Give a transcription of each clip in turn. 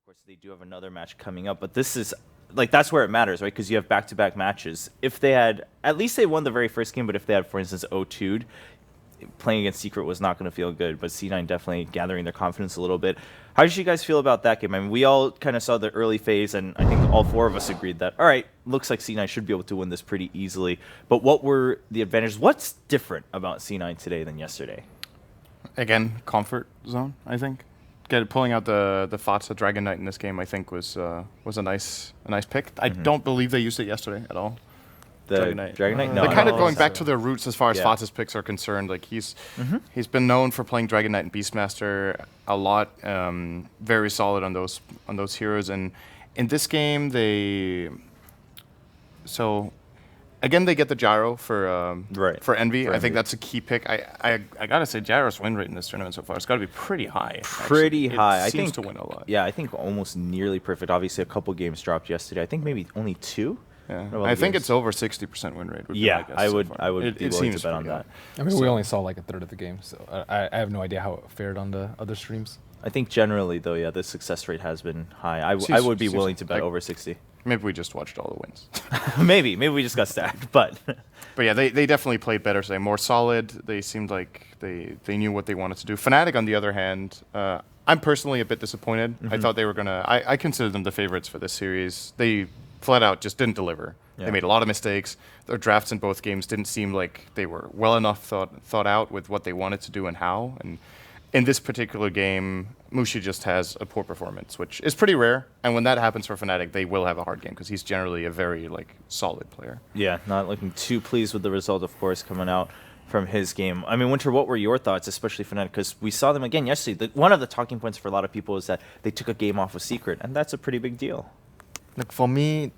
Of course, they do have another match coming up, but this is like that's where it matters, right? Because you have back-to-back matches. If they had, at least they won the very first game, but if they had, for instance, 0-2'd, playing against Secret was not going to feel good. But C9 definitely gathering their confidence a little bit. How did you guys feel about that game? I mean, we all kind of saw the early phase, and I think all four of us agreed that, all right, looks like C9 should be able to win this pretty easily. But what were the advantages? What's different about C9 today than yesterday? Again, comfort zone, I think. Pulling out the Fatsa Dragon Knight in this game, I think was a nice pick. I don't believe they used it yesterday at all. The Dragon Knight? No. They're kind of going back to their roots as far as Fatsa's picks are concerned. Like he's been known for playing Dragon Knight and Beastmaster a lot. Very solid on those heroes. And in this game, again, they get the Gyro for Envy. I think that's a key pick. I gotta say, Gyro's win rate in this tournament so far, it's got to be pretty high. Pretty high. It seems to win a lot. Yeah, I think almost nearly perfect. Obviously, a couple games dropped yesterday. I think maybe only 2. Yeah, I think it's over 60% win rate. Yeah, I would be willing to bet on that. I mean, we only saw like a third of the game, so I have no idea how it fared on the other streams. I think generally, though, yeah, the success rate has been high. I would be willing to bet over 60. Maybe we just watched all the wins. maybe we just got stacked, but yeah, they definitely played better today. More solid. They seemed like they knew what they wanted to do. Fnatic, on the other hand, I'm personally a bit disappointed. I thought they were gonna. I consider them the favorites for this series. They flat out just didn't deliver. Yeah. They made a lot of mistakes. Their drafts in both games didn't seem like they were well enough thought out with what they wanted to do and how. And in this particular game, Mushi just has a poor performance, which is pretty rare. And when that happens for Fnatic, they will have a hard game because he's generally a very solid player. Yeah, not looking too pleased with the result, of course, coming out from his game. I mean, Winter, what were your thoughts, especially Fnatic? Because we saw them again yesterday. One of the talking points for a lot of people is that they took a game off of Secret, and that's a pretty big deal. Like for me,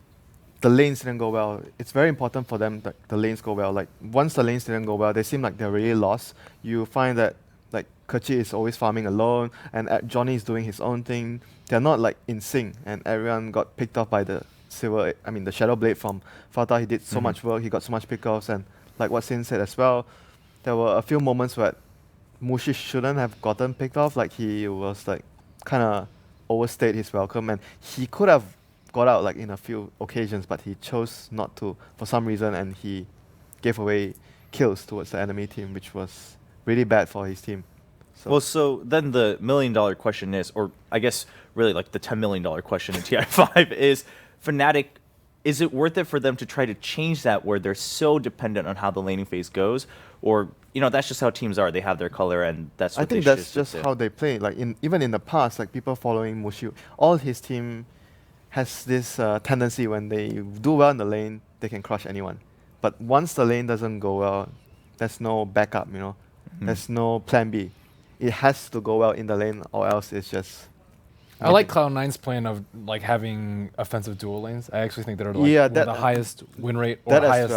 the lanes didn't go well. It's very important for them that the lanes go well. Like once the lanes didn't go well, they seem like they're really lost. You find that like Kerchi is always farming alone, and Johnny is doing his own thing. They're not like in sync, and everyone got picked off by the the Shadow Blade from Fata. He did so much work. He got so much pickoffs, and like what Sin said as well, there were a few moments where Mushi shouldn't have gotten picked off. Like he was like kind of overstayed his welcome, and he could have got out like in a few occasions, but he chose not to for some reason, and he gave away kills towards the enemy team, which was really bad for his team. So then the $1 million question is, or I guess really like the $10 million question in TI5 is, Fnatic, is it worth it for them to try to change that where they're so dependent on how the laning phase goes? Or, that's just how teams are. They have their color, and that's what I think that's just how they play. Like even in the past, like people following Mushi, all his team has this tendency when they do well in the lane, they can crush anyone. But once the lane doesn't go well, there's no backup, There's no plan B. It has to go well in the lane, or else it's just... I like Cloud9's plan of like having offensive dual lanes. I actually think they're like the highest win rate or highest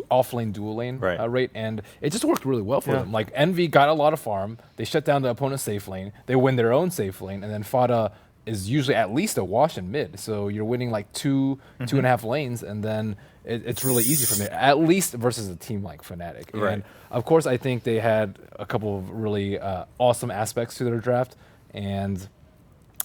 off-lane dual lane rate, and it just worked really well for them. Like Envy got a lot of farm, they shut down the opponent's safe lane, they win their own safe lane, and then Fada is usually at least a wash in mid. So you're winning like two and a half lanes, and then it's really easy for me, at least versus a team like Fnatic. Right. And of course, I think they had a couple of really awesome aspects to their draft, and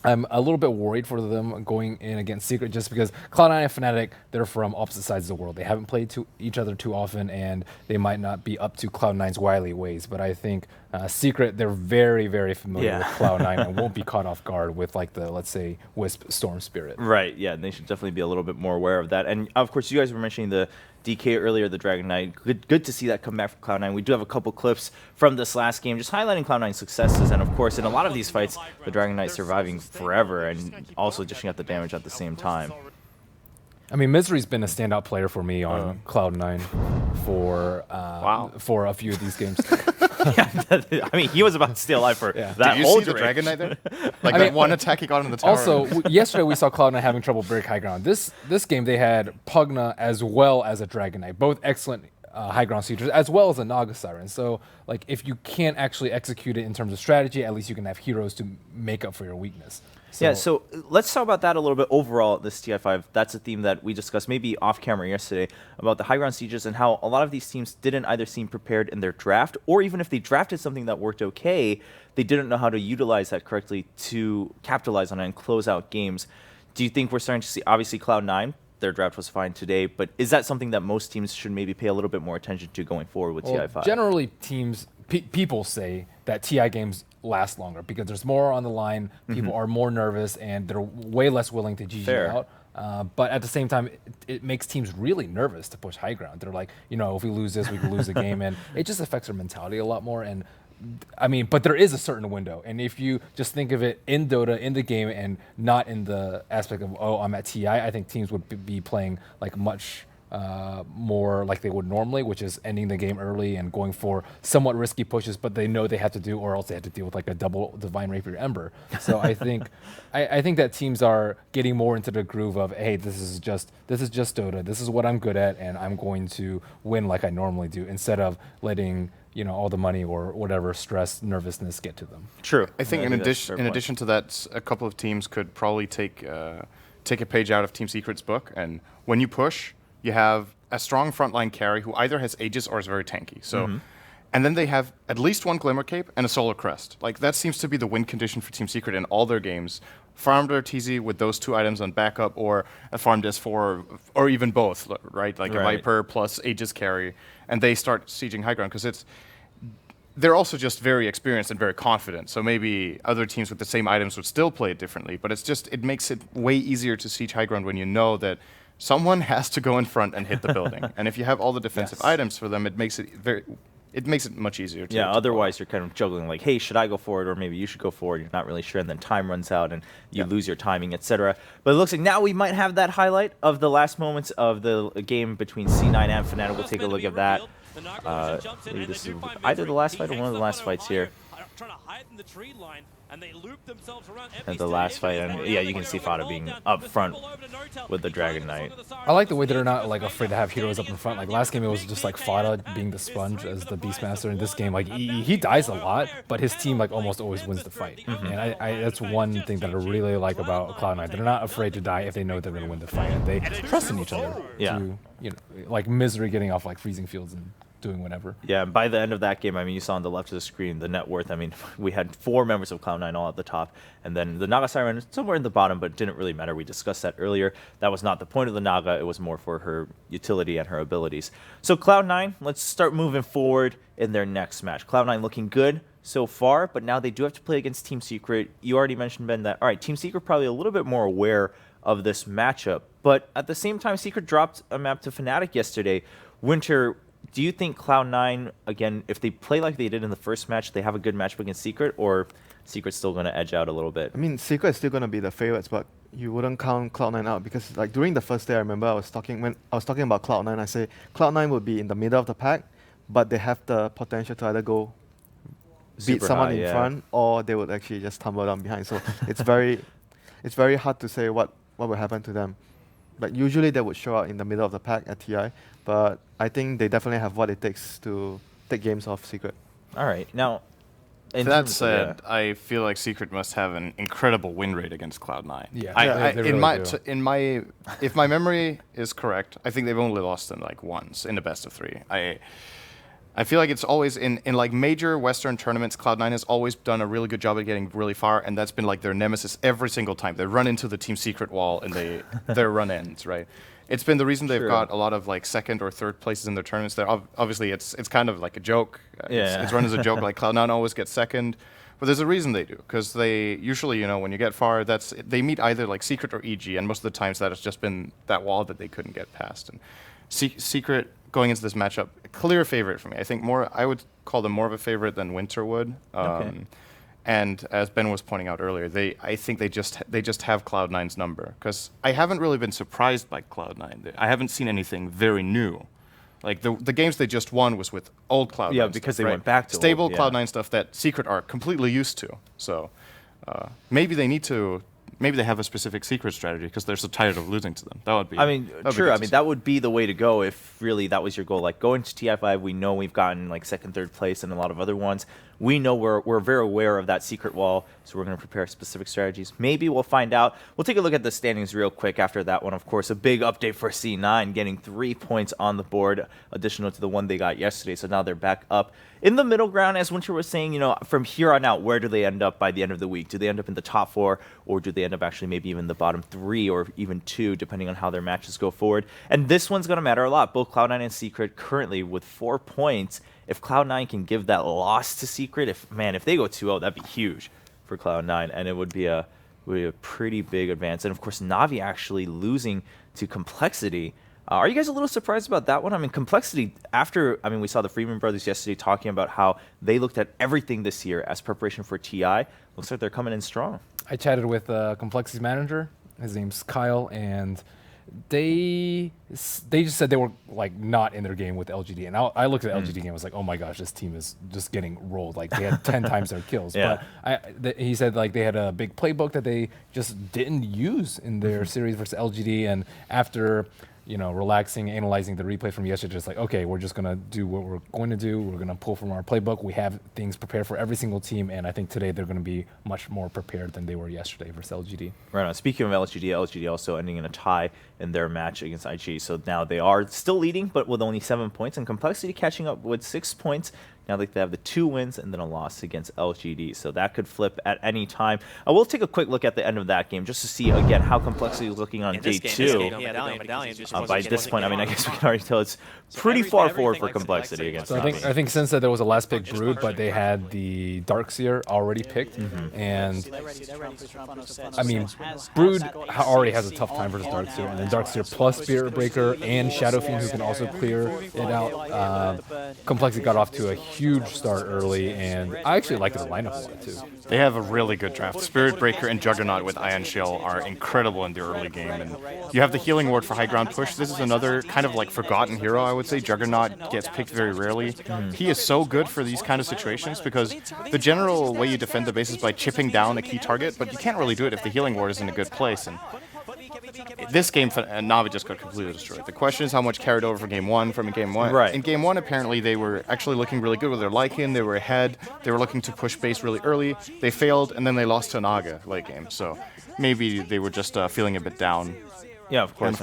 I'm a little bit worried for them going in against Secret just because Cloud9 and Fnatic, they're from opposite sides of the world. They haven't played each other too often, and they might not be up to Cloud9's wily ways. But I think Secret, they're very, very familiar with Cloud9 and won't be caught off guard with like the, let's say, Wisp Storm Spirit. Right, yeah, they should definitely be a little bit more aware of that. And of course, you guys were mentioning the DK earlier, the Dragon Knight. Good to see that come back from Cloud9. We do have a couple clips from this last game just highlighting Cloud9's successes. And of course, in a lot of these fights, the Dragon Knight surviving forever and also dishing out the damage at the same time. I mean, Misery's been a standout player for me on Cloud9 for a few of these games. I mean, he was about to stay alive for that Did you whole see the Dragon Knight there? Like I that mean, one attack he got on the tower. Also, yesterday we saw Cloud9 having trouble break high ground. This game they had Pugna as well as a Dragon Knight, both excellent high ground siegers, as well as a Naga Siren. So, like, if you can't actually execute it in terms of strategy, at least you can have heroes to make up for your weakness. Yeah, so let's talk about that a little bit overall, this TI5. That's a theme that we discussed maybe off camera yesterday about the high ground sieges and how a lot of these teams didn't either seem prepared in their draft, or even if they drafted something that worked okay, they didn't know how to utilize that correctly to capitalize on it and close out games. Do you think we're starting to see, obviously Cloud9, their draft was fine today, but is that something that most teams should maybe pay a little bit more attention to going forward with TI5? Generally, people say that TI games last longer because there's more on the line, people are more nervous, and they're way less willing to GG out. But at the same time, it makes teams really nervous to push high ground. They're like, if we lose this, we could lose the game, and it just affects their mentality a lot more. And I mean, but there is a certain window, and if you just think of it in Dota, in the game, and not in the aspect of, oh, I'm at TI, I think teams would be playing like much more like they would normally, which is ending the game early and going for somewhat risky pushes, but they know they have to do, or else they have to deal with like a double Divine Rapier Ember. So I think I think that teams are getting more into the groove of, hey, this is just Dota. This is what I'm good at, and I'm going to win like I normally do, instead of letting all the money or whatever stress, nervousness get to them. True. I think in addition to that, a couple of teams could probably take a page out of Team Secret's book, and when you push, you have a strong frontline carry who either has Aegis or is very tanky. So, and then they have at least one Glimmer Cape and a Solar Crest. Like, that seems to be the win condition for Team Secret in all their games. Farm their TZ with those two items on backup, or a farmed S4, or even both, right? Like a Viper plus Aegis carry, and they start sieging high ground, because they're also just very experienced and very confident. So maybe other teams with the same items would still play it differently, but it makes it way easier to siege high ground when you know that someone has to go in front and hit the building. And if you have all the defensive items for them, it makes it much easier to otherwise you're kind of juggling like, hey, should I go forward, or maybe you should go forward. You're not really sure, and then time runs out and you lose your timing, etc. But it looks like now we might have that highlight of the last moments of the game between C9 and Fnatic. We'll take a look at that. Maybe this is either the last fight or one of the last fights here. Trying to hide in the tree line, and they loop themselves around. And the last fight, and yeah, you can see Fada being up front with the Dragon Knight. I like the way they're not like afraid to have heroes up in front. Like last game, it was just like Fada being the sponge as the Beastmaster. In this game, like he dies a lot, but his team like almost always wins the fight. And I that's one thing that I really like about Cloud9. They're not afraid to die if they know they're going to win the fight, and they trust in each other. To, like Misery getting off like freezing fields and doing whatever. Yeah, and by the end of that game, I mean, you saw on the left of the screen the net worth. I mean, we had 4 members of Cloud9 all at the top, and then the Naga Siren somewhere in the bottom, but it didn't really matter. We discussed that earlier. That was not the point of the Naga. It was more for her utility and her abilities. So Cloud9, let's start moving forward in their next match. Cloud9 looking good so far, but now they do have to play against Team Secret. You already mentioned, Ben, that, all right, Team Secret probably a little bit more aware of this matchup, but at the same time, Secret dropped a map to Fnatic yesterday. Winter, do you think Cloud9, again, if they play like they did in the first match, they have a good matchup against Secret, or Secret's still going to edge out a little bit? I mean, Secret is still going to be the favorites, but you wouldn't count Cloud9 out, because like during the first day, I remember when I was talking about Cloud9, I say Cloud9 would be in the middle of the pack, but they have the potential to either go beat someone in front, or they would actually just tumble down behind. So it's very hard to say what will happen to them. But usually they would show up in the middle of the pack at TI, but I think they definitely have what it takes to take games off Secret. All right. Now, that said, I feel like Secret must have an incredible win rate against Cloud9. Yeah, they really do. If my memory is correct, I think they've only lost them like once in the best of 3. I feel like it's always in like major Western tournaments, Cloud9 has always done a really good job at getting really far, and that's been like their nemesis every single time. They run into the Team Secret wall and their run ends, right? It's been the reason they've got a lot of like 2nd or 3rd places in their tournaments. They're obviously it's kind of like a joke. It's run as a joke. Like Cloud9 always gets 2nd, but there's a reason they do, because they usually, when you get far, they meet either like Secret or EG, and most of the times that has just been that wall that they couldn't get past. And Secret, going into this matchup, a clear favorite for me. I think I would call them more of a favorite than Winter would. And as Ben was pointing out earlier, I think they just have Cloud9's number, because I haven't really been surprised by Cloud9. I haven't seen anything very new. Like the games they just won was with old Cloud9. Yeah, because stuff, they went back to stable old, Cloud9 stuff that Secret are completely used to. So maybe they have a specific Secret strategy, because they're so tired of losing to them. That would be. I mean, true. I mean, that would be the way to go if really that was your goal. Like, go into TI5, we know we've gotten like 2nd, 3rd place and a lot of other ones. we know we're very aware of that secret wall, so we're going to prepare specific strategies. Maybe we'll find out. We'll take a look at the standings real quick after that one. Of course, a big update for C9, getting 3 points on the board, additional to the one they got yesterday. So now they're back up in the middle ground. As Winter was saying, from here on out, where do they end up by the end of the week? Do they end up in the top 4, or do they end up actually maybe even the bottom 3 or even 2, depending on how their matches go forward? And this one's going to matter a lot. Both Cloud9 and Secret currently with 4 points. If Cloud9 can give that loss to Secret, if they go 2-0, that'd be huge for Cloud9, and it would be a pretty big advance. And of course, Navi actually losing to Complexity. Are you guys a little surprised about that one? I mean, Complexity, we saw the Freeman brothers yesterday talking about how they looked at everything this year as preparation for TI. Looks like they're coming in strong. I chatted with Complexity's manager. His name's Kyle, and they just said they were like not in their game with LGD. And I looked at LGD game and was like, oh my gosh, this team is just getting rolled. Like they had 10 times their kills. Yeah. But he said like they had a big playbook that they just didn't use in their series versus LGD. And after relaxing, analyzing the replay from yesterday, just like, okay, we're just going to do what we're going to do. We're going to pull from our playbook. We have things prepared for every single team, and I think today they're going to be much more prepared than they were yesterday versus LGD. Right on. Speaking of LGD also ending in a tie in their match against IG. So now they are still leading, but with only 7 points, and Complexity catching up with 6 points. Now they have the 2 wins and then a loss against LGD. So that could flip at any time. We'll take a quick look at the end of that game just to see, again, how Complexity is looking on day 2. By this point, I guess we can already tell it's pretty far forward for Complexity against So I think since that there was a last pick Brood, but they had the Darkseer already picked. And I mean, Brood already has a tough time versus Darkseer. And then Darkseer plus Spirit Breaker and Shadow Fiend, who can also clear it out. Complexity got off to a huge start early, and I actually like their lineup a lot too. They have a really good draft. Spirit Breaker and Juggernaut with Ion Shell are incredible in the early game, and you have the Healing Ward for high ground push. This is another kind of like forgotten hero, I would say. Juggernaut gets picked very rarely. He is so good for these kind of situations because the general way you defend the base is by chipping down a key target, but you can't really do it if the Healing Ward is in a good place. And this game, Navi just got completely destroyed. The question is how much carried over from Game 1. Right. In Game 1, apparently, they were actually looking really good with their Lycan. They were ahead. They were looking to push base really early. They failed, and then they lost to Naga late game. So maybe they were just feeling a bit down. Yeah, of course.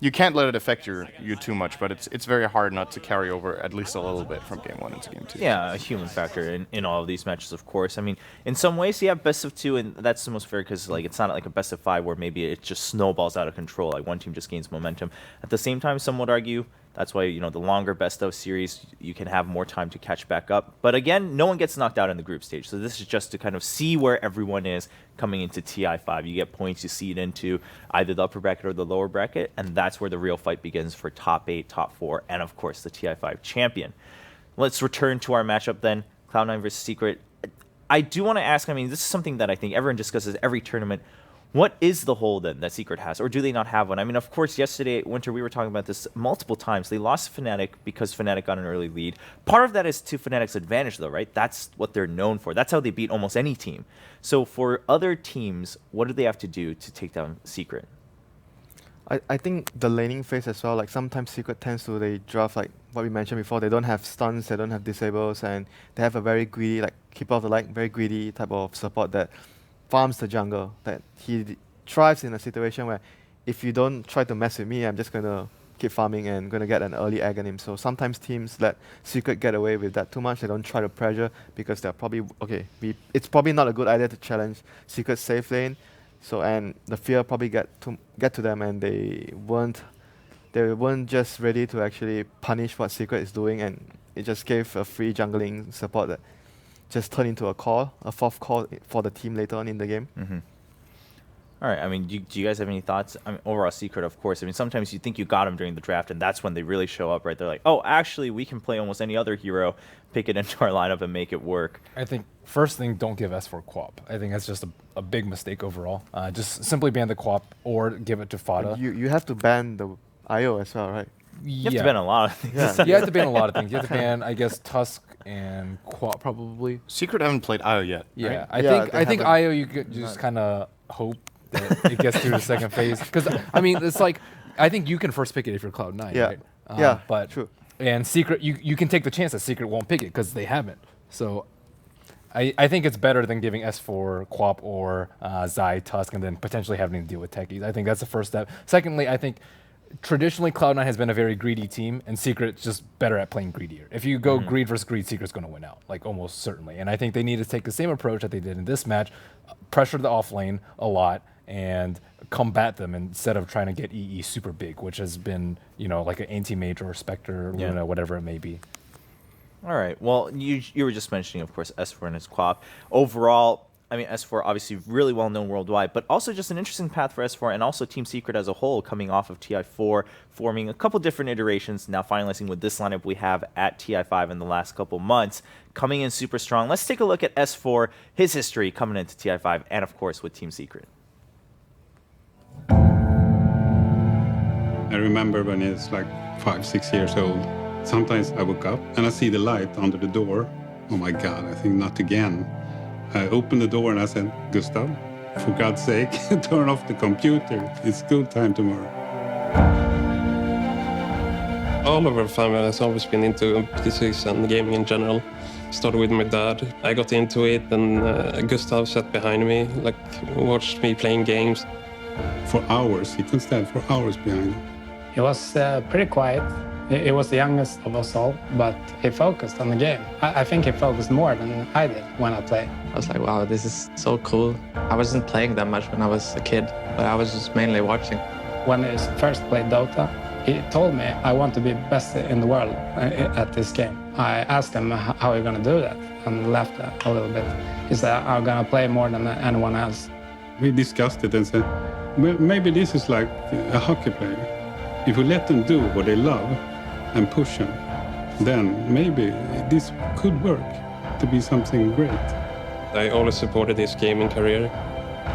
You can't let it affect you too much, but it's very hard not to carry over at least a little bit from Game 1 into Game 2. Yeah, a human factor in all of these matches, of course. I mean, in some ways, you have best of 2, and that's the most fair because it's not like a best of 5 where maybe it just snowballs out of control. Like one team just gains momentum. At the same time, some would argue that's why the longer best of series, you can have more time to catch back up. But again, no one gets knocked out in the group stage, so this is just to kind of see where everyone is coming into TI5. You get points, you seed into either the upper bracket or the lower bracket, and that's where the real fight begins for top 8, top 4, and of course the TI5 champion. Let's return to our matchup then, Cloud9 versus Secret. I do want to ask, this is something that I think everyone discusses every tournament. What is the hole then that Secret has, or do they not have one? Of course, yesterday, Winter, we were talking about this multiple times. They lost to Fnatic because Fnatic got an early lead. Part of that is to Fnatic's advantage, though, right? That's what they're known for. That's how they beat almost any team. So for other teams, what do they have to do to take down Secret? I think the laning phase as well, like sometimes Secret tends to, they draft like what we mentioned before, they don't have stuns, they don't have disables, and they have a very greedy, like Keeper of the Light, very greedy type of support that farms the jungle, that he thrives in a situation where if you don't try to mess with me, I'm just going to keep farming and going to get an early egg on him. So sometimes teams let Secret get away with that too much. They don't try to pressure because they're probably, it's probably not a good idea to challenge Secret's safe lane. So, and the fear probably get to them, and they weren't just ready to actually punish what Secret is doing, and it just gave a free jungling support that just turned into a fourth call for the team later on in the game. Mm-hmm. All right. Do you guys have any thoughts? Overall, Secret, of course. Sometimes you think you got them during the draft, and that's when they really show up, right? They're like, oh, actually, we can play almost any other hero, pick it into our lineup, and make it work. I think first thing, don't give S4 Quap. I think that's just a big mistake overall. Just simply ban the Quap or give it to Fada. You have to ban the IO as well, right? You have to ban a lot of things. Yeah. You have to ban a lot of things. You have to ban, I guess, Tusk and Quap probably. Secret haven't played IO yet. Yeah, right? I think IO you could just kind of hope that it gets through the second phase, because it's like I think you can first pick it if you're Cloud9, Yeah. right? Yeah, but true. And Secret, you can take the chance that Secret won't pick it because they haven't. So I think it's better than giving S4 Quap or Zai Tusk and then potentially having to deal with techies. I think that's the first step. Secondly, I think traditionally Cloud9 has been a very greedy team, and Secret's just better at playing greedier. If you go greed versus greed, Secret's going to win out, like almost certainly. And I think they need to take the same approach that they did in this match, pressure the off lane a lot, and combat them instead of trying to get EE super big, which has been, you know, like an anti-mage or Spectre, Luna, whatever it may be. All right. Well, you were just mentioning, of course, S4 and his Quap. Overall, I mean, S4 obviously really well known worldwide, but also just an interesting path for S4 and also Team Secret as a whole, coming off of TI4, forming a couple different iterations, now finalizing with this lineup we have at TI5 in the last couple months, coming in super strong. Let's take a look at S4, his history coming into TI5, and of course with Team Secret. I remember when I was like 5, 6 years old. Sometimes I woke up and I see the light under the door. Oh my God, I think not again. I opened the door and I said, Gustav, for God's sake, turn off the computer. It's school time tomorrow. All of our family has always been into physics and gaming in general. Started with my dad. I got into it, and Gustav sat behind me, like watched me playing games. For hours, he could stand for hours behind me. He was pretty quiet. He was the youngest of us all, but he focused on the game. I think he focused more than I did when I played. I was like, wow, this is so cool. I wasn't playing that much when I was a kid, but I was just mainly watching. When he first played Dota, he told me, I want to be best in the world at this game. I asked him, how are you going to do that? And laughed a little bit. He said, I'm going to play more than anyone else. We discussed it and said, well, maybe this is like a hockey player. If we let them do what they love and push them, then maybe this could work to be something great. I always supported his gaming career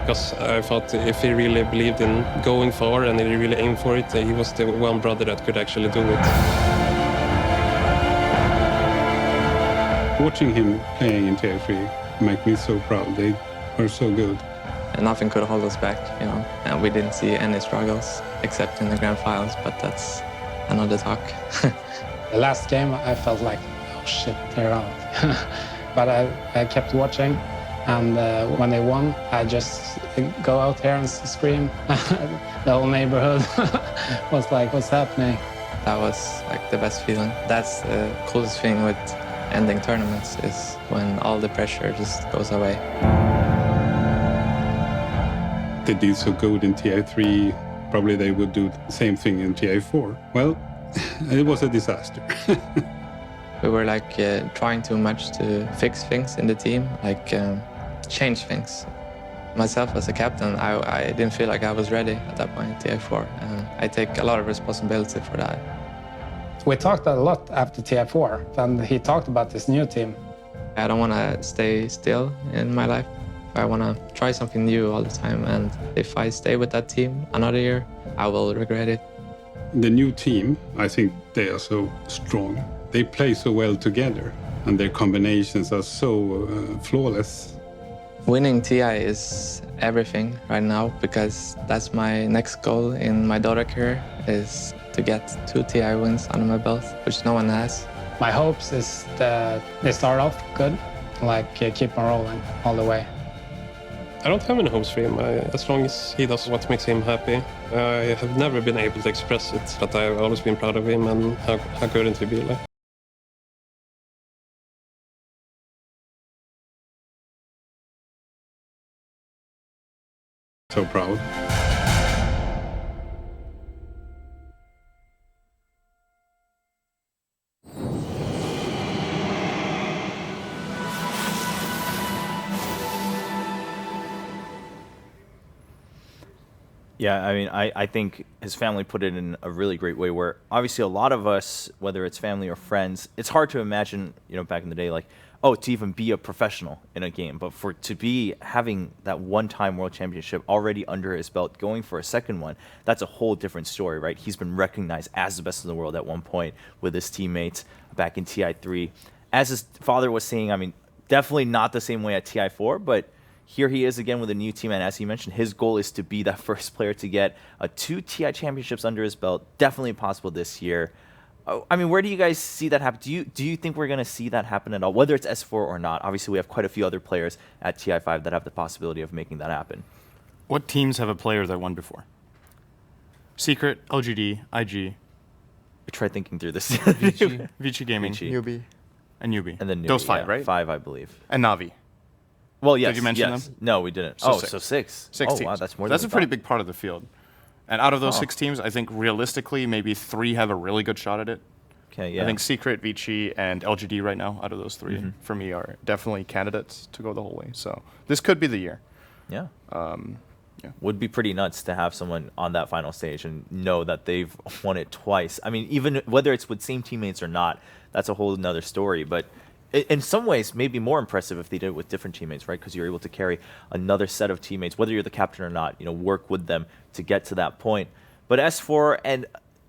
because I thought if he really believed in going far and he really aimed for it, he was the one brother that could actually do it. Watching him playing in TI3 make me so proud. They were so good. And nothing could hold us back, you know. And we didn't see any struggles except in the grand finals, but that's another talk. The last game, I felt like, oh shit, they're out. But I kept watching, and when they won, I just go out here and scream. The whole neighborhood was like, what's happening? That was like the best feeling. That's the coolest thing with ending tournaments, is when all the pressure just goes away. They did so good in TI3, probably they would do the same thing in TI4. Well, it was a disaster. We were like trying too much to fix things in the team, like change things. Myself as a captain, I didn't feel like I was ready at that point in TI4, and I take a lot of responsibility for that. We talked a lot after TI4, and he talked about this new team. I don't want to stay still in my life. I want to try something new all the time, and if I stay with that team another year, I will regret it. The new team, I think they are so strong. They play so well together, and their combinations are so flawless. Winning TI is everything right now, because that's my next goal in my Dota career, is to get 2 TI wins under my belt, which no one has. My hopes is that they start off good, like keep on rolling all the way. I don't have any hopes for him, as long as he does what makes him happy. I have never been able to express it, but I've always been proud of him, and how couldn't he be like? So proud. Yeah, I mean, I think his family put it in a really great way where obviously a lot of us, whether it's family or friends, it's hard to imagine, you know, back in the day, like, oh, to even be a professional in a game. But to be having that one-time world championship already under his belt, going for a second one, that's a whole different story, right? He's been recognized as the best in the world at one point with his teammates back in TI3. As his father was saying, I mean, definitely not the same way at TI4, but here he is again with a new team, and as he mentioned, his goal is to be that first player to get 2 TI championships under his belt. Definitely possible this year. I mean, where do you guys see that happen? Do you think we're going to see that happen at all, whether it's S4 or not? Obviously, we have quite a few other players at TI5 that have the possibility of making that happen. What teams have a player that won before? Secret, LGD, IG, Try thinking through this. Vici Gaming, Vici. Newbie. and Newbie. And then Those Newbie, 5, yeah, right? 5, I believe. And Navi. Well, yes. Did you mention yes. them? No, we didn't. So oh, six. so 6. 6 oh, teams. wow, that's more That's than a pretty thought. big part of the field. And out of those Oh. 6 teams, I think realistically, maybe 3 have a really good shot at it. Okay, yeah. I think Secret, Vici, and LGD right now, out of those 3, for me, are definitely candidates to go the whole way. So this could be the year. Yeah. Yeah. Would be pretty nuts to have someone on that final stage and know that they've won it twice. I mean, even whether it's with same teammates or not, that's a whole nother story. But in some ways, maybe more impressive if they did it with different teammates, right? Because you're able to carry another set of teammates, whether you're the captain or not, work with them to get to that point. But S4, and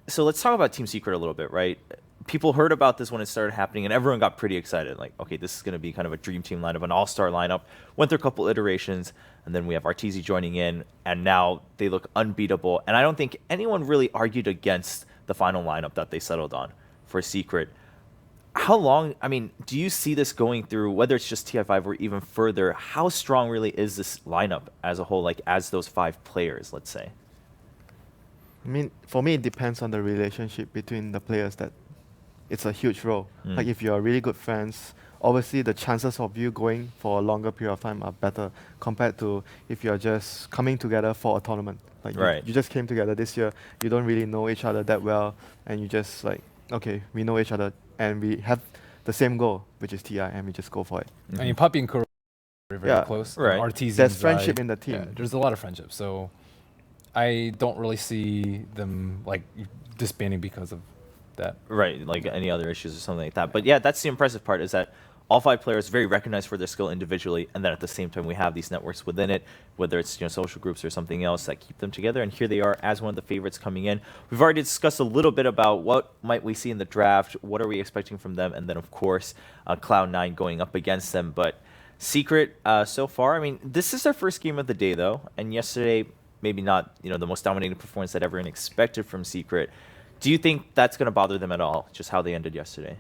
so let's talk about Team Secret a little bit, right? People heard about this when it started happening, and everyone got pretty excited. Like, okay, this is going to be kind of a dream team lineup, an all-star lineup. Went through a couple iterations, and then we have Arteezy joining in, and now they look unbeatable. And I don't think anyone really argued against the final lineup that they settled on for Secret. How long, I mean, do you see this going through, whether it's just TI5 or even further, how strong really is this lineup as a whole, like as those 5 players, let's say? I mean, for me, it depends on the relationship between the players. That it's a huge role. Like if you're really good friends, obviously the chances of you going for a longer period of time are better compared to if you're just coming together for a tournament. Like Right. you just came together this year, you don't really know each other that well, and you just like, okay, we know each other and we have the same goal, which is TI, and we just go for it. I mean, Puppy and Kuro are very Yeah. close. Right. Arteezy There's and friendship Zai, in the team. yeah, there's a lot of friendship. So I don't really see them like disbanding because of that. Right, like any other issues or something like that. But yeah, that's the impressive part, is that all 5 players very recognized for their skill individually, and then at the same time we have these networks within it, whether it's social groups or something else that keep them together. And here they are as one of the favorites coming in. We've already discussed a little bit about what might we see in the draft, what are we expecting from them, and then of course Cloud9 going up against them. But Secret so far, I mean, this is their first game of the day though, and yesterday maybe not the most dominating performance that everyone expected from Secret. Do you think that's going to bother them at all, just how they ended yesterday?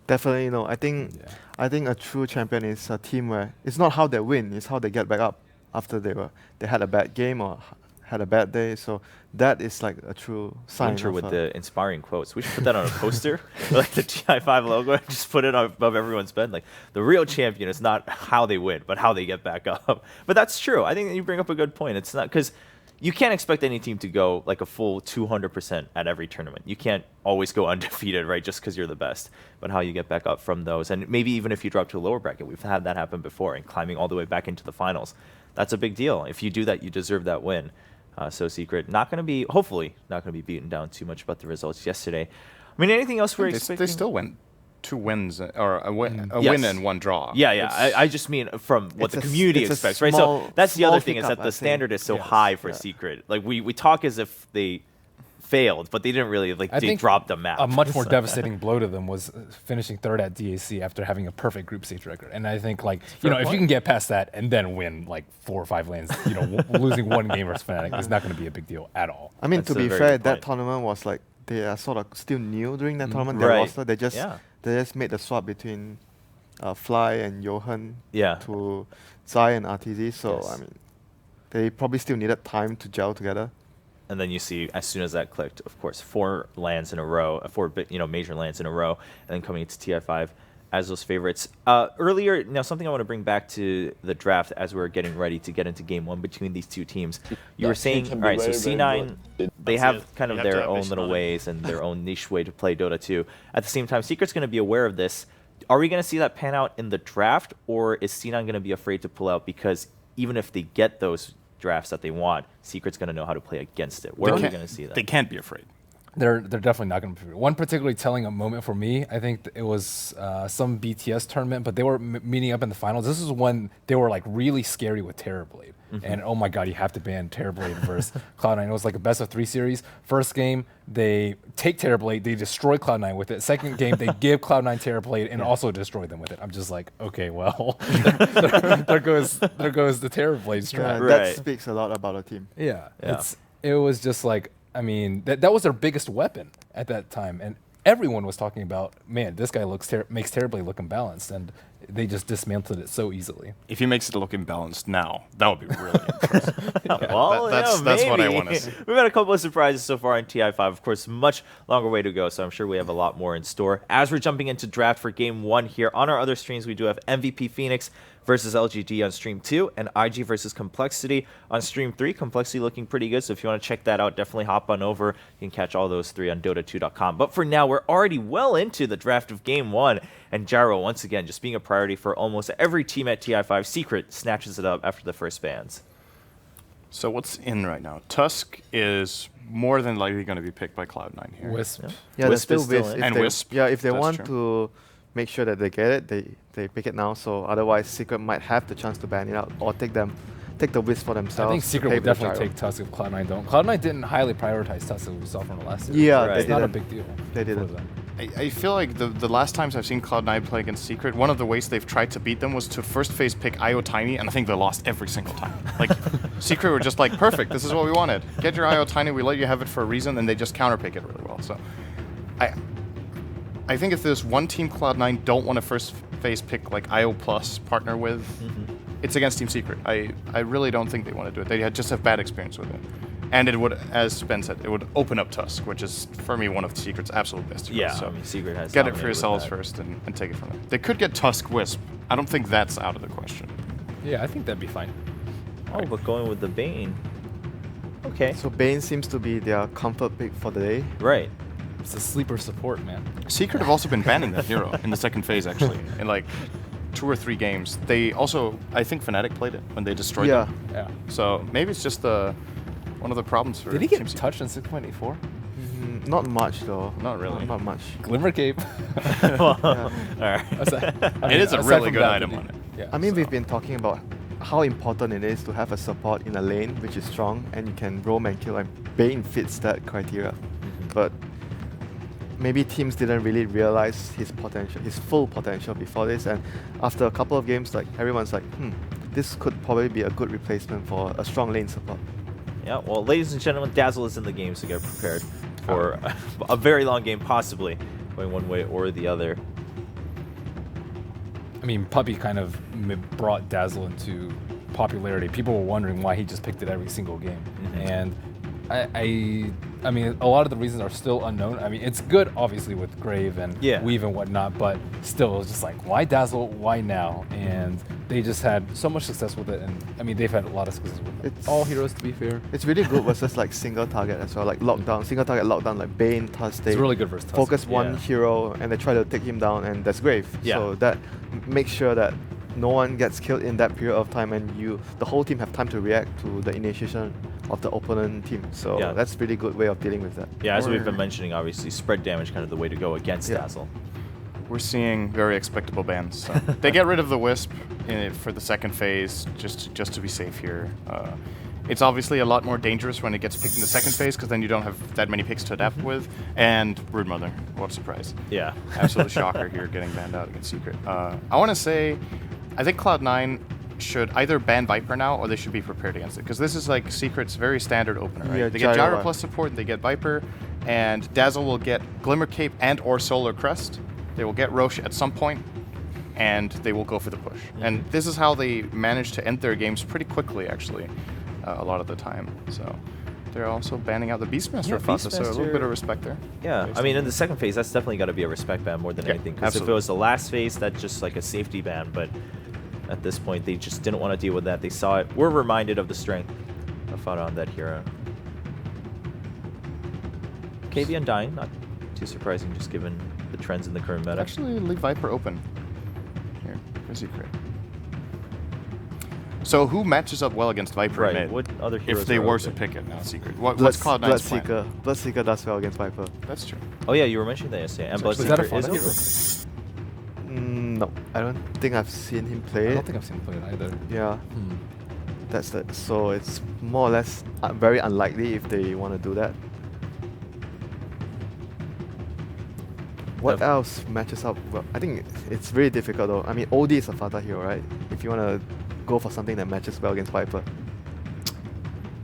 Definitely no. I think a true champion is a team where it's not how they win, it's how they get back up after they had a bad game or had a bad day. So that is like a true sign. Winter of with a- the inspiring quotes. We should put that on a poster, like the TI5 logo, and just put it above everyone's bed. Like, the real champion is not how they win, but how they get back up. But that's true. I think that you bring up a good point. It's not because you can't expect any team to go like a full 200% at every tournament. You can't always go undefeated, right, just because you're the best. But how you get back up from those, and maybe even if you drop to a lower bracket, we've had that happen before, and climbing all the way back into the finals. That's a big deal. If you do that, you deserve that win. So Secret, hopefully not going to be beaten down too much about the results yesterday. I mean, anything else we're expecting? They still went 2 wins, or a win Yes. and 1 draw. Yeah. It's- I just mean from what It's the a community it's a expects, right? small- So that's the small other thing, is hiccup, that I the think. standard is so Yes. high for Yeah. Secret. Like we talk as if they failed, but they didn't really I they think dropped the map. a much more devastating blow to them was finishing 3rd at DAC after having a perfect group stage record. And I think if you can get past that and then win like 4 or 5 lanes, losing 1 game versus Fnatic is not going to be a big deal at all. I mean, That's to a be very fair, good that point. tournament was like they are sort of still new during that tournament. Right. Their roster, they Yeah. just made the swap between Fly and Johan Yeah. to Zai and Arteezy. So Yes. I mean, they probably still needed time to gel together. And then you see, as soon as that clicked, of course, 4 lands in a row, 4 major lands in a row, and then coming into TI5 as those favorites. Earlier, now something I want to bring back to the draft as we're getting ready to get into game 1 between these 2 teams. You were saying, all right, so C9, they have kind of You have to their have own vision little on it. ways and their own niche way to play Dota 2. At the same time, Secret's going to be aware of this. Are we going to see that pan out in the draft, or is C9 going to be afraid to pull out because even if they get those drafts that they want, Secret's going to know how to play against it? Where are we going to see that? They can't be afraid. They're definitely not going to be. One particularly telling a moment for me, I think it was some BTS tournament, but they were meeting up in the finals. This is when they were like really scary with Terrorblade. And oh my god, you have to ban Terrorblade versus Cloud9. It was like a best of 3 series. First game, they take Terrorblade, they destroy Cloud9 with it. Second game, they give Cloud9 Terrorblade and also destroy them with it. I'm just like, okay, well, there goes the Terrorblade strat. Yeah, Right. that speaks a lot about a team. Yeah, Yeah. it was just like, I mean, that was their biggest weapon at that time, and everyone was talking about, man, this guy makes terribly look imbalanced, and they just dismantled it so easily. If he makes it look imbalanced now, that would be really impressive. Well, that's what I want to see. We've had a couple of surprises so far in TI5. Of course, much longer way to go, so I'm sure we have a lot more in store. As we're jumping into draft for Game 1 here, on our other streams, we do have MVP Phoenix versus LGD on Stream 2, and IG versus Complexity on Stream 3. Complexity looking pretty good, so if you want to check that out, definitely hop on over. You can catch all those 3 on Dota2.com. But for now, we're already well into the draft of Game 1, and Gyro, once again, just being a priority for almost every team at TI5. Secret snatches it up after the first bans. So what's in right now? Tusk is more than likely going to be picked by Cloud9 here. Wisp. Yeah, Wisp there's is still still Wisp. in. And Wisp. Yeah, if they That's want true. to make sure that they get it, they pick it now. So otherwise, Secret might have the chance to ban it out or take the Wisp for I themselves. think Secret pay would for definitely Gyro. take Tusk if Cloud9 don't. Cloud9 didn't highly prioritize Tusk as we saw from the last series. Yeah, Right. they It's not a didn't. big deal. They for didn't. them. I feel like the last times I've seen Cloud9 play against Secret, one of the ways they've tried to beat them was to first phase pick IO Tiny, and I think they lost every single time. Like, Secret were just like, perfect, this is what we wanted. Get your IO Tiny, we let you have it for a reason, and they just counterpick it really well. So, I think if there's one team Cloud9 don't want to first phase pick like IO Plus partner with, it's against Team Secret. I really don't think they want to do it. They just have bad experience with it. And it would, as Ben said, it would open up Tusk, which is, for me, one of the Secret's absolute best heroes. Yeah, so I mean, Secret has get it dominated for with yourselves that. first and take it from there. They could get Tusk Wisp. I don't think that's out of the question. Yeah, I think that'd be fine. Oh, but going with the Bane. Okay. So Bane seems to be their comfort pick for the day. Right. It's a sleeper support, man. Secret have also been banning that hero in the second phase, actually, in like 2 or 3 games. They also, I think Fnatic played it when they destroyed Yeah. them. Yeah. So maybe it's just one of the problems for Did he Team get Secret. touched in 6.84? Not much though. Not really. Not much. Glimmer Cape. All Yeah. right. It is a aside really from good that, item did he- on it. Yeah. I mean, So- we've been talking about how important it is to have a support in a lane which is strong and you can roam and kill, and Bane fits that criteria. But maybe teams didn't really realize his potential, his full potential before this, and after a couple of games, like everyone's like, this could probably be a good replacement for a strong lane support. Yeah, well, ladies and gentlemen, Dazzle is in the game, so get prepared for a very long game, possibly going one way or the other. I mean, Puppy kind of brought Dazzle into popularity. People were wondering why he just picked it every single game. And I mean, a lot of the reasons are still unknown. I mean, it's good, obviously, with Grave and Yeah. Weave and whatnot, but still, it was just like, why Dazzle? Why now? And they just had so much success with it. And I mean, they've had a lot of success with It's- all heroes, to be fair. It's really good versus like single target as well, like lockdown, single target lockdown, like Bane, Tusk. They It's really good versus Tusk. focus one Yeah. hero and they try to take him down, and that's Grave. Yeah. So that makes sure that no one gets killed in that period of time, and the whole team have time to react to the initiation of the opponent team. So Yeah. that's really good way of dealing with that. Yeah, as we've Or- been mentioning, obviously, spread damage kind of the way to go against Yeah. Dazzle. We're seeing very expectable bans. So they get rid of the Wisp for the second phase, just to be safe here. It's obviously a lot more dangerous when it gets picked in the second phase, because then you don't have that many picks to adapt with. And Broodmother, what a surprise. Yeah. Absolute shocker here, getting banned out against Secret. I want to say, I think Cloud9 should either ban Viper now, or they should be prepared against it, because this is like Secret's very standard opener, right? Yeah, They get Gyro. Gyro plus support, they get Viper, and Dazzle will get Glimmer Cape and or Solar Crest. They will get Roche at some point, and they will go for the push. And this is how they manage to end their games pretty quickly, actually, a lot of the time. So they're also banning out the Beastmaster Yeah, Fata, so a little Beastmaster- bit of respect there. Yeah, I mean, in the second phase, that's definitely got to be a respect ban more than Yeah, anything. Because if it absolutely. was the last phase, that's just like a safety ban. But at this point, they just didn't want to deal with that. They saw it. We're reminded of the strength of Fada on that hero. KV Undying, not too surprising, just given the trends in the current meta. Actually, leave Viper open here for Secret. So who matches up well against Viper Right, mid? what other heroes if they are were out to there? pick it now, Secret? What's Cloud9's plan? Bloodseeker. Bloodseeker does well against Viper. That's true. Oh yeah, you were mentioning that yesterday. And Was that a Bloodseeker Fada is hero? No, I don't think I've seen him play I it. don't think I've seen him play it either. Yeah, Hmm. that's it. So it's more or less very unlikely if they want to do that. What The- else matches up? Well, I think it's really difficult though. I mean, OD is a Fata hero, right? If you want to go for something that matches well against Viper. I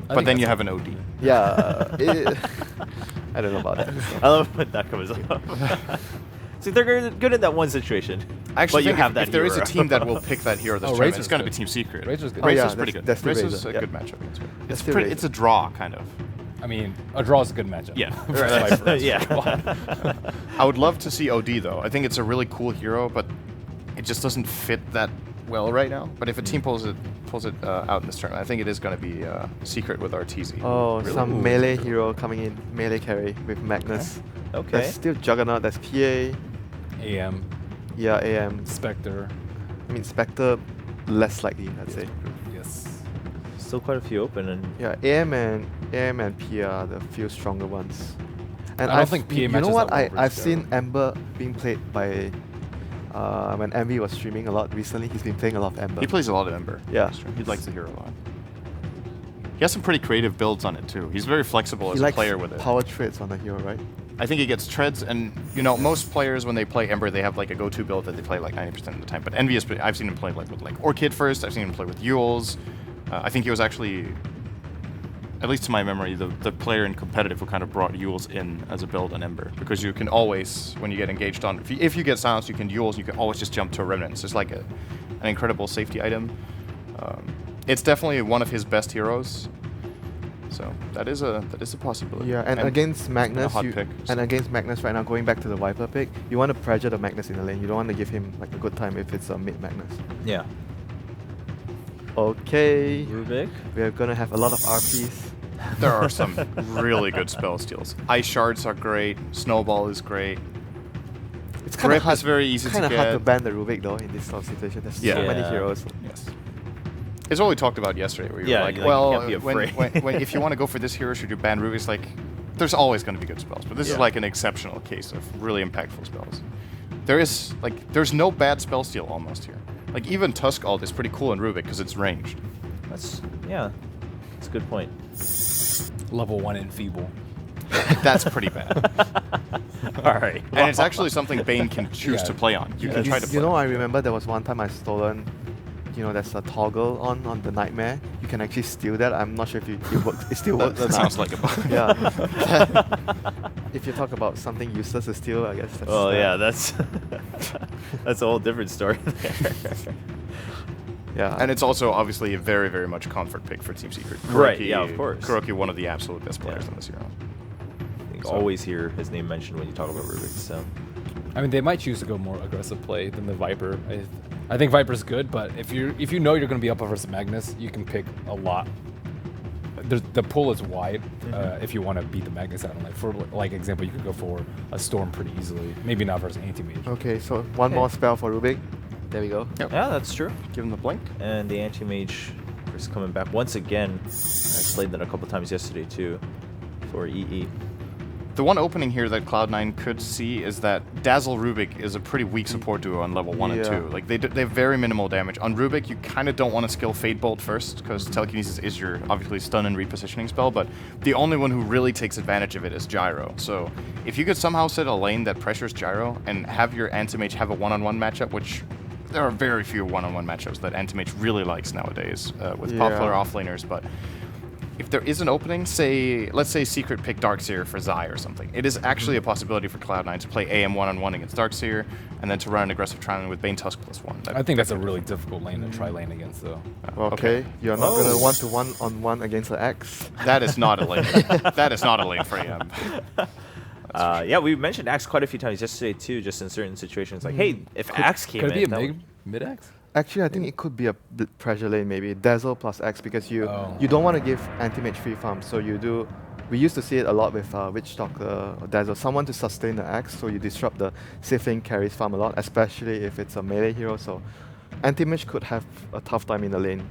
But think then you that's have an OD. Yeah, I don't know about that. I love when that comes up. See, they're good in that one situation. I actually but you think have if, that if there is a hero. team that will pick that hero this Oh, tournament, Razor's it's going to be good. Team Secret. Razor's good. Oh, yeah, Razor's pretty good. that's the Razor's Razor, a yeah. good matchup against Razor. That's It's the pretty. Razor. It's a draw, kind of. I mean, a draw is a good matchup. Yeah. Versus Viper. Yeah. I would love to see OD though. I think it's a really cool hero, but it just doesn't fit that well right now. But if a team pulls it out in this tournament, I think it is going to be Secret with Arteezy. Oh, Really? some Ooh. melee hero coming in, melee carry with Magnus. Okay. There's still Juggernaut, there's PA, AM, yeah, AM. Spectre. I mean, Spectre, less likely, I'd say. Yes. Still quite a few open, and Yeah, AM and PA are the few stronger ones. And I don't think PA you know matches what? that well I've versus seen Ember being played by when Envy was streaming a lot recently. He's been playing a lot of Ember. He plays a lot of Ember. Yeah. He likes the hero a lot. He has some pretty creative builds on it too. He's very flexible He as a likes player with it. power trades on the hero, right? I think he gets treads, and you know, most players when they play Ember, they have like a go-to build that they play like 90% of the time. But Envy, I've seen him play like with like Orchid first. I've seen him play with Yules. I think he was actually, at least to my memory, the player in competitive who kind of brought Yules in as a build on Ember, because you can always, when you get engaged on, if you get silenced, you can Yules. You can always just jump to a Remnant. So it's like an incredible safety item. It's definitely one of his best heroes. So that is a possibility. Yeah, and against Magnus, hot pick, so. and against Magnus right now, going back to the Viper pick, you want to pressure the Magnus in the lane. You don't want to give him like a good time if it's a mid Magnus. yeah. Okay, Rubik. we're gonna have a lot of RPs. There are some really good spell steals. Ice shards are great. Snowball is great. It's kind of Grip hard. is very easy to Kind of hard to get. ban the Rubik though in this sort of situation. There's so many Yeah. heroes. Yes. It's what we talked about yesterday. Where you Yeah, were like, like, you well, can't be when, afraid. if you want to go for this hero, should you ban Rubik? It's like, there's always going to be good spells, but this is Yeah. like an exceptional case of really impactful spells. There's no bad spell steal almost here. Like even Tusk Ult is pretty cool in Rubik because it's ranged. That's a good point. Level 1 Enfeeble. That's pretty bad. All right. And it's actually something Bane can choose Yeah. to play on. You can try to play. You know, I remember there was one time I stolen. You know, there's a toggle on the Nightmare. You can actually steal that. I'm not sure if it works. It still works. That now. sounds like a bug. Yeah. If you talk about something useless to steal, I guess that's. Oh yeah, that's that's a whole different story. Yeah. And it's also obviously a very, very much comfort pick for Team Secret. Right, yeah, of course. Kuroki, one of the absolute best players Yeah. on this hero. You So- always hear his name mentioned when you talk about Rubik. So I mean, they might choose to go more aggressive play than the Viper. I think Viper's good, but if you know you're going to be up versus Magnus, you can pick a lot. The pool is wide if you want to beat the Magnus out. Like for like example, you could go for a Storm pretty easily. Maybe not versus Anti-Mage. Okay, so one more spell for Rubik. There we go. Yep. yeah, that's true. Give him the blink. And the anti-mage is coming back once again. I played that a couple times yesterday too, for EE. The one opening here that Cloud9 could see is that Dazzle Rubik is a pretty weak support duo on level 1 and Yeah. 2. Like they have very minimal damage. On Rubik, you kind of don't want to skill Fade Bolt first, because Telekinesis is your obviously stun and repositioning spell, but the only one who really takes advantage of it is Gyro. So if you could somehow set a lane that pressures Gyro and have your Anti-Mage have a one-on-one matchup, which there are very few one-on-one matchups that Anti-Mage really likes nowadays with popular offlaners, but if there is an opening, let's say Secret pick Darkseer for Zai or something, it is actually a possibility for Cloud9 to play AM one-on-one against Darkseer, and then to run an aggressive trial with Bane Tusk +1. I think that's a really difficult lane to try lane against, though. Okay, you're not gonna want to one-on-one against the Axe. That is not a lane. That is not a lane for AM. Yeah, we mentioned Axe quite a few times yesterday too, just in certain situations. Like, hey, if Axe came Could it in, be a that mid-axe? Actually, I think it could be a pressure lane, maybe Dazzle plus X, because you Oh. you don't want to give anti-mage free farm, so you do. We used to see it a lot with Witch Stalker or Dazzle, someone to sustain the X, so you disrupt the safe lane carries farm a lot, especially if it's a melee hero. So anti-mage could have a tough time in the lane,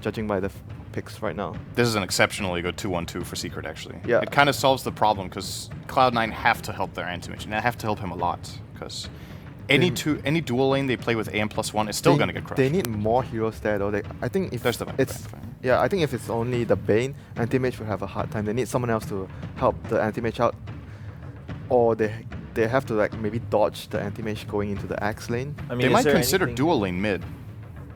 judging by the picks right now. This is an exceptionally good 2-1-2 for Secret, actually. Yeah. It kind of solves the problem, because Cloud9 have to help their Anti-Mage, and they have to help him a lot, because any dual lane they play with AM +1 is still They- going to get crushed. They need more heroes there, though. I think if There's the Viper, it's Viper. yeah, I think if it's only the Bane, anti-mage will have a hard time. They need someone else to help the anti-mage out, or they have to like maybe dodge the anti-mage going into the Axe lane. I mean, They is might there consider anything- dual lane mid.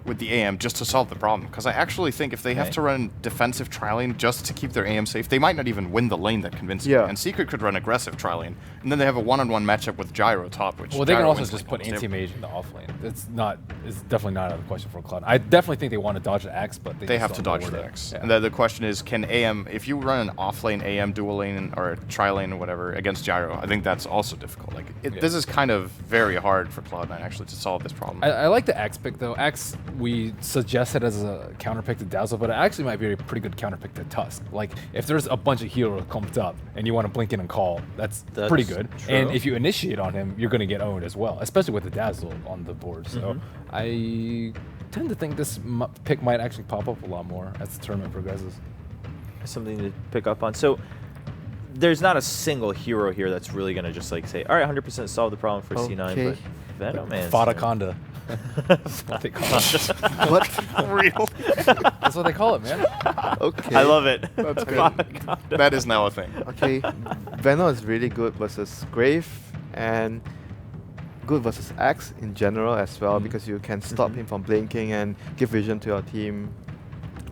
with the AM just to solve the problem. Because I actually think if they have to run defensive tri-lane just to keep their AM safe, they might not even win the lane that convincingly. Yeah. And Secret could run aggressive tri-lane. And then they have a one-on-one matchup with Gyro top, which Well, they can Gyro also wins just lane put almost every- anti-mage in the off lane. It's definitely not out of the question for Cloud. I definitely think they want to dodge the X, but They just have to don't know dodge where the to- X. yeah. And the question is, can AM, if you run an off-lane AM dual lane or tri-lane or whatever against Gyro, I think that's also difficult. Like, this is kind of very hard for Cloud9 actually to solve this problem. I like the X pick though. X we suggested as a counter pick to Dazzle, but it actually might be a pretty good counter pick to Tusk. Like if there's a bunch of heroes clumped up and you want to blink in and call, that's pretty good. true. And if you initiate on him, you're going to get owned as well, especially with the Dazzle on the board. So I tend to think this pick might actually pop up a lot more as the tournament progresses. Something to pick up on. So there's not a single hero here that's really going to just like say, all right, 100% solve the problem for C9, Okay. but Venom Man. Fadaconda. That's what they call it. What? Real? That's what they call it, man. Okay. I love it. That's good. That is now a thing. Okay, Venom is really good versus Grave and good versus Axe in general as well because you can stop him from blinking and give vision to your team.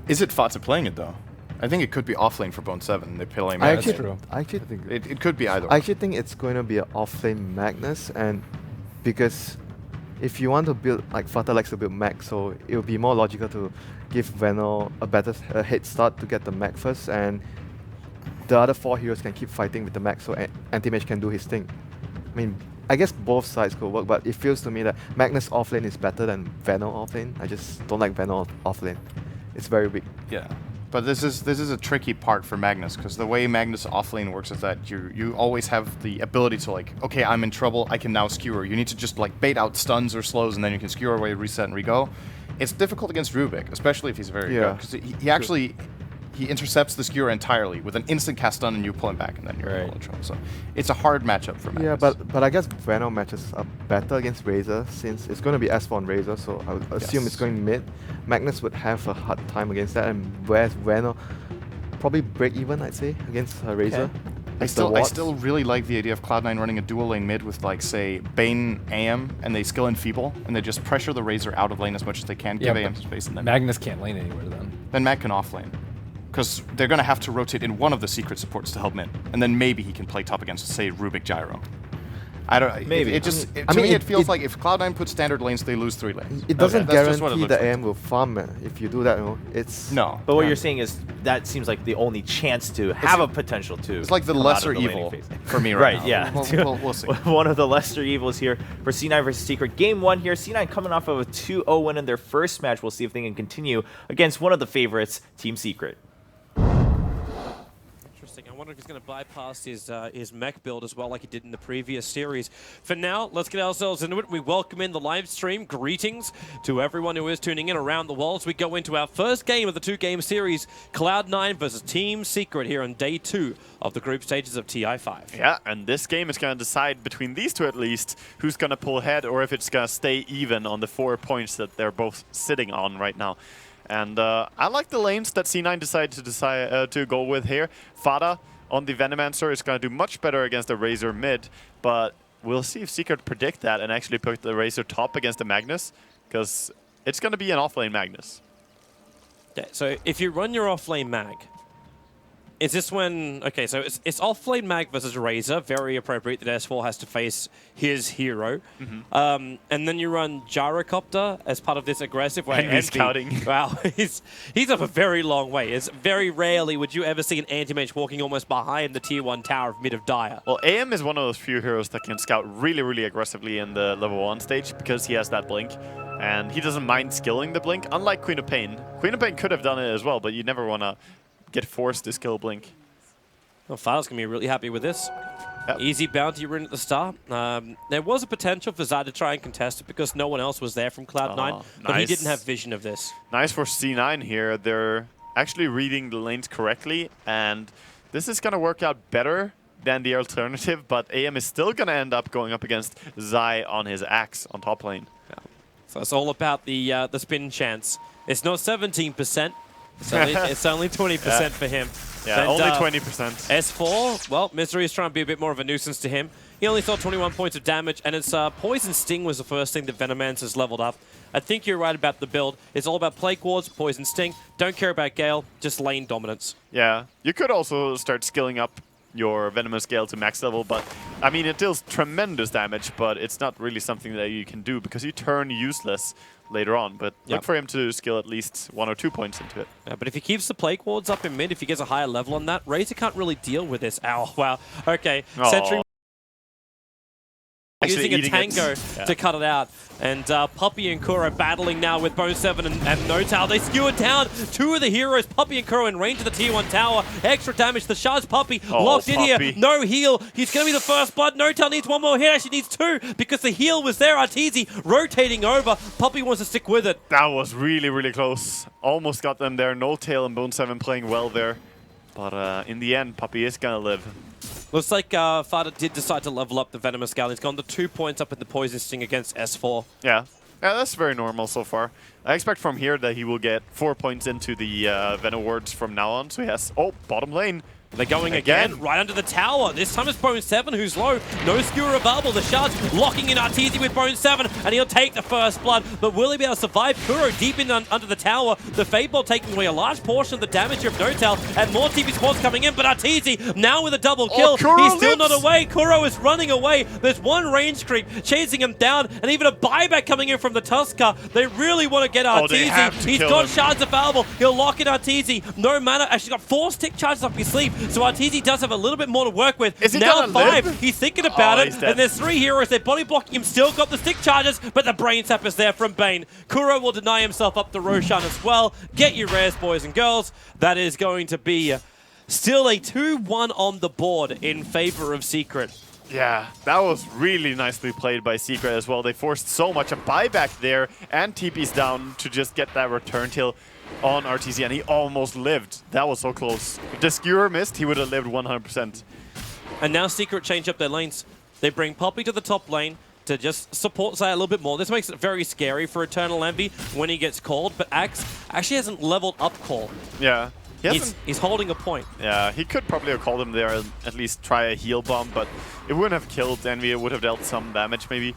Is it Fata playing it though? I think it could be offlane for Bone 7. They play I Magnus. actually, true. I actually think It could be either. I actually think it's going to be an offlane Magnus, and because if you want to build, like Fata likes to build Mag, so it would be more logical to give Venom a better head start to get the Mag first, and the other 4 heroes can keep fighting with the Mag, so Anti-Mage can do his thing. I mean, I guess both sides could work, but it feels to me that Magnus offlane is better than Venom offlane. I just don't like Venom offlane. It's very weak. Yeah. But this is a tricky part for Magnus, because the way Magnus offlane works is that you always have the ability to like, okay, I'm in trouble, I can now skewer. You need to just like bait out stuns or slows, and then you can skewer away, reset, and re-go. It's difficult against Rubik, especially if he's very good, because he actually he intercepts the skewer entirely with an instant cast stun, and you pull him back, and then you're in trouble. So it's a hard matchup for Magnus. Yeah, but I guess Venom matches are better against Razor since it's going to be S4 on Razor, so I would assume it's going mid. Magnus would have a hard time against that, and whereas Venom probably break even, I'd say, against Razor. I still really like the idea of Cloud9 running a dual lane mid with like say Bane AM and they skill Enfeeble and they just pressure the Razor out of lane as much as they can, give AM some space, and then Magnus can't lane anywhere then. Mag can off lane. Because they're going to have to rotate in one of the secret supports to help mid. And then maybe he can play top against, say, Rubik Gyro. I don't. Maybe. To me, it feels like if Cloud9 puts standard lanes, they lose 3 lanes. It doesn't That's just what it guarantee looks the like. AM will farm. If you do that, you know, it's No. But what you're saying is that seems like the only chance to have a potential to. It's like the come out of lesser the laning evil phase. for me Right, now. yeah. We'll see. One of the lesser evils here for C9 versus Secret. Game 1 here. C9 coming off of a 2-0 win in their first match. We'll see if they can continue against one of the favorites, Team Secret. Interesting. I wonder if he's going to bypass his mech build as well, like he did in the previous series. For now, let's get ourselves into it. We welcome in the live stream. Greetings to everyone who is tuning in around the world as we go into our first game of the 2-game series, Cloud9 versus Team Secret here on day 2 of the group stages of TI5. Yeah, and this game is going to decide between these two at least who's going to pull ahead or if it's going to stay even on the 4 points that they're both sitting on right now. And I like the lanes that C9 decided to go with here. Fada on the Venomancer is going to do much better against the Razor mid, but we'll see if Secret predict that and actually put the Razor top against the Magnus, because it's going to be an offlane Magnus. Yeah, so if you run your offlane mag, is this when... Okay, so it's offlane mag versus Razor. Very appropriate that S4 has to face his hero. And then you run Gyrocopter as part of this aggressive way. Henry's scouting. Wow, he's up a very long way. It's very rarely would you ever see an anti-mage walking almost behind the tier 1 tower of mid of Dire. Well, AM is one of those few heroes that can scout really, really aggressively in the level 1 stage because he has that blink. And he doesn't mind skilling the blink, unlike Queen of Pain. Queen of Pain could have done it as well, but you never want to get forced to skill blink. Well, Fada's going to be really happy with this. Yep. Easy bounty rune at the start. There was a potential for Zad to try and contest it because no one else was there from Cloud9, but he nice. didn't have vision of this. Nice for C9 here. They're actually reading the lanes correctly, and this is going to work out better than the alternative, but AM is still going to end up going up against Zai on his axe on top lane. Yeah. So it's all about the spin chance. It's not 17%, It's only 20% for him. Yeah, And, only 20%. S4, well, Misery is trying to be a bit more of a nuisance to him. He only saw 21 points of damage, and it's Poison Sting was the first thing that Venomance has leveled up. I think you're right about the build. It's all about Plague Wards, Poison Sting. Don't care about Gale, just lane dominance. Yeah, you could also start skilling up your Venomous Gale to max level, but I mean, it deals tremendous damage, but it's not really something that you can do because you turn useless later on. But look for him to skill at least 1 or 2 points into it. Yeah, but if he keeps the Plague Wards up in mid, if he gets a higher level on that, Razor can't really deal with this. Ow, wow. Okay, Sentry using a tango to cut it out. And Puppey and Kuro battling now with Bone 7 and No Tail. They skewer down 2 of the heroes. Puppey and Kuro in range of the tier 1 tower. Extra damage. The Shards Puppey locked in here. No heal. He's going to be the first blood. No Tail needs 1 more hit. Actually needs 2 because the heal was there. Arteezy rotating over. Puppey wants to stick with it. That was really, really close. Almost got them there. No Tail and Bone 7 playing well there. But in the end, Puppey is going to live. Looks like Fada did decide to level up the Venomous Gale. He's gone to 2 points up in the Poison Sting against S4. Yeah, that's very normal so far. I expect from here that he will get 4 points into the Venom wards from now on. So he has, bottom lane. They're going again, right under the tower. This time it's Bone 7 who's low. No skewer available. The Shards locking in Arteezy with Bone 7, and he'll take the first blood. But will he be able to survive? Kuro deep in under the tower. The Fade Ball taking away a large portion of the damage of No Tail, and more TP spawns coming in. But Arteezy now with a double kill. He's still not away. Kuro is running away. There's one range creep chasing him down, and even a buyback coming in from the Tusker. They really want to get Arteezy. He's got Shards available. He'll lock in Arteezy. No mana. Actually got 4 stick charges up his sleeve. So Arteezy does have a little bit more to work with. Is he now 5. Live? He's thinking about it. And there's 3 heroes. They're body blocking him. Still got the stick charges, but the brain tap is there from Bane. Kuro will deny himself up to Roshan as well. Get your rares, boys and girls. That is going to be still a 2-1 on the board in favor of Secret. Yeah, that was really nicely played by Secret as well. They forced so much a buyback there and TP's down to just get that return till on Arteezy, and he almost lived. That was so close. If the skewer missed, he would have lived 100%. And now Secret change up their lanes. They bring Puppey to the top lane to just support Zaya a little bit more. This makes it very scary for Eternal Envy when he gets called, but Axe actually hasn't leveled up call. Yeah. He's holding a point. Yeah, he could probably have called him there and at least try a heal bomb, but it wouldn't have killed Envy. It would have dealt some damage maybe.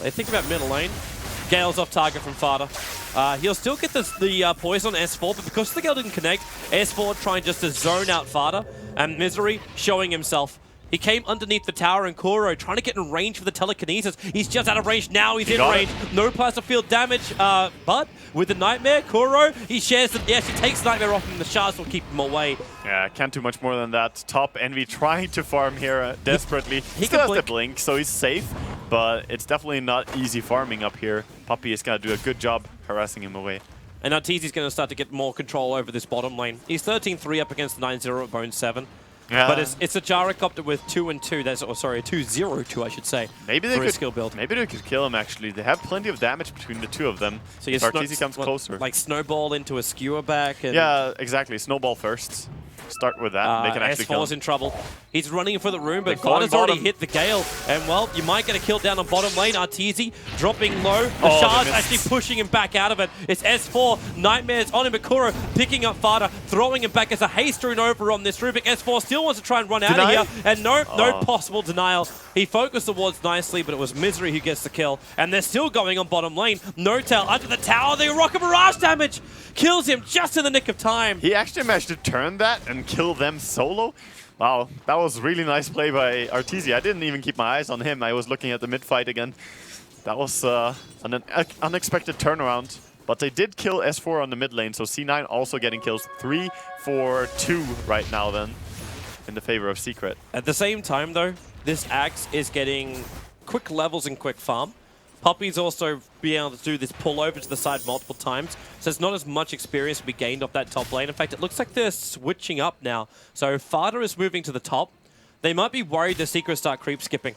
They think about middle lane. Gale's off target from Fada. He'll still get the poison on S4, but because the Gale didn't connect, S4 trying just to zone out Fada, and Misery showing himself. He came underneath the tower, and Kuro trying to get in range for the telekinesis. He's just out of range. Now he's in range. No plasma field damage, but with the Nightmare, Kuro, he shares the... Yeah, she takes Nightmare off him, and the Shards will keep him away. Yeah, can't do much more than that. Top Envy trying to farm here desperately. He still has the blink, so he's safe, but it's definitely not easy farming up here. Puppey is going to do a good job harassing him away. And Arteezy's going to start to get more control over this bottom lane. He's 13-3 up against 9-0 at Bone 7. Yeah. But it's a Gyrocopter with 2 and 2. That's, sorry, a 2-0-2, I should say. Maybe they for could skill build. Maybe they could kill him. Actually, they have plenty of damage between the two of them. So you Arteezy comes closer. Like snowball into a skewer back. And yeah, exactly. Snowball first. Start with that. They can actually kill S4's him. in trouble. He's running for the room, but Fada's already hit the Gale. And, well, you might get a kill down on bottom lane. Arteezy dropping low. The Shards actually pushing him back out of it. It's S4. Nightmares on him. Kuro picking up Fada, throwing him back as a haste rune over on this Rubik. S4 still wants to try and run out of here. And no possible denial. He focused the wards nicely, but it was Misery who gets the kill. And they're still going on bottom lane. No Tail under the tower. The Rocket Barrage damage kills him just in the nick of time. He actually managed to turn that and kill them solo. Wow, that was really nice play by Arteezy. I didn't even keep my eyes on him. I was looking at the mid fight again. That was an unexpected turnaround. But they did kill S4 on the mid lane, so C9 also getting kills. 3-4-2 right now then in the favor of Secret. At the same time though, this Axe is getting quick levels and quick farm. Puppey's also being able to do this pull over to the side multiple times, so it's not as much experience to be gained off that top lane. In fact, it looks like they're switching up now. So Fada is moving to the top. They might be worried the Secret start creep skipping,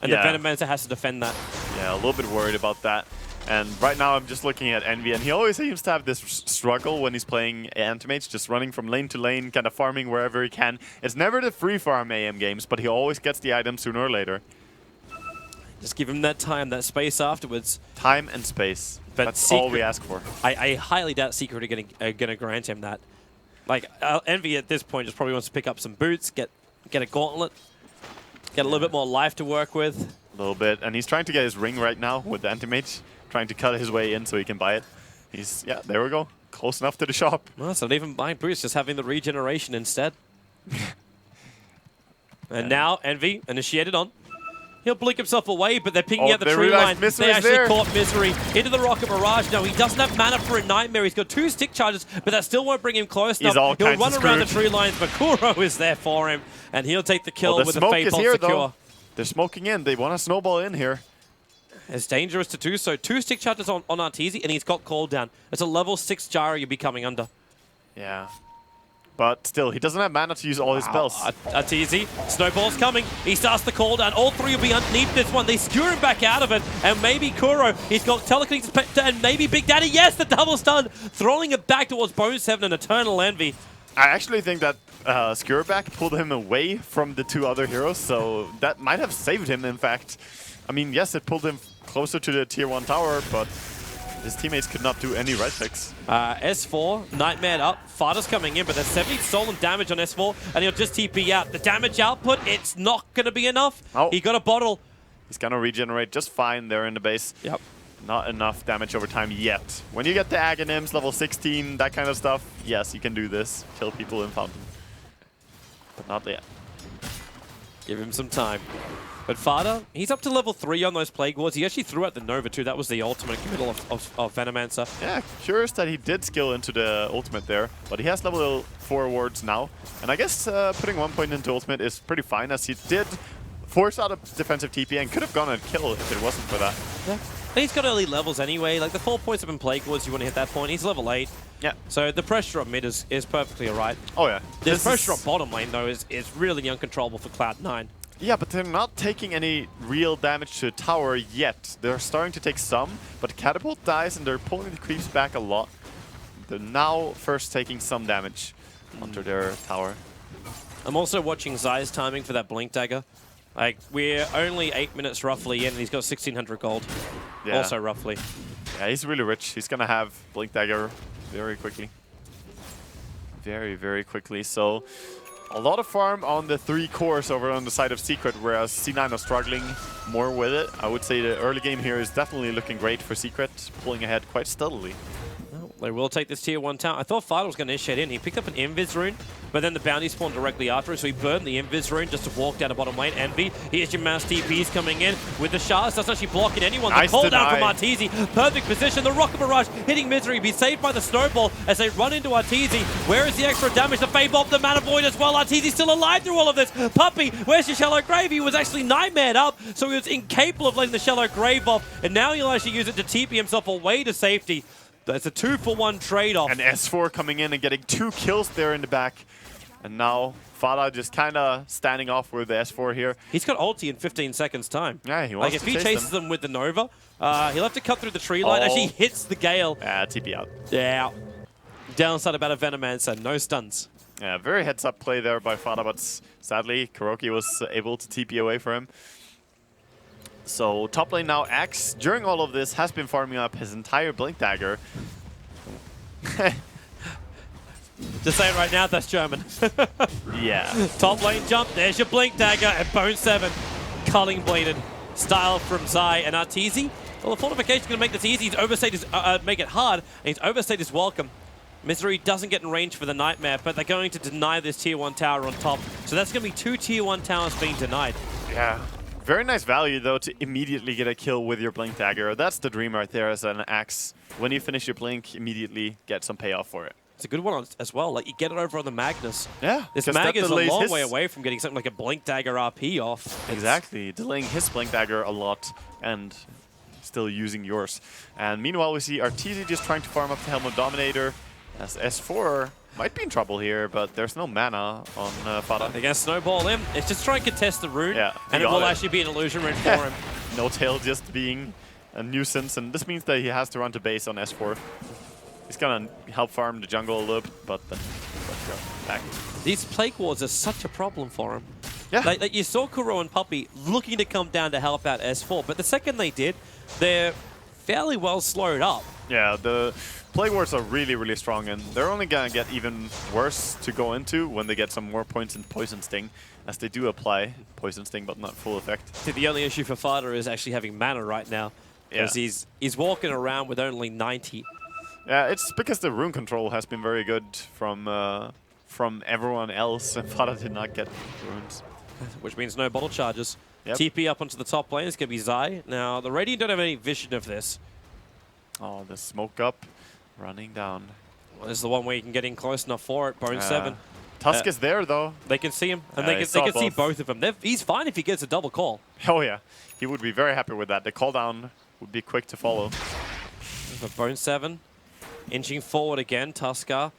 and the Venomancer has to defend that. Yeah, a little bit worried about that. And right now I'm just looking at Envy, and he always seems to have this struggle when he's playing Antimates, just running from lane to lane, kind of farming wherever he can. It's never the free farm AM games, but he always gets the item sooner or later. Just give him that time, that space afterwards. Time and space. But That's all we Secret- ask for. I highly doubt Secret are gonna grant him that. Like Envy at this point just probably wants to pick up some boots, get a gauntlet, get a little bit more life to work with. A little bit, and he's trying to get his ring right now with the anti-mage, trying to cut his way in so he can buy it. Yeah, there we go. Close enough to the shop. Well, it's not even buying boots, just having the regeneration instead. And now Envy initiated on. He'll blink himself away, but they're picking out the they tree line. realized They Misery's actually there. caught Misery into the Rocket Barrage. Now, he doesn't have mana for a Nightmare. He's got 2 stick charges, but that still won't bring him close He's enough. all He'll kinds run of around the screwed. tree lines, but Kuro is there for him, and he'll take the kill Well, the with a smoke Fate is Bolt here, secure. though. They're smoking in. They want to snowball in here. It's dangerous to do so. 2 stick charges on Arteezy, and he's got called down. It's a level 6 Jara you'll be coming under. Yeah. But still, he doesn't have mana to use all his spells. Arteezy, Snowball's coming. He starts the call down. All 3 will be underneath this one. They skewer him back out of it. And maybe Kuro, he's got telekinesis, and maybe Big Daddy. Yes, the double stun. Throwing it back towards Bone 7 and Eternal Envy. I actually think that Skewerback pulled him away from the 2 other heroes, so that might have saved him, in fact. I mean, yes, it pulled him closer to the tier 1 tower, but his teammates could not do any right clicks. S4, Nightmare up. Fada's coming in, but there's 70 stolen damage on S4, and he'll just TP out. The damage output, it's not going to be enough. Oh. He got a bottle. He's going to regenerate just fine there in the base. Yep. Not enough damage over time yet. When you get the Aghanims, level 16, that kind of stuff, yes, you can do this. Kill people in Fountain. But not yet. Give him some time. But Fada, he's up to level 3 on those Plague Wards. He actually threw out the Nova too. That was the ultimate committal of Venomancer. Yeah, curious that he did skill into the ultimate there, but he has level 4 wards now. And I guess putting 1 point into ultimate is pretty fine, as he did force out a defensive TP and could have gone and kill if it wasn't for that. Yeah. And he's got early levels anyway. Like the 4 points up in Plague Wards, you want to hit that point. He's level 8. Yeah. So the pressure on mid is perfectly alright. Oh yeah. The pressure on bottom lane though is really uncontrollable for Cloud9. Yeah, but they're not taking any real damage to a tower yet. They're starting to take some, but Catapult dies and they're pulling the creeps back a lot. They're now first taking some damage onto their tower. I'm also watching Zai's timing for that Blink Dagger. Like, we're only 8 minutes roughly in and he's got 1,600 gold. Yeah. Also roughly. Yeah, he's really rich. He's gonna have Blink Dagger very quickly. Very, very quickly. So a lot of farm on the 3 cores over on the side of Secret, whereas C9 are struggling more with it. I would say the early game here is definitely looking great for Secret, pulling ahead quite steadily. Well, they will take this tier 1 tower. I thought Fada was going to initiate in. He picked up an Invis rune, but then the bounty spawned directly after it, so he burned the Invis rune just to walk down the bottom lane. Envy, here's your mass TPs coming in with the shards. Doesn't actually block it anyone. Nice The call down deny. from Arteezy. Perfect position. The Rocket Barrage hitting Misery. Be saved by the Snowball as they run into Arteezy. Where is the extra damage? The Fade Bolt, the Mana Void as well. Arteezy's still alive through all of this. Puppy, where's your Shallow Grave? He was actually Nightmared up, so he was incapable of letting the Shallow Grave off, and now he'll actually use it to TP himself away to safety. That's a 2-for-1 trade-off. And S4 coming in and getting 2 kills there in the back. And now Fada just kind of standing off with the S4 here. He's got ulti in 15 seconds time. Yeah, he wants like if to he chase chases them with the Nova, he'll have to cut through the tree line. Oh. Actually hits the Gale. Yeah, TP out. Yeah. Downside about a Venomancer, no stuns. Yeah, very heads-up play there by Fada, but sadly, Kuroki was able to TP away for him. So top lane now, Axe, during all of this, has been farming up his entire Blink Dagger. Just saying right now, that's German. Yeah. Top lane jump, there's your Blink Dagger, and Bone 7, culling bladed. Style from Zai and Arteezy. Well, the fortification's going to make this easy. He's overstayed his, make it hard, and he's overstayed his welcome. Misery doesn't get in range for the Nightmare, but they're going to deny this tier 1 tower on top. So that's going to be 2 tier 1 towers being denied. Yeah. Very nice value, though, to immediately get a kill with your Blink Dagger. That's the dream right there as an Axe. When you finish your Blink, immediately get some payoff for it. It's a good one as well. Like, you get it over on the Magnus. Yeah. This 'cause Mag that is a delays long his- way away from getting something like a Blink Dagger RP off. Exactly. Delaying his Blink Dagger a lot and still using yours. And meanwhile, we see Arteezy just trying to farm up the Helm of Dominator as S4 might be in trouble here, but there's no mana on Fada. They're going to snowball him. It's just trying to contest the rune, Yeah, and he it got will it. actually be an illusion rune for him. No tail just being a nuisance, and this means that he has to run to base on S4. He's gonna help farm the jungle a little bit, but then let's go back. These Plague Wards are such a problem for him. Yeah. Like you saw Kuro and Puppey looking to come down to help out S4, but the second they did, they're fairly well slowed up. Yeah, the Plague Wards are really, really strong, and they're only going to get even worse to go into when they get some more points in Poison Sting, as they do apply Poison Sting, but not full effect. I think the only issue for Fada is actually having mana right now, because he's walking around with only 90. Yeah, it's because the rune control has been very good from everyone else, and Fada did not get runes. Which means no bottle charges. Yep. TP up onto the top lane is going to be Zai. Now, the Radiant don't have any vision of this. Oh, the smoke up, running down. Well, this is the one where you can get in close enough for it. Bone 7. Tusk is there, though. They can see him, and Yeah, they can see both of them. He's fine if he gets a double call. Oh, yeah. He would be very happy with that. The call down would be quick to follow. But Bone 7 inching forward again. Tusker.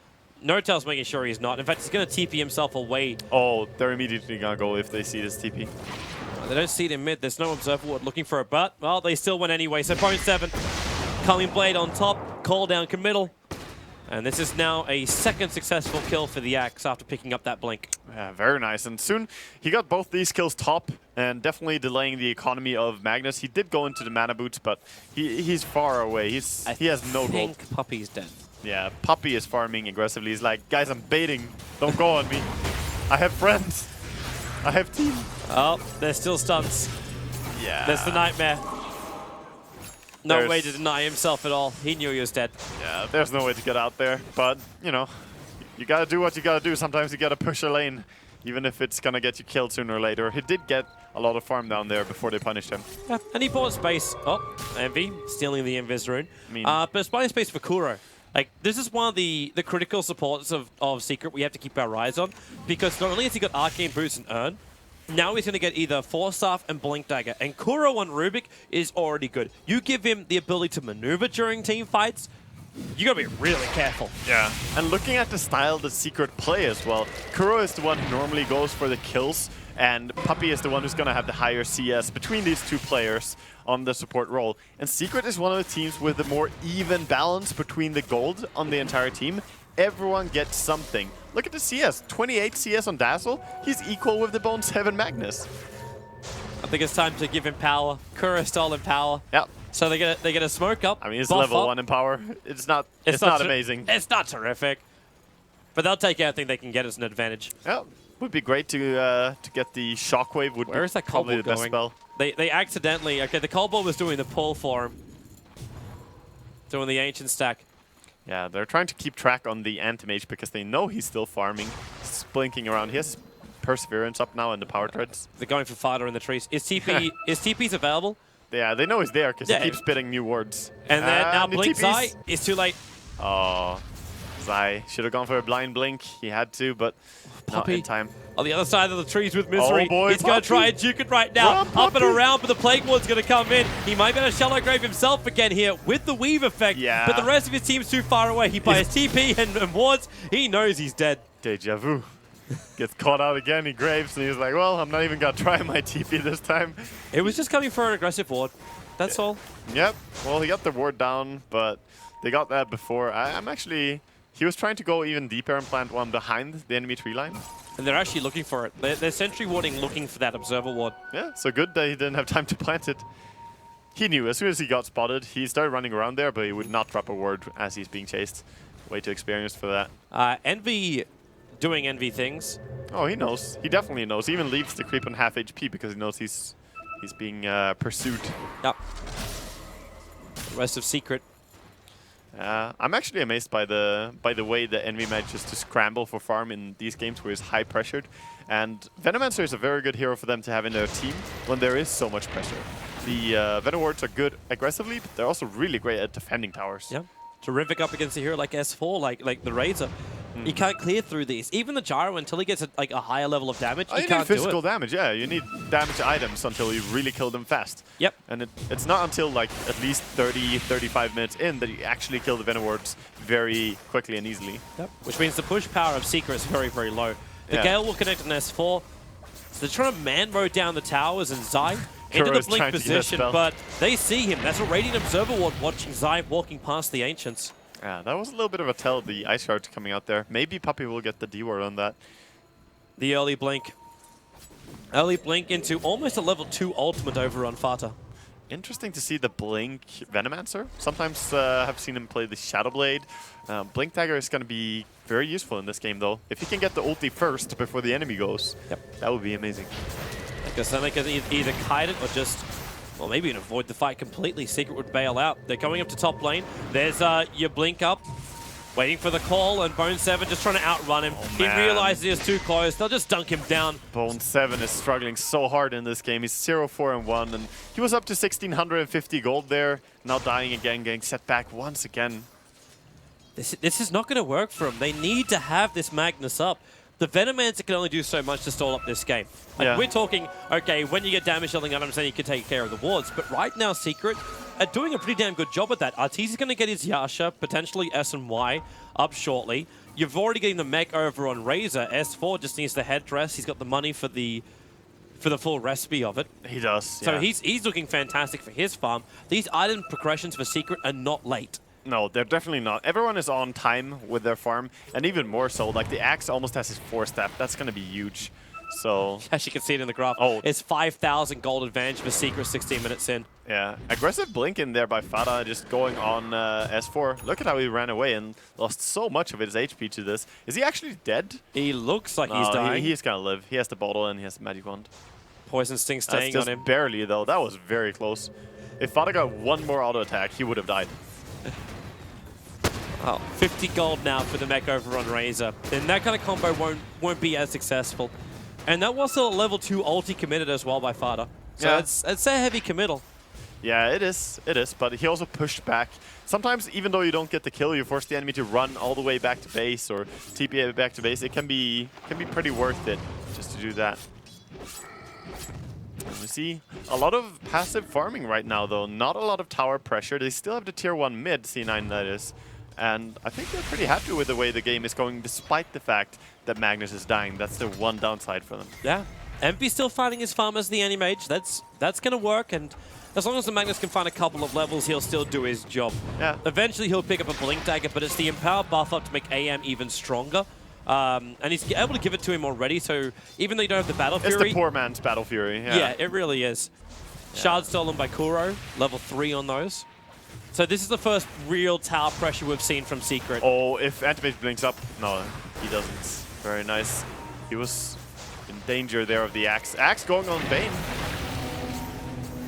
No-Tail's making sure he's not. In fact, he's going to TP himself away. Oh, they're immediately going to go if they see this TP. They don't see it in mid. There's no Observer Ward looking for a butt. Well, they still went anyway. So Bone 7, Coming Blade on top, call down committal. And this is now a second successful kill for the Axe after picking up that blink. Yeah, very nice. And soon he got both these kills top and definitely delaying the economy of Magnus. He did go into the mana boots, but he's far away. He has no I gold. think Puppey's dead. Yeah, Puppey is farming aggressively. He's like, guys, I'm baiting. Don't go on me. I have friends. I have team. Oh, there's still stunts. Yeah. There's the nightmare. No way to deny himself at all. He knew he was dead. Yeah, there's no way to get out there. But, you know, you got to do what you got to do. Sometimes you got to push a lane, even if it's going to get you killed sooner or later. He did get a lot of farm down there before they punished him. Yeah, and he bought space. Oh, Envy stealing the Invis rune. I mean, but it's buying space for Kuro. Like, this is one of the critical supports of Secret we have to keep our eyes on, because not only has he got Arcane Boots and Urn, now he's going to get either Force Staff and Blink Dagger. And Kuro on Rubik is already good. You give him the ability to maneuver during team fights, you got to be really careful. Yeah, and looking at the style that Secret play as well, Kuro is the one who normally goes for the kills, and Puppey is the one who's going to have the higher CS between these two players on the support role. And Secret is one of the teams with the more even balance between the gold on the entire team. Everyone gets something. Look at the CS, 28 CS on Dazzle. He's equal with the Bone 7 Magnus. I think it's time to give him power. Kuro stole him power. Yep. So they get a smoke up. I mean, it's buff level up. 1 in power. It's not amazing. It's not terrific. But they'll take anything they can get as an advantage. Yeah, would be great to get the Shockwave. Where is that probably Cold the best going? spell. They accidentally... Okay, the Cold Ball was doing the pull for him. Doing the Ancient stack. Yeah, they're trying to keep track on the Anti-Mage because they know he's still farming. He's blinking around. He has Perseverance up now in the power treads. They're going for Fada in the trees. Is TP's available? Yeah, they know he's there because he keeps spitting new words. And then now the Blink TPs. Zai is too late. Oh, Zai should have gone for a blind blink. He had to, but not in time. On the other side of the trees with Misery. Oh boy, He's going to try and juke it right now. Run, Up and Puppey. around, but the Plague Ward's going to come in. He might be able to Shallow Grave himself again here with the Weave effect. Yeah. But the rest of his team's too far away. He buys TP and wards. He knows he's dead. Deja vu. Gets caught out again. He graves, and he's like, well, I'm not even going to try my TP this time. It was just coming for an aggressive ward. That's all. Yep. Well, he got the ward down, but they got that before. I'm actually... He was trying to go even deeper and plant one behind the enemy tree line. And they're actually looking for it. They're sentry warding looking for that observer ward. Yeah, so good that he didn't have time to plant it. He knew as soon as he got spotted, he started running around there, but he would not drop a ward as he's being chased. Way too experienced for that. Envy doing Envy things. Oh, he knows. He definitely knows. He even leaves the creep on half HP because he knows he's being pursued. Yep. The rest of Secret. I'm actually amazed by the way the Envy manages to scramble for farm in these games where he's high pressured. And Venomancer is a very good hero for them to have in their team when there is so much pressure. The Venom wards are good aggressively, but they're also really great at defending towers. Yeah. Terrific up against a hero like S4, like the Razor. You can't clear through these. Even the Gyro, until he gets a higher level of damage, Oh, you you can't need do physical it. damage, yeah. You need damage items until you really kill them fast. Yep. And it's not until like at least 30, 35 minutes in that you actually kill the Venom wards very quickly and easily. Yep. Which means the push power of Secret is very, very low. The Yeah. Gale will connect an S4. So they're trying to man-road down the towers and Zai into the Kuro's blink trying to use that position, spell. but they see him. That's a Radiant Observer Ward watching Zai walking past the Ancients. Yeah, that was a little bit of a tell, the Ice Shard coming out there. Maybe Puppey will get the D ward on that. The early blink. Early blink into almost a level 2 ultimate over on Fata. Interesting to see the Blink Venomancer. Sometimes I've seen him play the Shadow Blade. Blink Dagger is going to be very useful in this game, though. If he can get the ulti first before the enemy goes, that would be amazing. Because then they can either kite it or just, well, maybe even avoid the fight completely. Secret would bail out. They're coming up to top lane. There's your blink up, waiting for the call, and Bone 7 just trying to outrun him. He realizes he is too close. They'll just dunk him down. Bone 7 is struggling so hard in this game. He's 0-4-1, and he was up to 1,650 gold there. Now dying again, getting set back once again. This is not going to work for him. They need to have this Magnus up. The Venomancer can only do so much to stall up this game. Like, we're talking, okay, when you get damage dealing items, then you can take care of the wards. But right now, Secret are doing a pretty damn good job at that. Arteezy is going to get his Yasha, potentially S and Y, up shortly. You've already getting the mech over on Razor. S4 just needs the headdress. He's got the money for the full recipe of it. He does, So he's looking fantastic for his farm. These item progressions for Secret are not late. No, they're definitely not. Everyone is on time with their farm, and even more so. Like, the Axe almost has his 4-step. That's going to be huge. So, as you can see it in the graph, it's 5,000 gold advantage for Secret 16 minutes in. Yeah, aggressive blink in there by Fata, just going on S4. Look at how he ran away and lost so much of his HP to this. Is he actually dead? He looks like he's dying. He's going to live. He has the bottle and he has the magic wand. Poison Sting staying on him. Barely, though. That was very close. If Fata got one more auto attack, he would have died. Oh, 50 gold now for the mech over on Razor. And that kind of combo won't be as successful. And that was still a level 2 ulti committed as well by Fata. So it's a heavy committal. Yeah, it is. It is. But he also pushed back. Sometimes, even though you don't get the kill, you force the enemy to run all the way back to base or TP back to base. It can be pretty worth it just to do that. And we see a lot of passive farming right now, though. Not a lot of tower pressure. They still have the tier 1 mid, C9 that is. And I think they're pretty happy with the way the game is going, despite the fact that Magnus is dying. That's the one downside for them. Yeah. MP still fighting his farm as the Anti-Mage. That's going to work, and as long as the Magnus can find a couple of levels, he'll still do his job. Yeah. Eventually, he'll pick up a Blink Dagger, but it's the Empower buff up to make AM even stronger. And he's able to give it to him already, so even though you don't have the Battle Fury... It's the poor man's Battle Fury. Yeah, it really is. Yeah. Shard stolen by Kuro, level 3 on those. So this is the first real tower pressure we've seen from Secret. Oh, if Anti-Mage blinks up. No, he doesn't. Very nice. He was in danger there of the Axe. Axe going on Bane.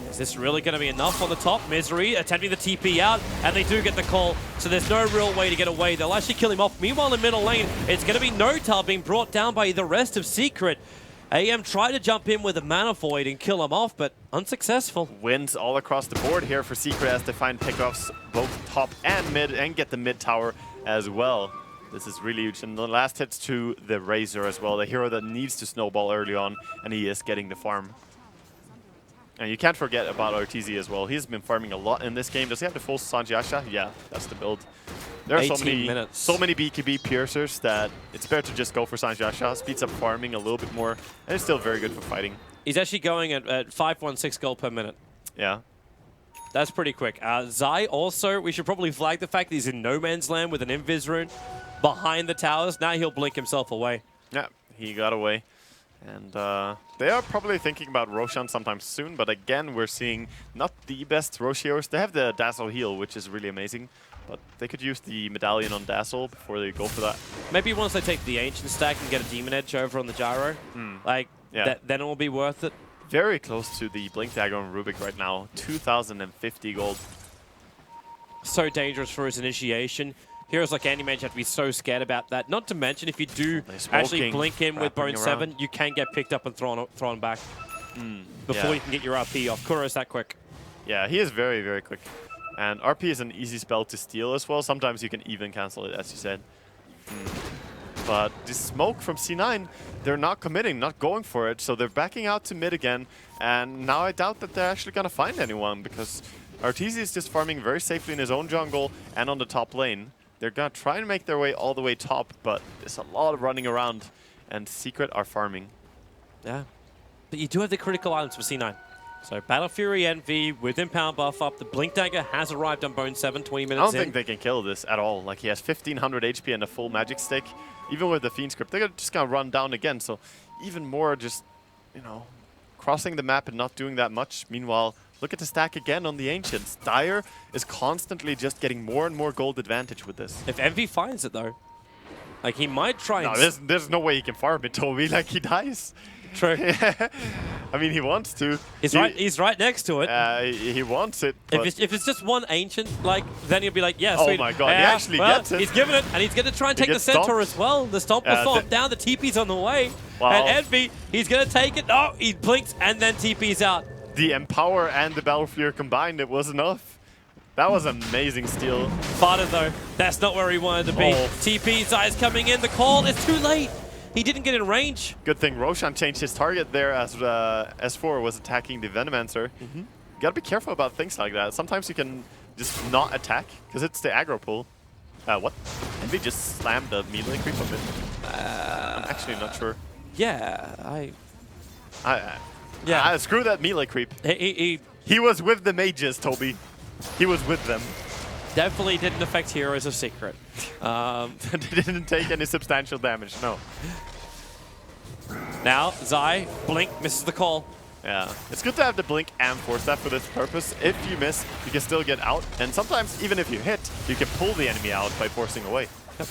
Is this really going to be enough on the top? Misery attempting the TP out, and they do get the call. So there's no real way to get away. They'll actually kill him off. Meanwhile, in middle lane, it's going to be Notal being brought down by the rest of Secret. AM tried to jump in with a Mana Void and kill him off, but unsuccessful. Wins all across the board here for Secret as they find pickoffs both top and mid, and get the mid tower as well. This is really huge. And the last hits to the Razor as well, the hero that needs to snowball early on, and he is getting the farm. And you can't forget about Arteezy as well. He's been farming a lot in this game. Does he have the full Sanjiasha? Yeah, that's the build. There are so many BKB piercers that it's better to just go for Sanjiasha. Speeds up farming a little bit more, and it's still very good for fighting. He's actually going at 516 gold per minute. Yeah. That's pretty quick. Zai also, we should probably flag the fact that he's in no man's land with an Invis rune behind the towers. Now he'll blink himself away. Yeah, he got away. And they are probably thinking about Roshan sometime soon, but again, we're seeing not the best Rosh heroes. They have the Dazzle heal, which is really amazing, but they could use the medallion on Dazzle before they go for that. Maybe once they take the Ancient stack and get a Demon Edge over on the Gyro, then it will be worth it. Very close to the Blink Dagger on Rubik right now, 2,050 gold. So dangerous for his initiation. Heroes like Anti-Mage have to be so scared about that. Not to mention, if you do actually blink in with Bone 7, you can get picked up and thrown back before you can get your RP off. Kuro's that quick. Yeah, he is very, very quick. And RP is an easy spell to steal as well. Sometimes you can even cancel it, as you said. But the smoke from C9, they're not committing, not going for it. So they're backing out to mid again. And now I doubt that they're actually going to find anyone, because Arteezy is just farming very safely in his own jungle and on the top lane. They're going to try and make their way all the way top, but there's a lot of running around, and Secret are farming. Yeah. But you do have the critical items for C9. So Battle Fury Envy with Empower buff up. The Blink Dagger has arrived on Bone 7, 20 minutes in. I don't think they can kill this at all. Like, he has 1,500 HP and a full magic stick. Even with the Fiend Script, they're just going to run down again. So even more just, you know, crossing the map and not doing that much. Meanwhile, look at the stack again on the Ancients. Dire is constantly just getting more and more gold advantage with this. If Envy finds it, though, like, he might try No, and... there's no way he can farm it, Toby. Like, he dies. True. I mean, he wants to. He's right next to it. He wants it. But If it's just one Ancient, like, then he'll be like, yeah, Oh sweet. my God, he Yeah, actually well, gets it. He's given it, and he's going to try and He take the gets Centaur stomped. as well. The Stomp will Yeah, fall the- down. The TP's on the way. Wow. And Envy, he's going to take it. Oh, he blinks, and then TP's out. the Empower and the Battle Fear combined, it was enough. That was amazing steal. Farted, though. That's not where he wanted to be. Oh. TP's eyes coming in. The call is too late. He didn't get in range. Good thing Roshan changed his target there as S4 was attacking the Venomancer. You gotta be careful about things like that. Sometimes you can just not attack, because it's the aggro pull. What? Envy just slammed the melee creep of it. I'm actually not sure. Yeah, Screw that melee creep. he He was with the mages, Toby. He was with them. definitely didn't affect Heroes of Secret. They didn't take any substantial damage, no. Now, Zai, blink, misses the call. Yeah, it's good to have the blink and force that for this purpose. If you miss, you can still get out, and sometimes even if you hit, you can pull the enemy out by forcing away. Yep.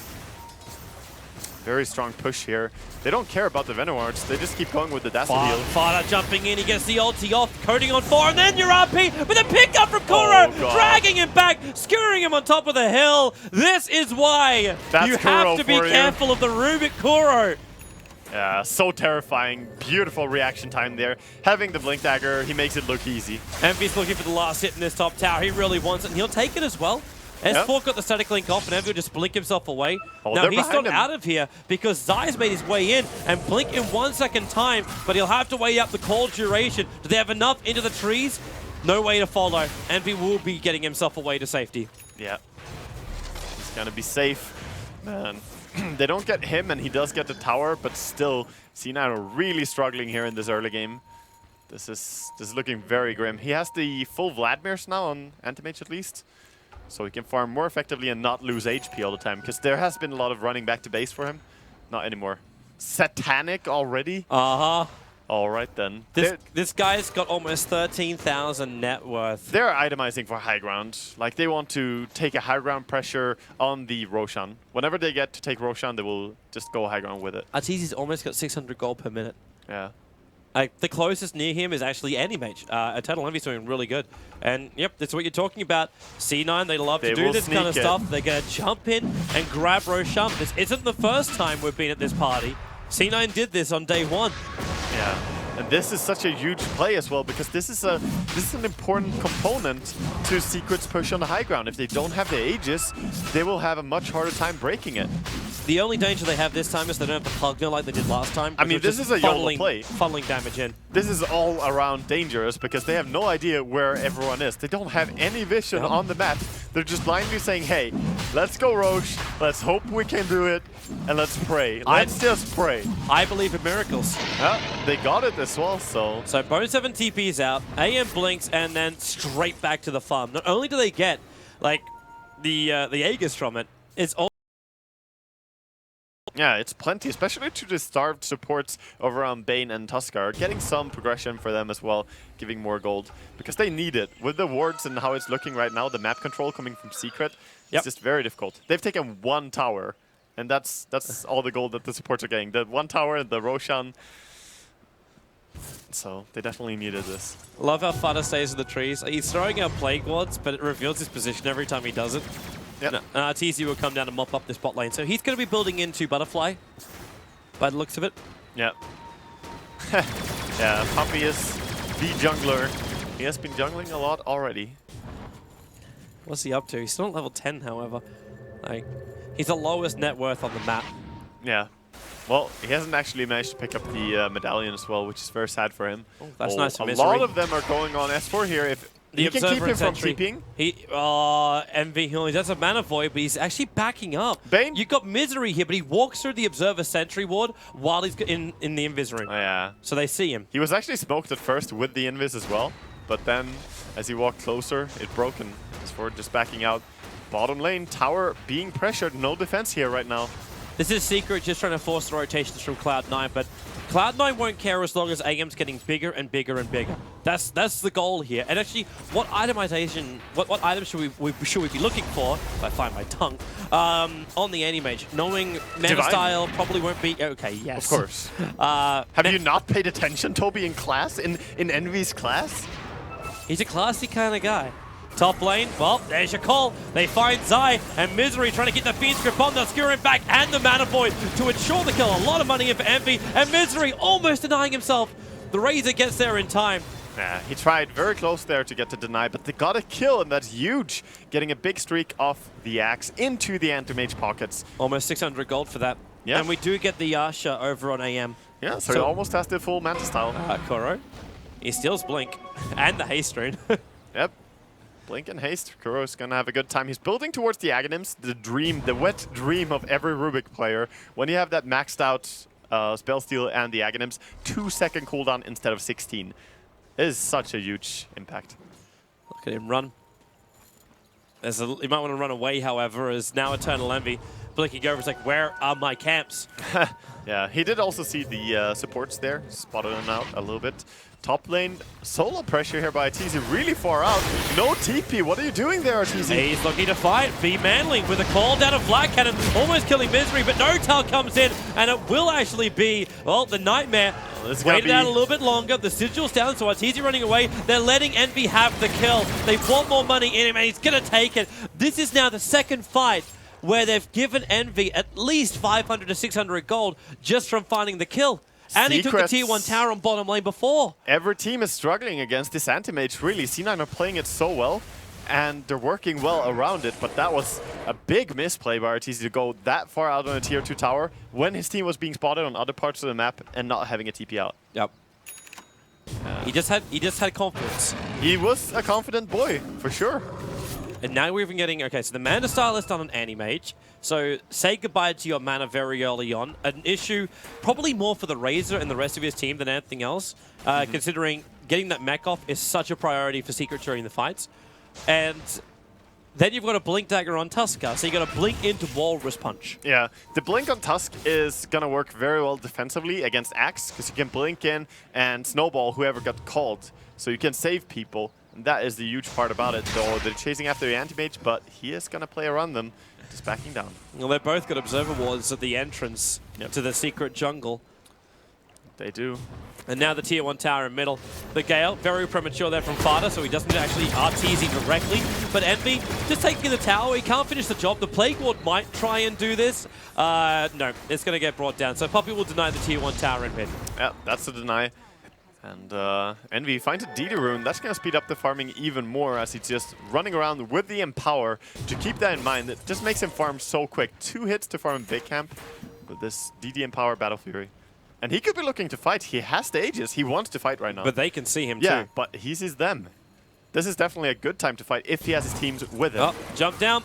Very strong push here. They don't care about the Venomards, they just keep going with the Dazzle heal. Fada jumping in, he gets the ulti off, coating on 4, and then your RP with a pickup from Kuro, God. dragging him back, skewering him on top of the hill. This is why That's you Kuro have to be for you. careful of the Rubik Kuro. Yeah, so terrifying. Beautiful reaction time there. Having the blink dagger, he makes it look easy. Envy's looking for the last hit in this top tower. He really wants it, and he'll take it as well. S4 got the static link off, and Envy will just blink himself away. Oh, now, they're he's behind not him. out of here because Zai's made his way in and blink in 1 second time, but he'll have to weigh up the call duration. Do they have enough into the trees? No way to follow. Envy will be getting himself away to safety. Yeah. He's gonna be safe. Man. They don't get him, and he does get the tower, but still, C9 are really struggling here in this early game. This is looking very grim. He has the full Vladimirs now on Anti-Mage at least, so he can farm more effectively and not lose HP all the time, because there has been a lot of running back to base for him. Not anymore. Satanic already? Uh-huh. All right, then. This guy's got almost 13,000 net worth. They're itemizing for high ground. Like, they want to take a high ground pressure on the Roshan. Whenever they get to take Roshan, they will just go high ground with it. Arteezy's almost got 600 gold per minute. Yeah. Like, the closest near him is actually Anti-Mage. Eternal Envy's doing really good. And, yep, that's what you're talking about. C9, they love to do will this kind of sneak stuff. They're going to jump in and grab Roshan. This isn't the first time we've been at this party. C9 did this on day 1. Yeah, and this is such a huge play as well, because this is an important component to Secret's push on the high ground. If they don't have the Aegis, they will have a much harder time breaking it. The only danger they have this time is they don't have the Pugna like they did last time. I mean, this is a YOLO play. Funneling damage in. This is all around dangerous because they have no idea where everyone is. They don't have any vision on the map. They're just blindly saying, hey, let's go Roche, let's hope we can do it, and let's pray. Let's just pray. I believe in miracles. Yeah, they got it as well, so... So Bone 7 TP's out, AM blinks, and then straight back to the farm. Not only do they get, like, the Aegis from it, it's all... Yeah, it's plenty, especially to the starved supports over on Bane and Tuskar. Getting some progression for them as well, giving more gold, because they need it. With the wards and how it's looking right now, the map control coming from Secret, it's just very difficult. They've taken 1 tower, and that's all the gold that the supports are getting. The 1 tower, the Roshan. So they definitely needed this. Love how Fada stays in the trees. He's throwing out Plague Wards, but it reveals his position every time he does it. Yep. TZ will come down and mop up this bot lane. So he's going to be building into Butterfly, by the looks of it. Yeah. Yeah, Puppy is the jungler. He has been jungling a lot already. What's he up to? He's still at level 10, however. Like, he's the lowest net worth on the map. Yeah. Well, he hasn't actually managed to pick up the medallion as well, which is very sad for him. Oh, that's nice for A Misery. lot of them are going on S4 here. If The he can keep Observer him from Sentry. TPing. Envy, he does a Mana Void, but he's actually backing up. Bane? You've got Misery here, but he walks through the Observer Sentry ward while he's in the Invis room. Oh, yeah. So they see him. He was actually smoked at first with the Invis as well, but then as he walked closer, it broke and S4 just backing out. Bottom lane, tower being pressured, no defense here right now. This is Secret just trying to force the rotations from Cloud9, but Cloud9 won't care as long as AM's getting bigger and bigger and bigger. That's the goal here. And actually, what itemization, what items should we be looking for, if I find my tongue, on the Anti-Mage? Knowing mana style probably won't be... Okay, yes. Of course. Have you not paid attention, Toby, in class? In Envy's class? He's a classy kind of guy. Top lane, well, there's your call. They find Zai and Misery trying to get the Fiend's Grip on the Skurin back and the Mana Void to ensure the kill. A lot of money in for Envy, and Misery almost denying himself. The Razor gets there in time. Yeah, he tried very close there to get to deny, but they got a kill, and that's huge. Getting a big streak off the Axe into the Anti-Mage pockets. Almost 600 gold for that. Yeah. And we do get the Yasha over on AM. Yeah, so he almost has the full Manta style. Koro. He steals Blink and the Haste Rune. Yep. Blink and Haste. Kuro's gonna have a good time. He's building towards the Aghanims, the dream, the wet dream of every Rubik player. When you have that maxed out spell steal and the Aghanims, 2-second cooldown instead of 16. It is such a huge impact. Look at him run. He might want to run away, however, as now Eternal Envy blinking over. It's like, where are my camps? Yeah, he did also see the supports there, spotted him out a little bit. Top lane, solo pressure here by Arteezy, really far out. No TP, what are you doing there, Arteezy? He's looking to fight. Be manly with a call down of Black Cannon, almost killing Misery, but No Tail comes in, and it will actually be, well, the Nightmare. Waited out a little bit longer. The Sigil's down, so Arteezy running away. They're letting Envy have the kill. They want more money in him, and he's going to take it. This is now the second fight where they've given Envy at least 500 to 600 gold just from finding the kill. And he took the tier 1 tower on bottom lane before. Every team is struggling against this Anti-Mage, really. C9 are playing it so well, and they're working well around it, but that was a big misplay by Arteezy to go that far out on a tier 2 tower when his team was being spotted on other parts of the map and not having a TP out. Yep. He just had confidence. He was a confident boy, for sure. And now we're even getting, okay, so the mana style is done on Anti-Mage. So say goodbye to your mana very early on. An issue probably more for the Razor and the rest of his team than anything else, considering getting that mech off is such a priority for Secret during the fights. And then you've got a Blink Dagger on Tusker, so you got to blink into Walrus Punch. Yeah, the blink on Tusk is going to work very well defensively against Axe, because you can blink in and snowball whoever got called, so you can save people. And that is the huge part about it, though. They're chasing after the Anti-Mage, but he is going to play around them, just backing down. Well, they've both got Observer Wards at the entrance to the secret jungle. They do. And now the tier 1 tower in middle. The Gale, very premature there from Fada, so he doesn't actually Arteezy directly. But Envy, just taking the tower, he can't finish the job. The Plague Ward might try and do this. No, it's going to get brought down. So Puppey will deny the tier 1 tower in mid. Yeah, that's a deny. And Envy finds a DD rune. That's going to speed up the farming even more as he's just running around with the Empower. To keep that in mind, it just makes him farm so quick. 2 hits to farm big camp with this DD Empower Battle Fury. And he could be looking to fight. He has the Aegis. He wants to fight right now. But they can see him yeah, too. but he sees them. This is definitely a good time to fight if he has his teams with him. Oh, jump down.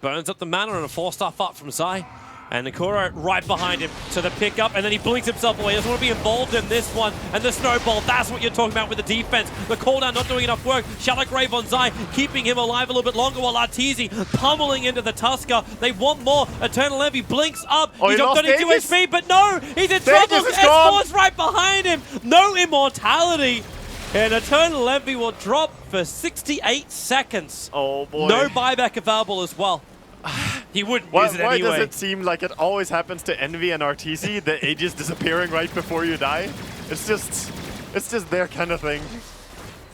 Burns up the mana and a 4-star up from Zai. And Nakuro right behind him to the pickup, and then he blinks himself away. He doesn't want to be involved in this one. And the snowball, that's what you're talking about with the defense. The cooldown not doing enough work. Shallow Grave on Zai, keeping him alive a little bit longer while Arteezy pummeling into the Tusker. They want more. Eternal Envy blinks up. Oh, He's he got lost 32 Aegis? HP, but no! He's in trouble! S4's right behind him! No immortality! And Eternal Envy will drop for 68 seconds. Oh, boy. No buyback available as well. He wouldn't use it Why anyway. does it seem like it always happens to Envy and Arteezy, the Aegis disappearing right before you die? It's just their kind of thing.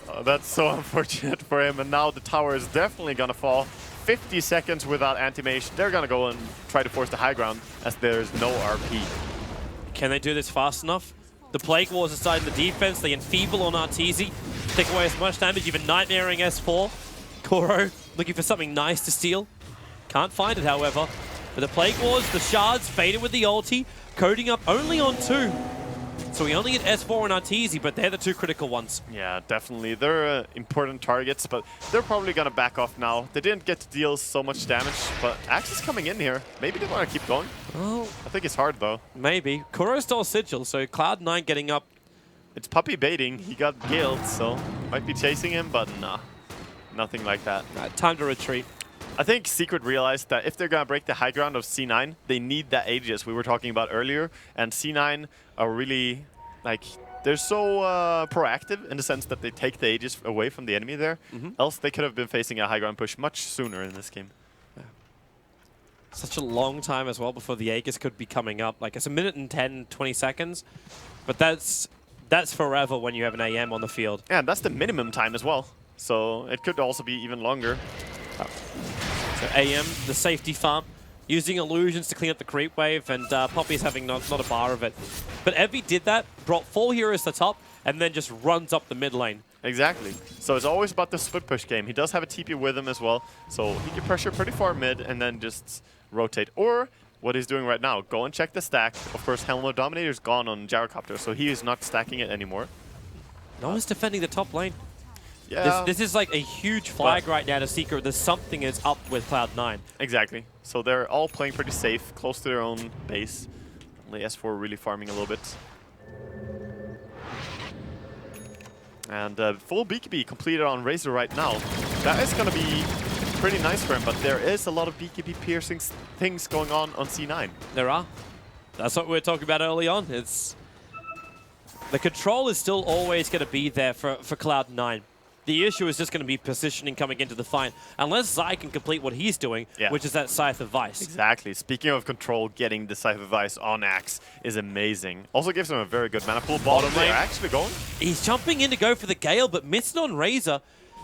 Oh, that's so unfortunate for him, and now the tower is definitely gonna fall. 50 seconds without Anti-Mage. They're gonna go and try to force the high ground as there's no RP. Can they do this fast enough? The Plague Wars aside in the defense, they enfeeble on Arteezy, take away as much damage, even nightmaring S4. Koro looking for something nice to steal. Can't find it, however. But the Plague Wars, the shards faded with the ulti, coding up only on 2. So we only get S4 and Arteezy, but they're the 2 critical ones. Yeah, definitely. They're important targets, but they're probably going to back off now. They didn't get to deal so much damage, but Axe is coming in here. Maybe they want to keep going. Oh, I think it's hard, though. maybe. Kuro stole Sigil, so Cloud9 getting up. It's puppy baiting. He got killed, so might be chasing him, but nah. Nothing like that. Time to retreat. I think Secret realized that if they're going to break the high ground of C9, they need that Aegis we were talking about earlier. And C9 are really, like, they're so proactive in the sense that they take the Aegis away from the enemy there. Else they could have been facing a high ground push much sooner in this game. Such a long time as well before the Aegis could be coming up. Like, it's a minute and 10, 20 seconds. But that's forever when you have an AM on the field. Yeah, and that's the minimum time as well. So it could also be even longer. So AM, the safety farm, using illusions to clean up the creep wave, and Poppy's having not a bar of it. But Evie did that, brought 4 heroes to the top, and then just runs up the mid lane. Exactly. So it's always about the split push game. He does have a TP with him as well, so he can pressure pretty far mid and then just rotate. Or what he's doing right now, go and check the stack. Of course, Helm of Dominator's gone on Gyrocopter, so he is not stacking it anymore. No one's defending the top lane. Yeah. This is like a huge flag right now to Secret. There's something is up with Cloud9. Exactly. So they're all playing pretty safe, close to their own base. Only S4 really farming a little bit. And full BKB completed on Razor right now. That is going to be pretty nice for him, but there is a lot of BKB piercing things going on C9. There are. That's what we were talking about early on. It's the control is still always going to be there for Cloud9. The issue is just going to be positioning coming into the fight. Unless Zai can complete what he's doing, which is that Scythe of Vice. Exactly. Speaking of control, getting the Scythe of Vice on Axe is amazing. Also gives him a very good mana pool. Bottom lane actually going. He's jumping in to go for the Gale, but missed on Razor.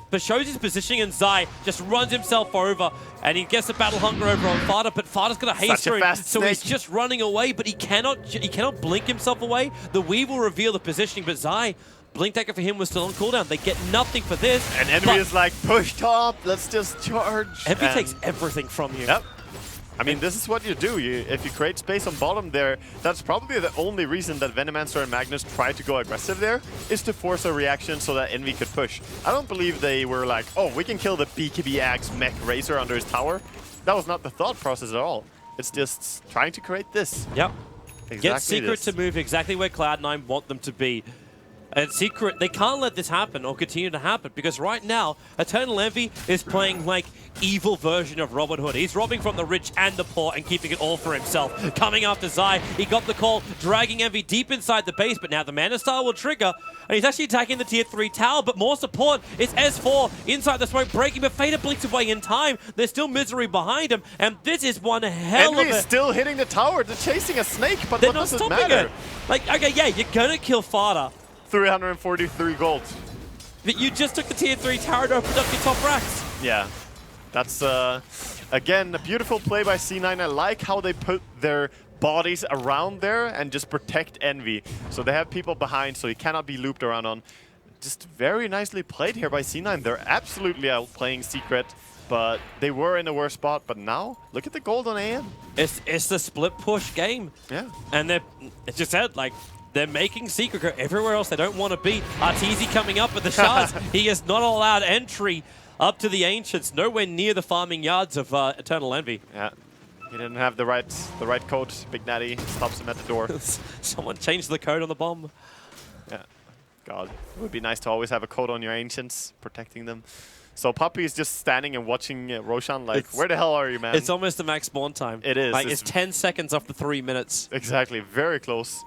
But shows his positioning, and Zai just runs himself over, and he gets the Battle Hunger over on Fada, but Fada's got a haste through him, so he's just running away, but he cannot blink himself away. The Weave will reveal the positioning, but Zai, Blink Dagger for him was still on cooldown. They get nothing for this. And Envy is like, push top, let's just charge. Envy takes everything from you. Yep. I mean, this is what you do. If you create space on bottom there, that's probably the only reason that Venomancer and Magnus tried to go aggressive there, is to force a reaction so that Envy could push. I don't believe they were like, oh, we can kill the BKB Axe mech Razor under his tower. That was not the thought process at all. It's just trying to create this. Yep. Exactly. Get Secret to move exactly where Cloud9 want them to be. And Secret, they can't let this happen or continue to happen, because right now, Eternal Envy is playing like evil version of Robin Hood. He's robbing from the rich and the poor and keeping it all for himself. Coming after Zai, he got the call, dragging Envy deep inside the base, but now the Mana Star will trigger, and he's actually attacking the tier 3 tower, but more support. It's S4 inside the smoke, breaking, but Fader blinks away in time. There's still Misery behind him, and this is one hell of a... Envy is still hitting the tower. They're chasing a snake, but they're what not does it stopping matter? it. Like, okay, yeah, you're gonna kill Fada. 343 gold. But you just took the tier 3 tower to open up your top racks. Yeah, that's, again, a beautiful play by C9. I like how they put their bodies around there and just protect Envy. So they have people behind, so he cannot be looped around on. Just very nicely played here by C9. They're absolutely outplaying Secret, but they were in a worse spot. But now, look at the gold on AM. It's the split push game. Yeah. And it's just said, like, they're making Secret go everywhere else they don't want to be. Arteezy coming up with the shards. He is not allowed entry up to the Ancients, nowhere near the farming yards of Eternal Envy. Yeah, he didn't have the right code. Big Natty stops him at the door. Someone changed the code on the bomb. Yeah, God, it would be nice to always have a code on your Ancients, protecting them. So Puppy is just standing and watching Roshan like, where the hell are you, man? It's almost the max spawn time. It is. Like, it's 10 seconds off the 3 minutes. Exactly, very close.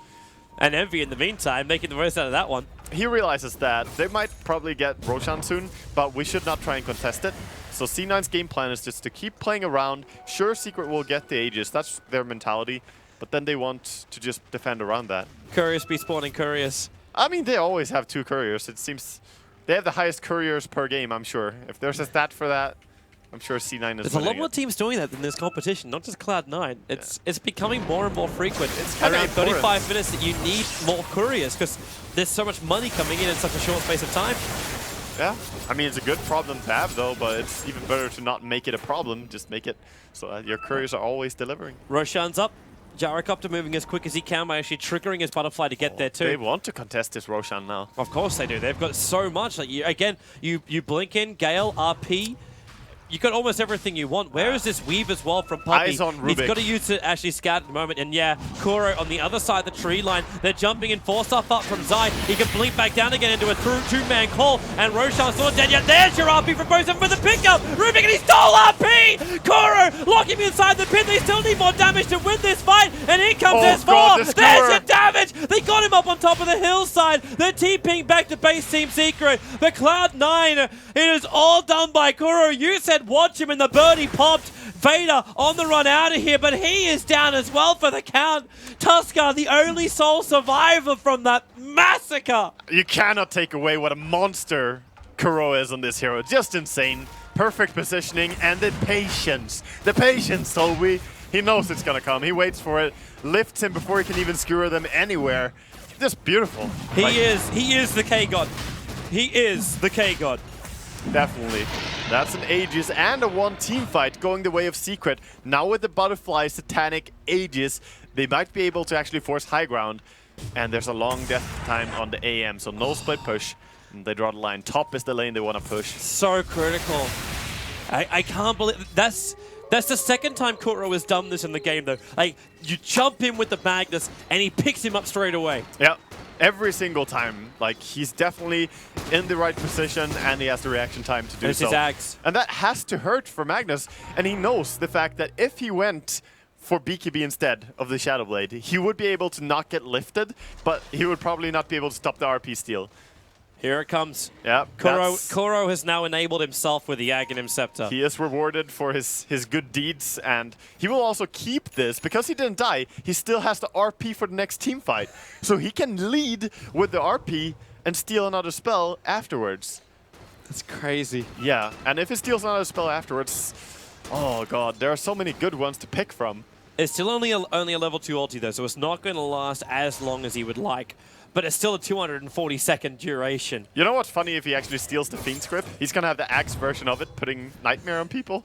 And Envy, in the meantime, making the most out of that one. He realizes that they might probably get Roshan soon, but we should not try and contest it. So C9's game plan is just to keep playing around. Sure, Secret will get the Aegis. That's their mentality. But then they want to just defend around that. Couriers be spawning Couriers. I mean, they always have 2 Couriers. It seems they have the highest Couriers per game, I'm sure. If there's a stat for that, I'm sure C9 is There's a lot more teams doing that in this competition, not just Cloud9. It's becoming more and more frequent. It's around 35 minutes that you need more couriers, because there's so much money coming in such a short space of time. Yeah, I mean, it's a good problem to have, though, but it's even better to not make it a problem. Just make it so that your couriers are always delivering. Roshan's up. Gyrocopter moving as quick as he can by actually triggering his butterfly to get there too. They want to contest this Roshan now. Of course they do. They've got so much. Like you blink in, Gale, RP. you got almost everything you want. Where is this weave as well from Puppy? Eyes on He's Rubik. got to use it actually scout at the moment. And yeah, Kuro on the other side of the tree line. They're jumping in 4 stuff up from Zai. He can blink back down again into a two-man call. And Roshan's not dead yet. There's your RP from Bosun for the pickup. Rubik, and he stole RP! Kuro locking him inside the pit. They still need more damage to win this fight. And in comes S4. God, this There's Kuro. your damage. They got him up on top of the hillside. They're TPing back to base Team Secret. The Cloud9, it is all done by Kuro. You said watch him, and the birdie popped. Vader on the run out of here, but he is down as well for the count. Tusker, the only sole survivor from that massacre. You cannot take away what a monster Kuro is on this hero. Just insane. Perfect positioning and the patience. The patience, Toby. He knows it's gonna come. He waits for it, lifts him before he can even skewer them anywhere. Just beautiful. He is the K-God. He is the K-God. Definitely. That's an Aegis and a 1-team fight going the way of Secret. Now with the Butterfly, Satanic, Aegis, they might be able to actually force high ground. And there's a long death time on the AM, so no split push. And they draw the line. Top is the lane they want to push. So critical. I can't believe that's the second time Kuro has done this in the game though. Like, you jump in with the Magnus and he picks him up straight away. Yeah. Every single time, like, he's definitely in the right position and he has the reaction time to do There's so. his axe. And that has to hurt for Magnus, and he knows the fact that if he went for BKB instead of the Shadow Blade, he would be able to not get lifted, but he would probably not be able to stop the RP steal. Here it comes. Yeah, Kuro has now enabled himself with the Aghanim Scepter. He is rewarded for his good deeds, and he will also keep this. Because he didn't die, he still has the RP for the next team fight. So he can lead with the RP and steal another spell afterwards. That's crazy. Yeah, and if he steals another spell afterwards, oh god, there are so many good ones to pick from. It's still only a level 2 ulti though, so it's not going to last as long as he would like. But it's still a 240-second duration. You know what's funny if he actually steals the Fiend script? He's going to have the Axe version of it, putting Nightmare on people.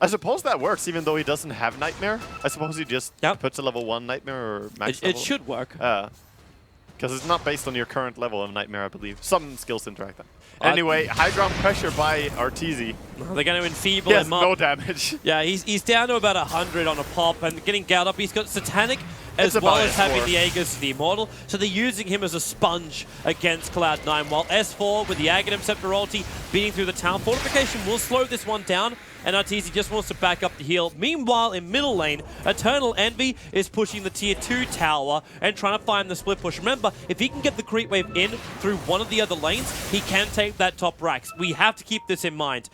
I suppose that works, even though he doesn't have Nightmare. I suppose he just puts a level 1 Nightmare or max level. It should work. Because it's not based on your current level of Nightmare, I believe. Some skills interact that. Anyway, high ground pressure by Arteezy. They're going to enfeeble him up. No damage. Yeah, he's down to about 100 on a pop and getting galled up. He's got Satanic as well as having the Aegis, the Immortal. So they're using him as a sponge against Cloud9. While S4 with the Aghanim Scepter ulti beating through the town. Fortification will slow this one down. And Arteezy just wants to back up the heal. Meanwhile, in middle lane, Eternal Envy is pushing the tier 2 tower and trying to find the split push. Remember, if he can get the creep wave in through one of the other lanes, he can take that top racks. We have to keep this in mind.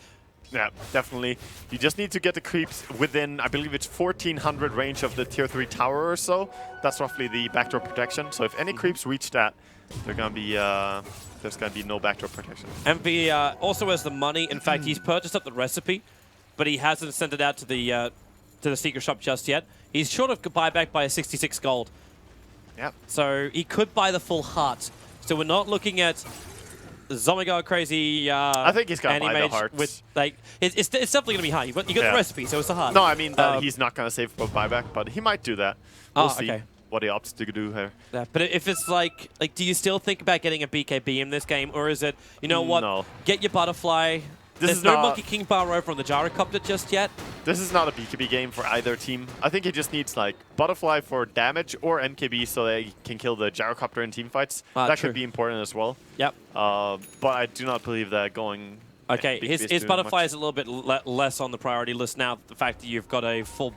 Yeah, definitely. You just need to get the creeps within, I believe it's 1400 range of the tier 3 tower or so. That's roughly the backdoor protection. So if any creeps reach that, they're gonna be, there's going to be no backdoor protection. Envy also has the money. In fact, he's purchased up the recipe, but he hasn't sent it out to the secret shop just yet. He's short of buyback by a 66 gold. Yep. So he could buy the full heart. So we're not looking at Zomigar crazy. I think he's gonna buy the hearts. With like, it's definitely gonna be high. You got the recipe, so it's the heart. No, I mean he's not gonna save for buyback, but he might do that. We'll see what he opts to do here. Yeah, but if it's like, do you still think about getting a BKB in this game, or is it, you know what? No. Get your butterfly. There's no Monkey King Bar over on the Gyrocopter just yet. This is not a BKB game for either team. I think it just needs like Butterfly for damage or MKB so they can kill the Gyrocopter in team fights. That could be important as well. Yep. But I do not believe that going... Okay, his Butterfly is a little bit less on the priority list now. The fact that you've got a full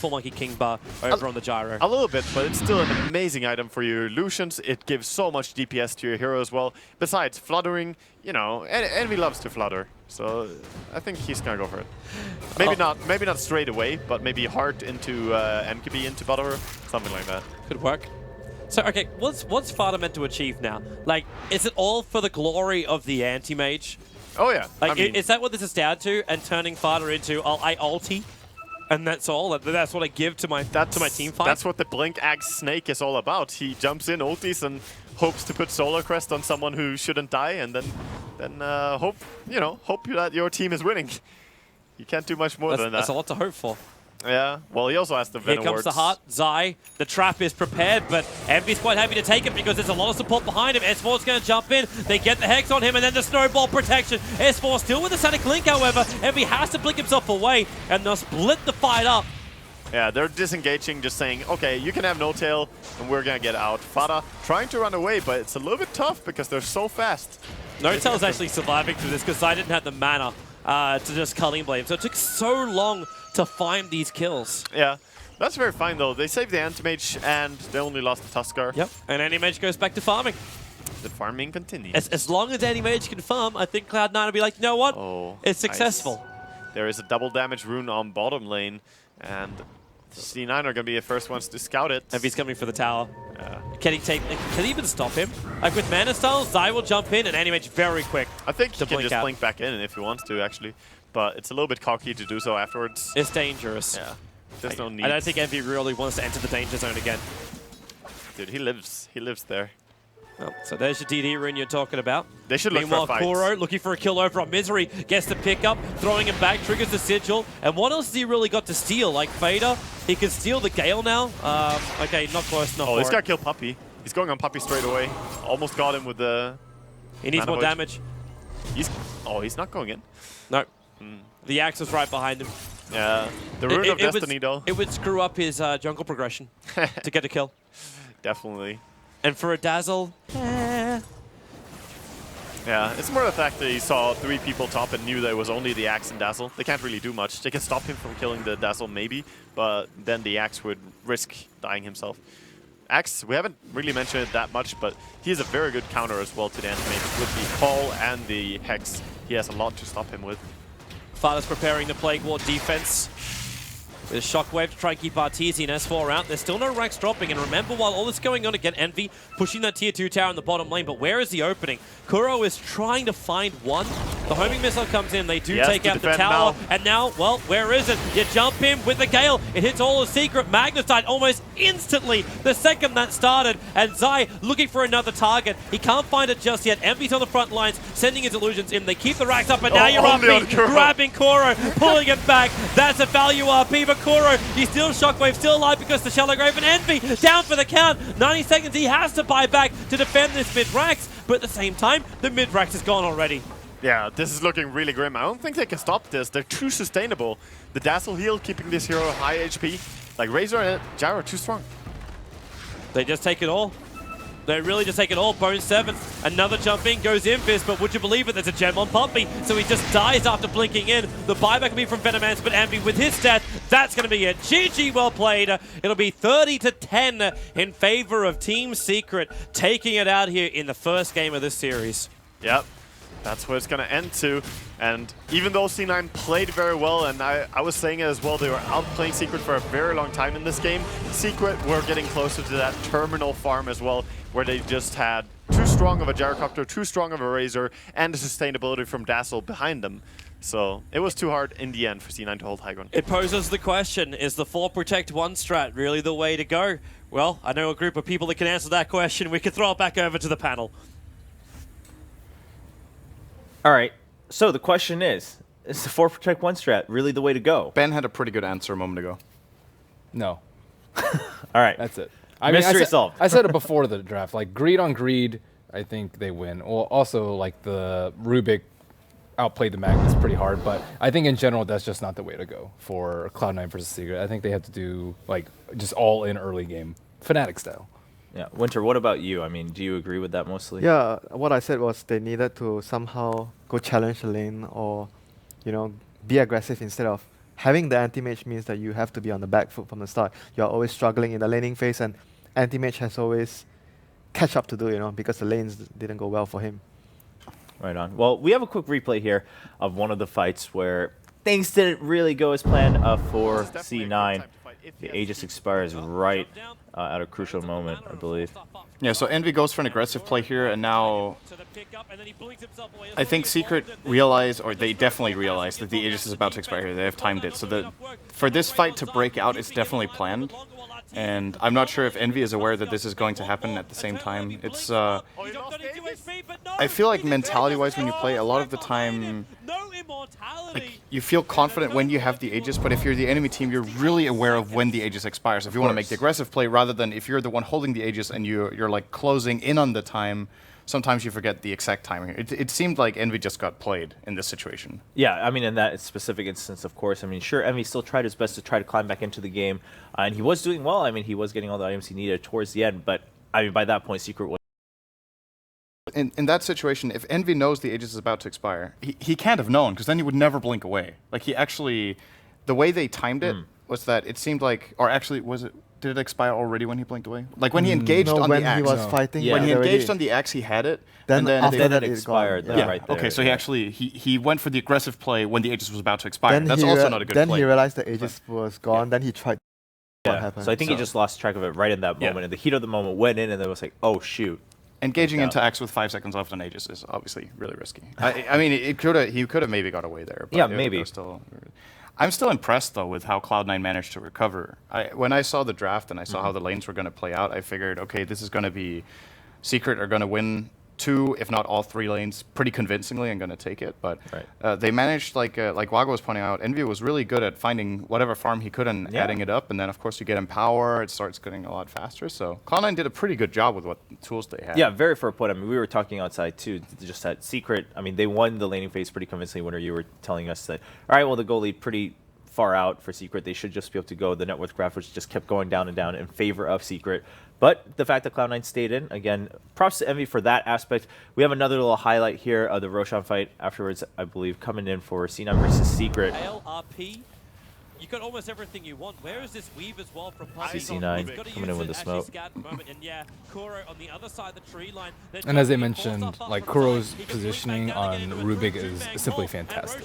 Monkey King Bar over on the Gyro. A little bit, but it's still an amazing item for your illusions. It gives so much DPS to your hero as well. Besides, fluttering, you know, Envy loves to flutter. So I think he's gonna go for it. Maybe not straight away, but maybe heart into MKB into Butter, something like that. Could work. So okay, what's Fada meant to achieve now? Like, is it all for the glory of the anti-mage? Oh yeah. Like, I mean, is that what this is down to? And turning Fada into I ulti, and that's all. That's what I give to my team fight. That's what the Blink Axe Snake is all about. He jumps in, ultis, and hopes to put Solar Crest on someone who shouldn't die, and then hope that your team is winning. You can't do much more than that. That's a lot to hope for. Yeah, well, he also has the Here Venom comes the heart. Zai, the trap is prepared, but Envy's quite happy to take it because there's a lot of support behind him. S4's going to jump in. They get the Hex on him, and then the snowball protection. S4 still with the Sonic Link, however. Envy has to blink himself away, and they'll split the fight up. Yeah, they're disengaging, just saying, okay, you can have no tail, and we're going to get out. Fada trying to run away, but it's a little bit tough because they're so fast. No Tail's actually surviving through this because Zai didn't have the mana to just Clean Blade. So it took so long to find these kills. Yeah, that's very fine, though. They saved the Anti-Mage, and they only lost the Tuskar. Yep, and Anti-Mage goes back to farming. The farming continues. As long as Anti-Mage can farm, I think Cloud9 will be like, you know what? Oh, it's successful. Nice. There is a double damage rune on bottom lane, and C9 are going to be the first ones to scout it. Envy's coming for the tower. Can he even stop him? Like with Mana Style, Zai will jump in and Anti-Mage very quick. I think he can blink just out. blink back in if he wants to, actually. But it's a little bit cocky to do so afterwards. It's dangerous. Yeah, there's no need. I don't think Envy really wants to enter the danger zone again. Dude, he lives there. Oh, so there's your DD rune you're talking about. They should look Meanwhile, for a fight. Kuro looking for a kill over on Misery. Gets the pickup, throwing him back, triggers the Sigil. And what else has he really got to steal? Like Fader, he can steal the Gale now. Okay, not close enough. Oh, he's for got it. to kill Puppy. He's going on Puppy straight away. Almost got him with the... He needs Mana more Void. damage. He's not going in. No. The axe was right behind him. Yeah. The Rune of Destiny, though. It would screw up his jungle progression to get a kill. Definitely. And for a Dazzle, Yeah, it's more the fact that he saw 3 people top and knew that it was only the Axe and Dazzle. They can't really do much. They can stop him from killing the Dazzle, maybe, but then the Axe would risk dying himself. Axe, we haven't really mentioned it that much, but he is a very good counter as well to the Anti-Mage. With the Call and the Hex, he has a lot to stop him with. Father's preparing the Plague Ward defense. With a Shockwave to try and keep Arteezy and S4 out. There's still no racks dropping, and remember, while all this is going on again, Envy pushing that tier 2 tower in the bottom lane, but where is the opening? Kuro is trying to find one. The homing missile comes in, they do take out the tower, and now, well, where is it? You jump in with the Gale, it hits all the secret. Magnus died almost instantly the second that started, and Zai looking for another target. He can't find it just yet. Envy's on the front lines, sending his illusions in. They keep the racks up, and now you're only on RP, Kuro. grabbing Kuro, pulling it back. That's a value RP, but Kuro, he's still Shockwave, still alive because the Shallow Grave, and Envy down for the count. 90 seconds, he has to buy back to defend this mid-racks, but at the same time, the mid-racks is gone already. Yeah, this is looking really grim. I don't think they can stop this. They're too sustainable. The Dazzle heal keeping this hero high HP. Like Razor and Gyro are too strong. They just take it all. They really just take it all. Bone 7, another jump in, goes Invis, but would you believe it, there's a gem on Puppy, so he just dies after blinking in. The buyback will be from Venomance, but Envy with his stat, that's going to be it. GG, well played. It'll be 30-10 in favor of Team Secret, taking it out here in the first game of this series. Yep. That's what it's going to end to. And even though C9 played very well, and I was saying it as well, they were outplaying Secret for a very long time in this game, Secret were getting closer to that terminal farm as well, where they just had too strong of a Gyrocopter, too strong of a Razor, and the sustainability from Dazzle behind them. So it was too hard in the end for C9 to hold high ground. It poses the question, is the 4 Protect 1 strat really the way to go? Well, I know a group of people that can answer that question. We can throw it back over to the panel. All right. So the question is the 4 Protect 1 strat really the way to go? Ben had a pretty good answer a moment ago. No, All right. that's it. Mystery solved. I said it before the draft. Like, greed on greed, I think they win. Well, also, like, the Rubik outplayed the Magnus pretty hard, but I think in general, that's just not the way to go for Cloud9 versus Secret. I think they have to do, like, just all in early game, Fnatic style. Yeah. Winter, what about you? I mean, do you agree with that mostly? Yeah, what I said was they needed to somehow go challenge the lane or, you know, be aggressive instead of having the anti-mage means that you have to be on the back foot from the start. You're always struggling in the laning phase, and anti-mage has always catch up to do, you know, because the lanes didn't go well for him. Right on. Well, we have a quick replay here of one of the fights where things didn't really go as planned for C9. The Aegis expires right at a crucial moment, I believe. Yeah, so Envy goes for an aggressive play here, and now I think Secret realize, or they definitely realize, that the Aegis is about to expire here. They have timed it. So for this fight to break out, it's definitely planned. And I'm not sure if Envy is aware that this is going to happen at the same time. It's, I feel like mentality-wise when you play, a lot of the time, like you feel confident when you have the Aegis, but if you're the enemy team, you're really aware of when the Aegis expires. If you want to make the aggressive play, rather than if you're the one holding the Aegis and you're like closing in on the time, sometimes you forget the exact timing. It seemed like Envy just got played in this situation. Yeah, I mean, in that specific instance, of course. I mean, sure, Envy still tried his best to try to climb back into the game, and he was doing well. I mean, he was getting all the items he needed towards the end, but I mean, by that point, Secret was. In that situation, if Envy knows the Aegis is about to expire, he can't have known, because then he would never blink away. Like, he actually, the way they timed it was that it seemed like, or actually, did it expire already when he blinked away? Like, when he engaged on the axe. When he was fighting. Yeah. When he already- engaged on the axe, he had it. Then and then after they, that, it it's expired. gone. Then yeah. right there. Okay, so he yeah. actually he went for the aggressive play when the Aegis was about to expire. Then That's he also rea- not a good Then play. he realized the Aegis was gone. Then he tried. What Yeah. happened? So I think he So- just lost track of it right in that Yeah. moment. In the heat of the moment, went in, and then was like, oh, shoot. Engaging Yeah. into axe with 5 seconds left on Aegis is obviously really risky. I mean, he could have maybe got away there. But Yeah, it maybe. was still, I'm still impressed though with how Cloud9 managed to recover. When I saw the draft and I saw how the lanes were going to play out, I figured, okay, this is going to be Secret are going to win 2, if not all 3 lanes, pretty convincingly and going to take it. But they managed, like Wago was pointing out, Envy was really good at finding whatever farm he could and adding it up. And then, of course, you get him power, it starts getting a lot faster. So Cloud9 did a pretty good job with what tools they had. Yeah, very fair point. I mean, we were talking outside too, just that Secret. I mean, they won the laning phase pretty convincingly. When you were telling us that, all right, well, the goal lead pretty far out for Secret. They should just be able to go. The net worth graph, which just kept going down and down in favor of Secret. But the fact that Cloud9 stayed in, again, props to Envy for that aspect. We have another little highlight here of the Roshan fight afterwards, I believe, coming in for C9 versus Secret. LRP, you got almost everything you want. Where is this weave as well from CC9 coming in with the smoke. And yeah, Kuro on the other side of the tree line. And as I mentioned, like Kuro's positioning on Rubik is simply fantastic.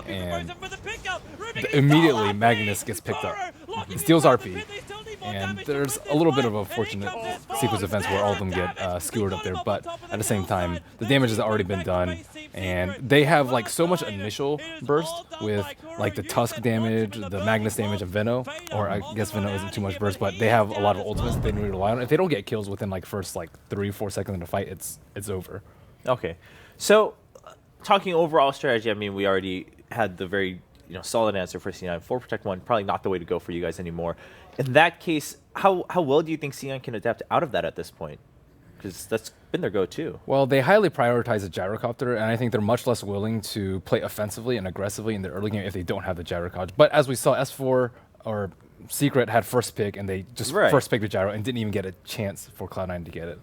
And immediately Magnus gets picked up. He steals RP. And there's a little bit of a fortunate sequence of events where all of them get skewered up there, but at the same time, the damage has already been done, and they have like so much initial burst with like the Tusk damage, the Magnus damage, and Veno, or I guess Veno isn't too much burst, but they have a lot of ultimates that they need to rely on. If they don't get kills within like first like 3-4 seconds in the fight, it's over. Okay, so talking overall strategy, I mean, we already had the very solid answer for C9. 4 Protect 1, probably not the way to go for you guys anymore. In that case, how well do you think C9 can adapt out of that at this point? Because that's been their go-to. Well, they highly prioritize the gyrocopter, and I think they're much less willing to play offensively and aggressively in the early game if they don't have the gyrocopter. But as we saw, S4 or Secret had first pick, and they just first picked the gyro and didn't even get a chance for Cloud9 to get it.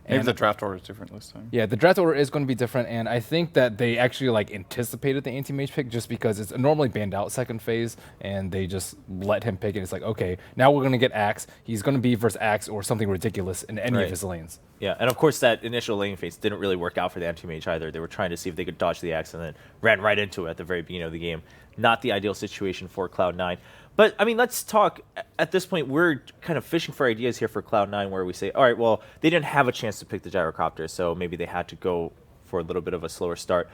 Maybe the draft order is different this time. Yeah, the draft order is going to be different, and I think that they actually like anticipated the anti-mage pick just because it's normally banned out second phase, and they just let him pick it. It's like, okay, now we're going to get Axe. He's going to be versus Axe or something ridiculous in any of his lanes. Yeah, and of course that initial lane phase didn't really work out for the anti-mage either. They were trying to see if they could dodge the Axe and then ran right into it at the very beginning of the game. Not the ideal situation for Cloud9. But, I mean, let's talk. At this point, we're kind of fishing for ideas here for Cloud9 where we say, all right, well, they didn't have a chance to pick the gyrocopter, so maybe they had to go for a little bit of a slower start.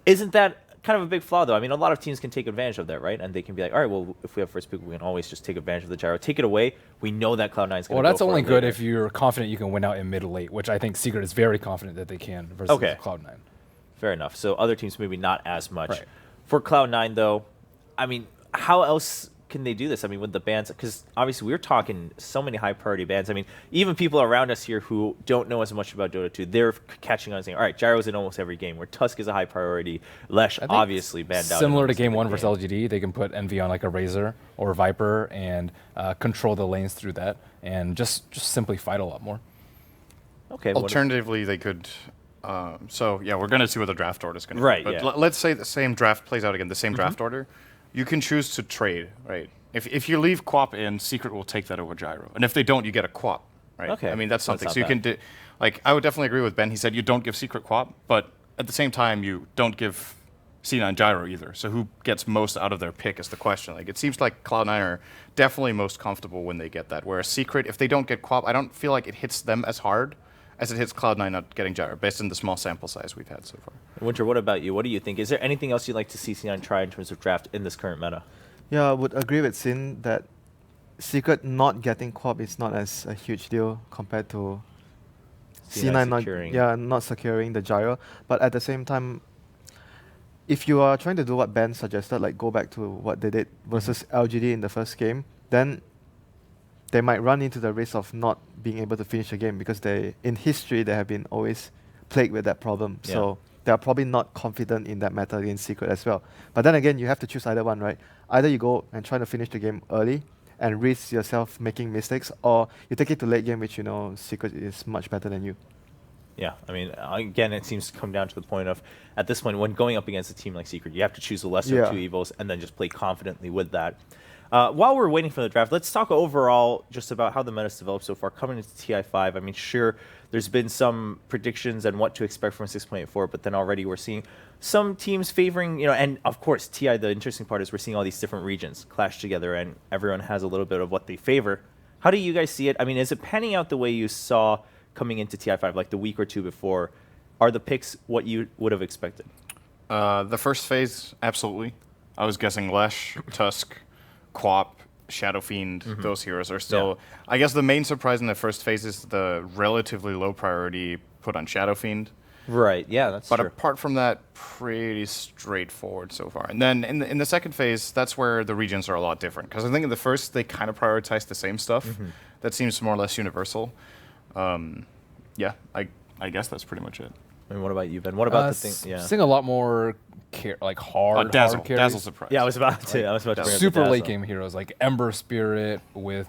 Isn't that kind of a big flaw, though? I mean, a lot of teams can take advantage of that, right? And they can be like, all right, well, if we have first pick, we can always just take advantage of the gyro. Take it away. We know that Cloud9 is going to go. Well, that's only good later. if you're confident you can win out in mid late, which I think Secret is very confident that they can versus Cloud9. Fair enough. So other teams maybe not as much. Right. For Cloud9, though, I mean, how else can they do this? I mean, with the bans, because obviously we're talking so many high priority bans. I mean, even people around us here who don't know as much about Dota 2, they're catching on saying, all right, Gyro's in almost every game, where Tusk is a high priority. Lesh obviously banned out. Similar to game 1 versus LGD, they can put Envy on like a Razor or Viper and control the lanes through that and just simply fight a lot more. Okay. Alternatively, they could. So yeah, we're gonna see what the draft order is gonna be. Right. But let's say the same draft plays out again, the same draft order. You can choose to trade, right? If you leave Quap in, Secret will take that over Gyro, and if they don't, you get a Quap, right? Okay. I mean that's something. That's So you can do. Like I would definitely agree with Ben. He said you don't give Secret Quap, but at the same time you don't give C9 Gyro either. So who gets most out of their pick is the question. Like it seems like Cloud9 are definitely most comfortable when they get that. Whereas Secret, if they don't get Quap, I don't feel like it hits them as hard as it hits Cloud9 not getting gyro, based on the small sample size we've had so far. Winter, what about you? What do you think? Is there anything else you'd like to see C9 try in terms of draft in this current meta? Yeah, I would agree with Sin that Secret not getting Quap is not as a huge deal compared to C9 securing. not securing the gyro. But at the same time, if you are trying to do what Ben suggested, like go back to what they did versus LGD in the first game, then they might run into the risk of not being able to finish the game because in history, they have been always plagued with that problem. Yeah. So they are probably not confident in that matter against Secret as well. But then again, you have to choose either one, right? Either you go and try to finish the game early and risk yourself making mistakes, or you take it to late game, which you know Secret is much better than you. Yeah, I mean, again, it seems to come down to the point of, at this point, when going up against a team like Secret, you have to choose the lesser of two evils and then just play confidently with that. While we're waiting for the draft, let's talk overall just about how the meta's developed so far coming into TI5. I mean, sure, there's been some predictions and what to expect from 6.84, but then already we're seeing some teams favoring, and of course, TI, the interesting part is we're seeing all these different regions clash together and everyone has a little bit of what they favor. How do you guys see it? I mean, is it panning out the way you saw coming into TI5, like the week or two before? Are the picks what you would have expected? The first phase, absolutely. I was guessing Lesh, Tusk, Quap, Shadow Fiend, those heroes are still... Yeah. I guess the main surprise in the first phase is the relatively low priority put on Shadow Fiend. Right, yeah, that's true. But apart from that, pretty straightforward so far. And then in the second phase, that's where the regions are a lot different. Because I think in the first, they kind of prioritized the same stuff. That seems more or less universal. Yeah, I guess that's pretty much it. And what about you, Ben? What about the thing? Yeah, seeing a lot more hard Dazzle. carries. Dazzle surprise. Yeah, I was about to bring up the Super Dazzle. late game heroes like Ember Spirit with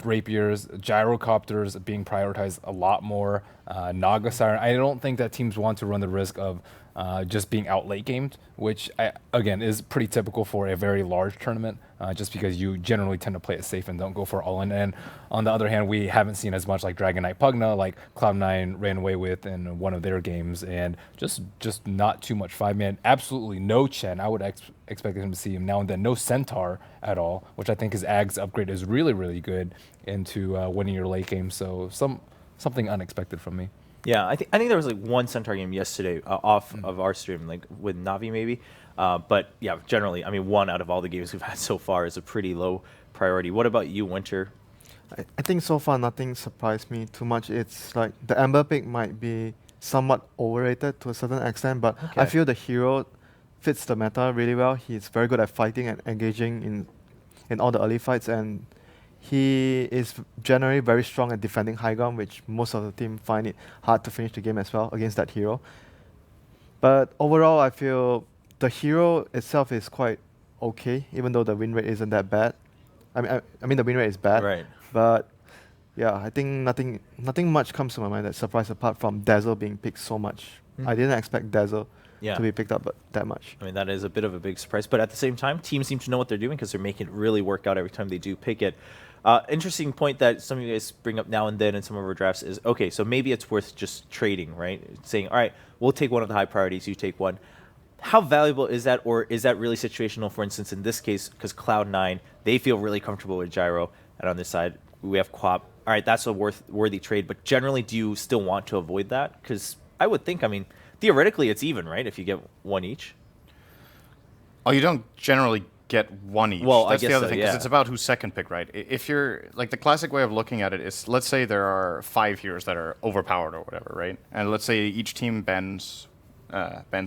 rapiers, gyrocopters being prioritized a lot more. Naga Siren. I don't think that teams want to run the risk of just being out late gamed, which again is pretty typical for a very large tournament. Just because you generally tend to play it safe and don't go for all in. And on the other hand, we haven't seen as much like Dragon Knight Pugna, like Cloud9 ran away with in one of their games, and just not too much 5-man. Absolutely no Chen. I would expect him to see him now and then. No Centaur at all, which I think his Ag's upgrade is really, really good into winning your late game. So something unexpected from me. Yeah, I think there was like one Centaur game yesterday off of our stream, like with Navi maybe. But yeah, generally, I mean, one out of all the games we've had so far is a pretty low priority. What about you, Winter? I think so far nothing surprised me too much. It's like the Ember pick might be somewhat overrated to a certain extent, but I feel the hero fits the meta really well. He's very good at fighting and engaging in all the early fights, and he is generally very strong at defending high ground, which most of the team find it hard to finish the game as well against that hero. But overall, I feel the hero itself is quite okay, even though the win rate isn't that bad. I mean the win rate is bad. Right. But yeah, I think nothing much comes to my mind that surprised apart from Dazzle being picked so much. I didn't expect Dazzle to be picked up that much. I mean, that is a bit of a big surprise. But at the same time, teams seem to know what they're doing because they're making it really work out every time they do pick it. Interesting point that some of you guys bring up now and then in some of our drafts is, okay, so maybe it's worth just trading, right? Saying, all right, we'll take one of the high priorities, you take one. How valuable is that, or is that really situational? For instance, in this case, because Cloud9, they feel really comfortable with Gyro, and on this side, we have Quap. All right, that's a worthy trade, but generally, do you still want to avoid that? Because I would think, I mean, theoretically, it's even, right, if you get one each? Oh, you don't generally get one each. Well, that's I guess the other so, thing, because yeah. it's about who's second pick, right? If you're, like, the classic way of looking at it is, let's say there are 5 heroes that are overpowered or whatever, right? And let's say each team bans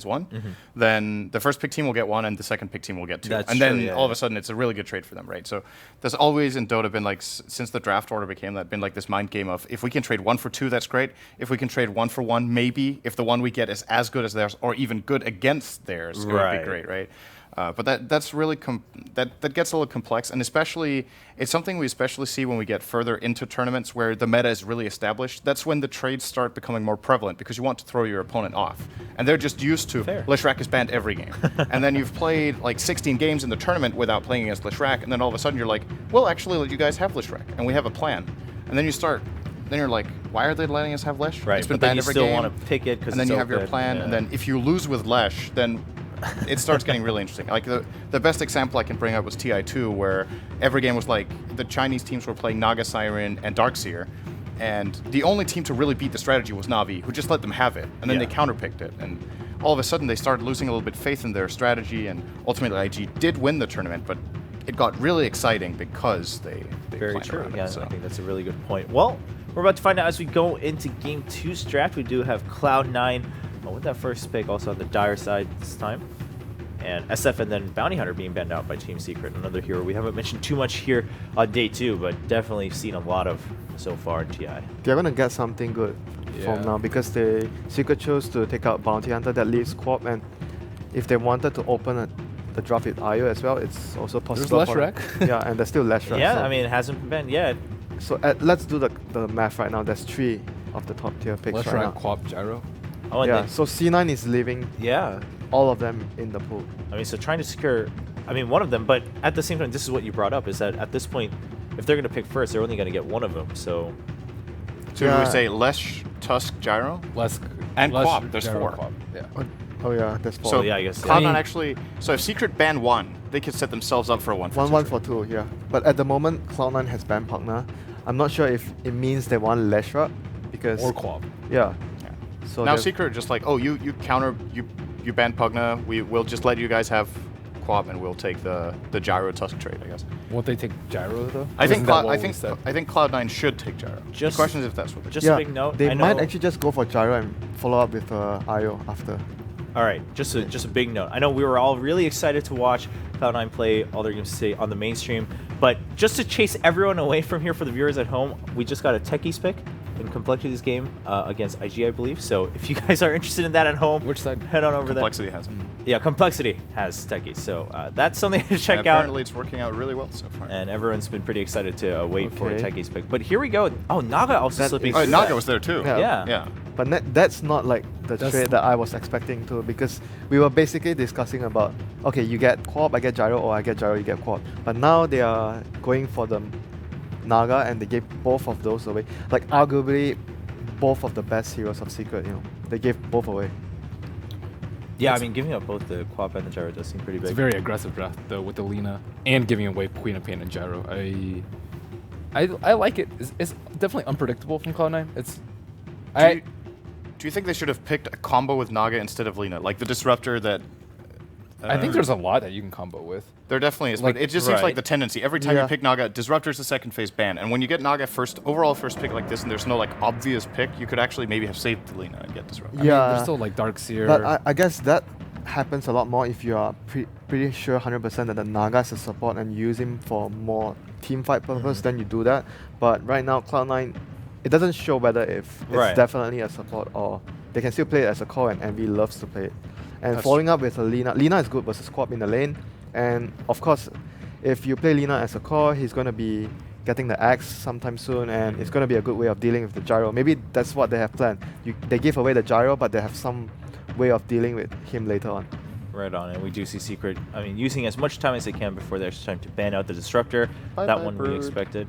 one, then the first pick team will get one and the second pick team will get 2. That's and true, then yeah, all of a sudden it's a really good trade for them, right? So there's always in Dota been like, since the draft order became that, been like this mind game of if we can trade 1 for 2, that's great. If we can trade 1 for 1, maybe. If the one we get is as good as theirs or even good against theirs, it would be great, right? But that's really that gets a little complex, and especially it's something we especially see when we get further into tournaments where the meta is really established. That's when the trades start becoming more prevalent because you want to throw your opponent off, and they're just used to Lishrak is banned every game, and then you've played like 16 games in the tournament without playing against Lishrak, and then all of a sudden you're like, we'll actually let you guys have Lishrak, and we have a plan, and then you start. Then you're like, why are they letting us have Lesh? Right, It's been but then banned you every still game. want to pick it because and then you have your plan, and then if you lose with Lesh, then it starts getting really interesting. Like the best example I can bring up was TI2, where every game was like the Chinese teams were playing Naga Siren and Darkseer, and the only team to really beat the strategy was Na'Vi, who just let them have it, and then they counterpicked it, and all of a sudden they started losing a little bit faith in their strategy, and ultimately IG did win the tournament, but it got really exciting because they Very planned true. around Yeah, it. So. I think that's a really good point. Well, we're about to find out as we go into Game 2's draft. We do have Cloud9 with that first pick also on the dire side this time. And SF and then Bounty Hunter being banned out by Team Secret, another hero we haven't mentioned too much here on day 2, but definitely seen a lot of so far in TI. They're gonna get something good from now because the Secret chose to take out Bounty Hunter that leaves Quap, and if they wanted to open the draft with IO as well, it's also possible. There's less for rec. Yeah, and there's still less rec. Yeah, so I mean, it hasn't been banned yet. So let's do the math right now. There's 3 of the top tier picks Let's right try now. Quap Gyro. Oh, and Yeah, then, so C9 is leaving yeah. all of them in the pool. I mean, so trying to secure, I mean, one of them, but at the same time, this is what you brought up, is that at this point, if they're going to pick first, they're only going to get one of them, so... So Yeah. we say Lesh, Tusk, Gyro? Less And less Quap, there's Gyro 4. Quap, yeah. Oh yeah, there's 4. So yeah, I guess, yeah. Cloud9 I mean- actually... So if Secret ban 1, they could set themselves up for a 1 for 1 2. for 2, yeah. But at the moment, Cloud9 has banned Pugna. I'm not sure if it means they want Leshra because Or Quap. yeah. Yeah. So Now they're- Secret are just like, oh, you ban Pugna, we'll just let you guys have Quap and we'll take the Gyro Tusk trade, I guess. Won't they take Gyro though? I think Isn't that Cloud, what I we think said? I think Cloud9 should take Gyro. Just- the question is if that's what they just do. a big note, They I might know- actually just go for Gyro and follow up with IO after. All right, just a big note. I know we were all really excited to watch Cloud9 play all their games today on the mainstream, but just to chase everyone away from here for the viewers at home, we just got a Techies pick in Complexity's game against IG, I believe. So if you guys are interested in that at home, Which side? head on over Complexity has it. there. Yeah, Complexity has Techies, so that's something to check And out. apparently it's working out really well so far. And everyone's been pretty excited to wait for a Okay. Techies pick. But here we go. Oh, Naga also That slipping. is- Oh, through Naga that. was there too. Yeah. Yeah. Yeah. But that's not like the That's- trade that I was expecting to, because we were basically discussing about, okay, you get Quap, I get Gyro, or I get Gyro, you get Quap. But now they are going for the Naga and they gave both of those away. Like arguably both of the best heroes of Secret, They gave both away. Yeah, I mean, giving up both the Quap and the Gyro does seem pretty It's a big. very aggressive draft though with the Lina and giving away Queen of Pain and Gyro. I like it. It's definitely unpredictable from Cloud9. It's Do you think they should have picked a combo with Naga instead of Lina? Like the Disruptor that... I think there's a lot that you can combo with. There definitely is, Like- but it just seems like Right. the tendency. Every time you Yeah. pick Naga, Disruptor is the second phase ban. And when you get Naga overall first pick like this, and there's no like obvious pick, you could actually maybe have saved Lina and get Disruptor. I mean, Yeah. there's still like Darkseer. But I guess that happens a lot more if you are pretty sure 100% that the Naga is a support and you use him for more team fight purpose, then you do that. But right now, Cloud9, it doesn't show whether if it's Right. definitely a support or they can still play it as a core, and Envy loves to play it. And That's following up with a Lina, Lina is good versus Quap in the lane. And of course, if you play Lina as a core, he's going to be getting the axe sometime soon, and it's going to be a good way of dealing with the Gyro. Maybe that's what they have planned. They give away the Gyro, but they have some way of dealing with him later on. Right on, and we do see Secret, I mean, using as much time as they can before there's time to ban out the Disruptor. Bye That bye, one we Brood. expected.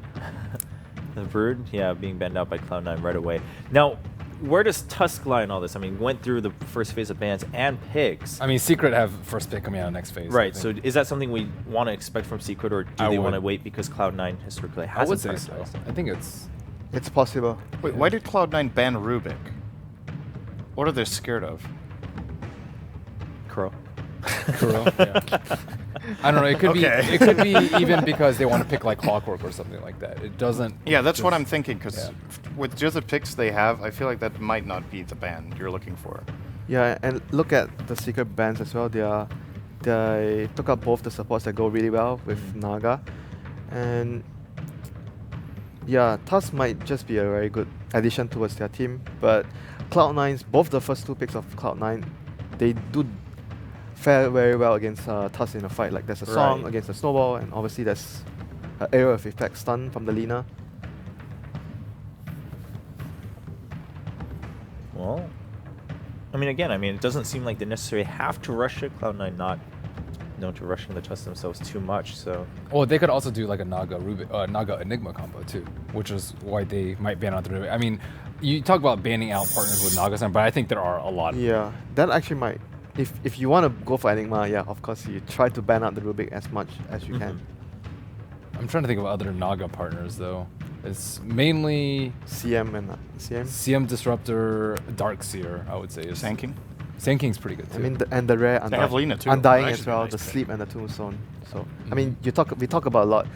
The Brood, yeah, being banned out by Cloud9 right away. Now, where does Tusk lie in all this? I mean, went through the first phase of bans and picks. I mean, Secret have first pick coming out next phase. I Right, think. so is that something we want to expect from Secret, or do I they would. want to wait because Cloud9 historically I would hasn't say so. prioritized? I think it's It's possible. Wait, why did Cloud9 ban Rubik? What are they scared of? Crow. Kuro. Yeah. I don't know. It could Okay. be. It could be even because they want to pick like Clockwork or something like that. It doesn't. Yeah, that's what just- I'm thinking, because yeah. with just the picks they have, I feel like that might not be the ban you're looking for. Yeah, and look at the Secret bans as well. They took out both the supports that go really well with Naga. And yeah, Tusk might just be a very good addition towards their team. But Cloud9's, both the first 2 picks of Cloud9, they do fare very well against Tusk in a fight. Like there's a song Right. against the Snowball, and obviously there's an area of effect stun from the Lina. Well, I mean, again, it doesn't seem like they necessarily have to rush it. Cloud9 not known to rushing the Tusk themselves too much, so... Well, they could also do like a Naga Naga Enigma combo too, which is why they might ban out the Rubik. I mean, you talk about banning out partners with Naga, but I think there are a lot. Yeah, that actually might. If you want to go for Enigma, yeah, of course you try to ban out the Rubik as much as you can. I'm trying to think of other Naga partners though. It's mainly CM and CM. CM Disruptor, Darkseer, I would say. Is Sand King? Sand King's pretty good too. I mean, and the rare They have Lina too. Undying Actually as well, nice the pick. sleep and the tombstone. So I mean, we talk about a lot.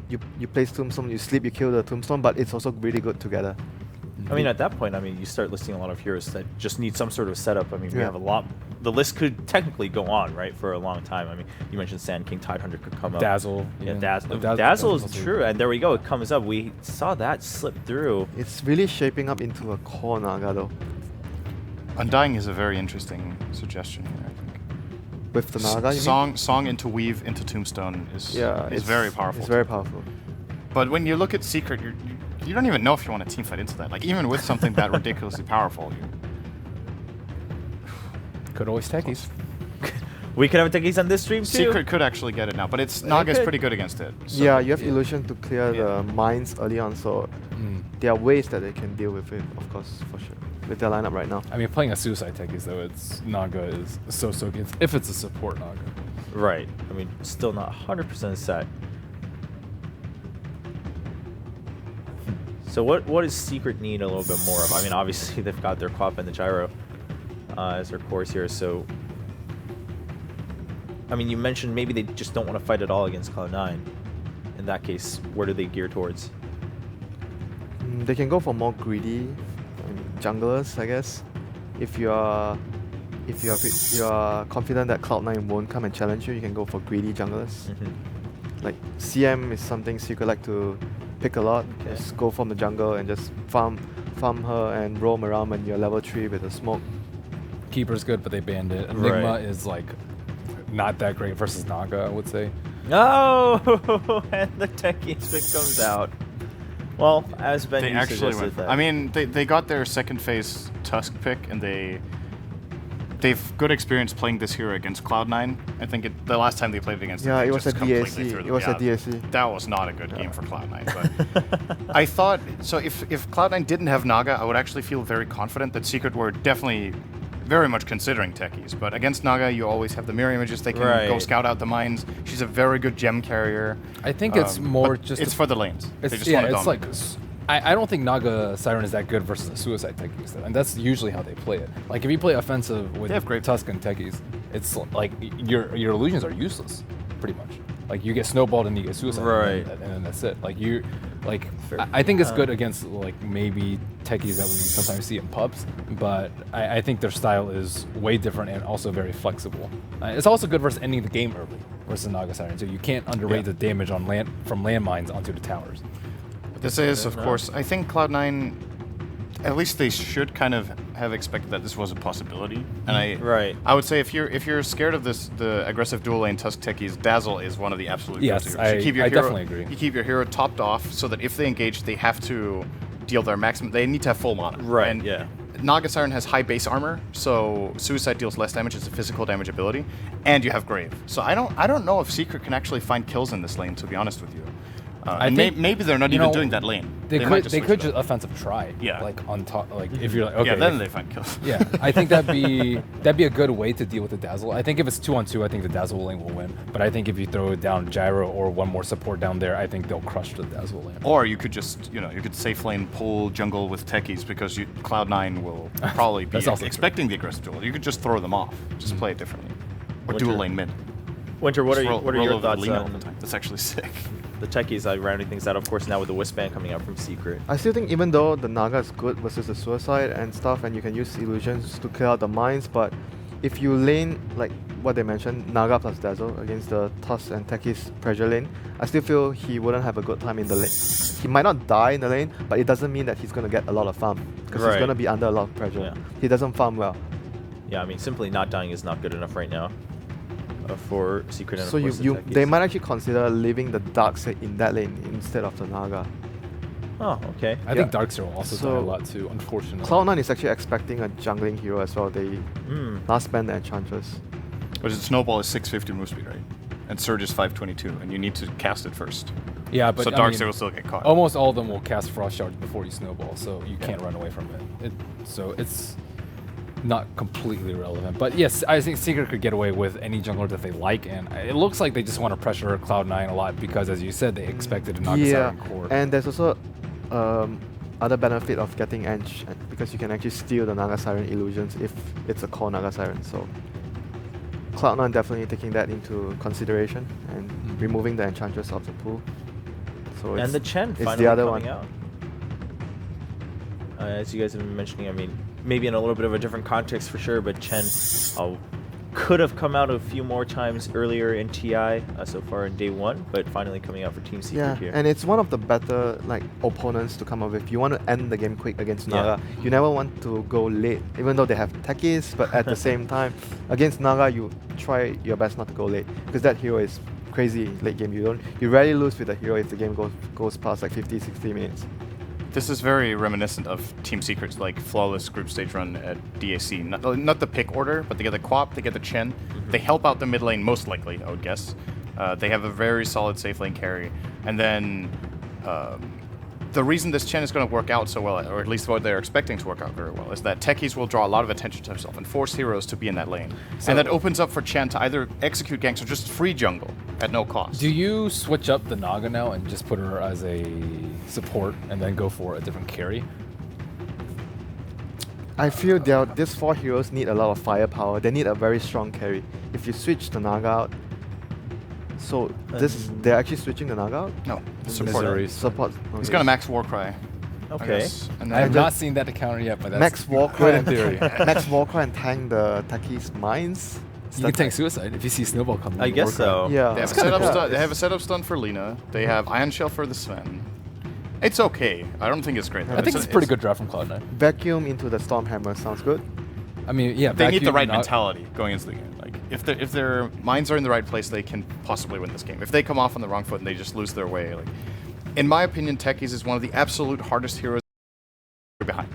You place tombstone, you sleep, you kill the tombstone, but it's also really good together. I mean, at that point, I mean, you start listing a lot of heroes that just need some sort of setup. I mean, we have a lot. The list could technically go on, right, for a long time. I mean, you mentioned Sand King, Tidehunter could come up. Dazzle. Yeah, even. Dazzle. Dazzle Dazzle is also- true, and there we go. It comes up. We saw that slip through. It's really shaping up into a core Naga though. Undying is a very interesting suggestion here, I think. With the Naga, you mean? Song into Weave into Tombstone is it's very powerful. It's very powerful. But when you look at Secret, you don't even know if you want to teamfight into that. Like, even with something that ridiculously powerful, Could always techies. We could have techies on this stream too. Secret could actually get it now, but Naga's could. pretty good against it. So Yeah, you have illusion to clear the mines early on, so there are ways that they can deal with it, of course, for sure. With their lineup right now. I mean, playing a suicide techies though, it's Naga is so good if it's a support Naga. Right. I mean, still not 100% set. So what does Secret need a little bit more of? I mean, obviously they've got their Quap and the Gyro as their cores here. So, I mean, you mentioned maybe they just don't want to fight at all against Cloud9. In that case, where do they gear towards? They can go for more greedy junglers, I guess. If you are confident that Cloud9 won't come and challenge you, you can go for greedy junglers. Like CM is something Secret like to pick a lot. Okay. Just go from the jungle and just farm her and roam around when you're level 3 with the smoke. Keeper's good, but they banned it. Enigma is like not that great versus Naga, I would say. Oh, and the techies pick comes out. Well, as Ben they you actually suggested went. that. I mean, they got their second phase Tusk pick, and they've good experience playing this hero against Cloud9. I think the last time they played it against Yeah, them, it was just at completely DAC. threw It them. was at Yeah, DAC. That was not a good game for Cloud9. But I thought so. If Cloud9 didn't have Naga, I would actually feel very confident that Secret were definitely very much considering techies. But against Naga, you always have the mirror images. They can go scout out the mines. She's a very good gem carrier. I think it's more just it's for the lanes. They It's, just want to it's like dominate. I don't think Naga Siren is that good versus a suicide techies though, and that's usually how they play it. Like if you play offensive with They have great Tusk and techies, it's like your illusions are useless, pretty much. Like you get snowballed and you get suicide, Right. and then that's it. Like I think it's good against like maybe techies that we sometimes see in pubs, but I think their style is way different and also very flexible. It's also good versus ending the game early versus Naga Siren, so you can't underrate the damage on from landmines onto the towers. This is, of course, I think Cloud9, at least they should kind of have expected that this was a possibility. And I would say if you're scared of the aggressive dual lane Tusk techies, Dazzle is one of the absolute Yes, go-to heroes. I definitely agree. You keep your hero topped off so that if they engage, they have to deal their maximum. They need to have full mana. Right, And yeah. Naga Siren has high base armor, so Suicide deals less damage. It's a physical damage ability, and you have Grave. So I don't know if Secret can actually find kills in this lane, to be honest with you. I think maybe they're not even doing that lane. They might could switch just that. offensive try. Yeah. Like on top, like if you're like okay. Yeah, then they find kills. Yeah, I think that'd be a good way to deal with the Dazzle. I think if it's 2-on-2, I think the Dazzle lane will win. But I think if you throw down Gyro or one more support down there, I think they'll crush the Dazzle lane. Or you could just, you could safe lane pull jungle with techies because Cloud9 will probably be also expecting the aggressive duel. You could just throw them off, just play it differently, or dual lane mid. Winter, what are Just roll your over the thoughts Lina all the on time. That's actually sick. the techies rounding things out? Of course, now with the Wispan coming out from Secret. I still think even though the Naga is good versus the Suicide and stuff, and you can use illusions to clear out the mines, but if you lane, like what they mentioned, Naga plus Dazzle against the Tusk and Techies pressure lane, I still feel he wouldn't have a good time in the lane. He might not die in the lane, but it doesn't mean that he's going to get a lot of farm, because he's going to be under a lot of pressure. Yeah. He doesn't farm well. Yeah, I mean, simply not dying is not good enough right now for Secret. And So of course the they techies. might actually consider leaving the Darkseid in that lane instead of the Naga. Oh, okay. I think Darkseid will also So die a lot too, unfortunately. Cloud9 is actually expecting a jungling hero as well. They last ban the Enchantress. But Snowball is 650 move speed, right? And Surge is 522, and you need to cast it first. Yeah, but so I Darkseid mean, will still get caught. Almost all of them will cast Frost Shards before you snowball, so you can't run away from it. So it's not completely relevant. But yes, I think Secret could get away with any jungler that they like, and it looks like they just want to pressure Cloud9 a lot because, as you said, they expected a Naga Siren core. And there's also other benefit of getting Ench, because you can actually steal the Naga Siren illusions if it's a core Naga Siren. So Cloud9 definitely taking that into consideration and removing the Enchantress of the pool. So And the Chen it's finally the other coming one. out. as you guys have been mentioning. I mean, maybe in a little bit of a different context for sure, but Chen could have come out a few more times earlier in TI so far in day 1, but finally coming out for Team Secret Yeah, here. and it's one of the better like opponents to come up with. You want to end the game quick against Naga. You never want to go late, even though they have techies. But at the same time, against Naga, you try your best not to go late because that hero is crazy late game. You rarely lose with a hero if the game goes past like 50, 60 minutes. This is very reminiscent of Team Secret's like flawless group stage run at DAC. Not the pick order, but they get the Quap, they get the Chen. They help out the mid lane most likely, I would guess. They have a very solid safe lane carry. And then the reason this Chen is going to work out so well, or at least what they're expecting to work out very well, is that techies will draw a lot of attention to himself and force heroes to be in that lane. And that opens up for Chen to either execute ganks or just free jungle at no cost. Do you switch up the Naga now and just put her as a support and then go for a different carry? I feel these 4 heroes need a lot of firepower. They need a very strong carry. If you switch the Naga out, so they're actually switching the Naga out? No, Misery. Support. Okay. He's going to max Warcry. Okay. And I have then not seen that counter yet, but that's Max Warcry good in and theory. Max Warcry and tank the techies mines. You can tank suicide if you see Snowball coming. I guess so. Yeah. They have, they have a setup stun for Lina. They have Iron Shell for the Sven. It's okay. I don't think it's great. I think it's a pretty good draft from Cloud9. Vacuum into the Stormhammer sounds good. I mean, yeah, They need the vacuum, right not- mentality going into the game. Like if their minds are in the right place, they can possibly win this game. If they come off on the wrong foot and they just lose their way, like in my opinion, Techies is one of the absolute hardest heroes behind.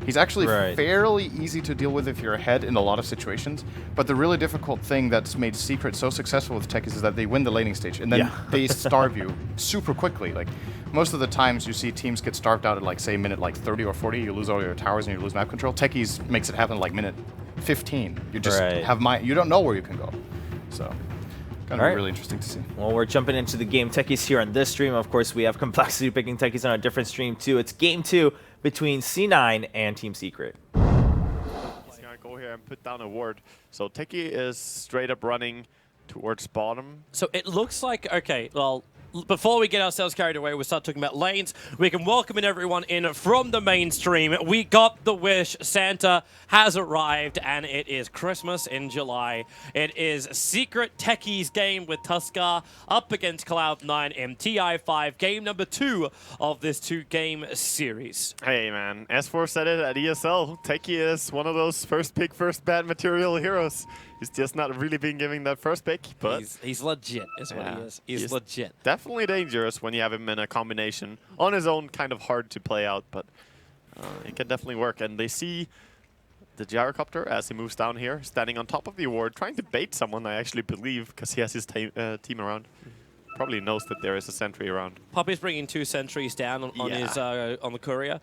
He's actually fairly easy to deal with if you're ahead in a lot of situations, but the really difficult thing that's made Secret so successful with Techies is that they win the laning stage, and then they starve you super quickly. Like, most of the times you see teams get starved out at, like, say, minute like 30 or 40, you lose all your towers and you lose map control. Techies makes it happen like minute 15. You just you don't know where you can go. So, gonna be really interesting to see. Well, we're jumping into the game techies here on this stream. Of course, we have Complexity picking techies on a different stream too. It's game 2 between C9 and Team Secret. He's gonna go here and put down a ward. So Techie is straight up running towards bottom. So it looks like, okay, well, before we get ourselves carried away, we start talking about lanes. We can welcome in everyone in from the mainstream. We got the wish. Santa has arrived, and it is Christmas in July. It is Secret Techies game with Tuskar up against Cloud9 in TI5, game number 2 of this 2-game series. Hey man, S4 said it at ESL. Techie is one of those first pick, first bad material heroes. He's just not really been giving that first pick, but he's legit, is what he is. He's legit. Definitely dangerous when you have him in a combination. On his own, kind of hard to play out, but it can definitely work. And they see the gyrocopter as he moves down here, standing on top of the ward, trying to bait someone, I actually believe, because he has his team around. Probably knows that there is a sentry around. Poppy's bringing 2 sentries down on his on the courier.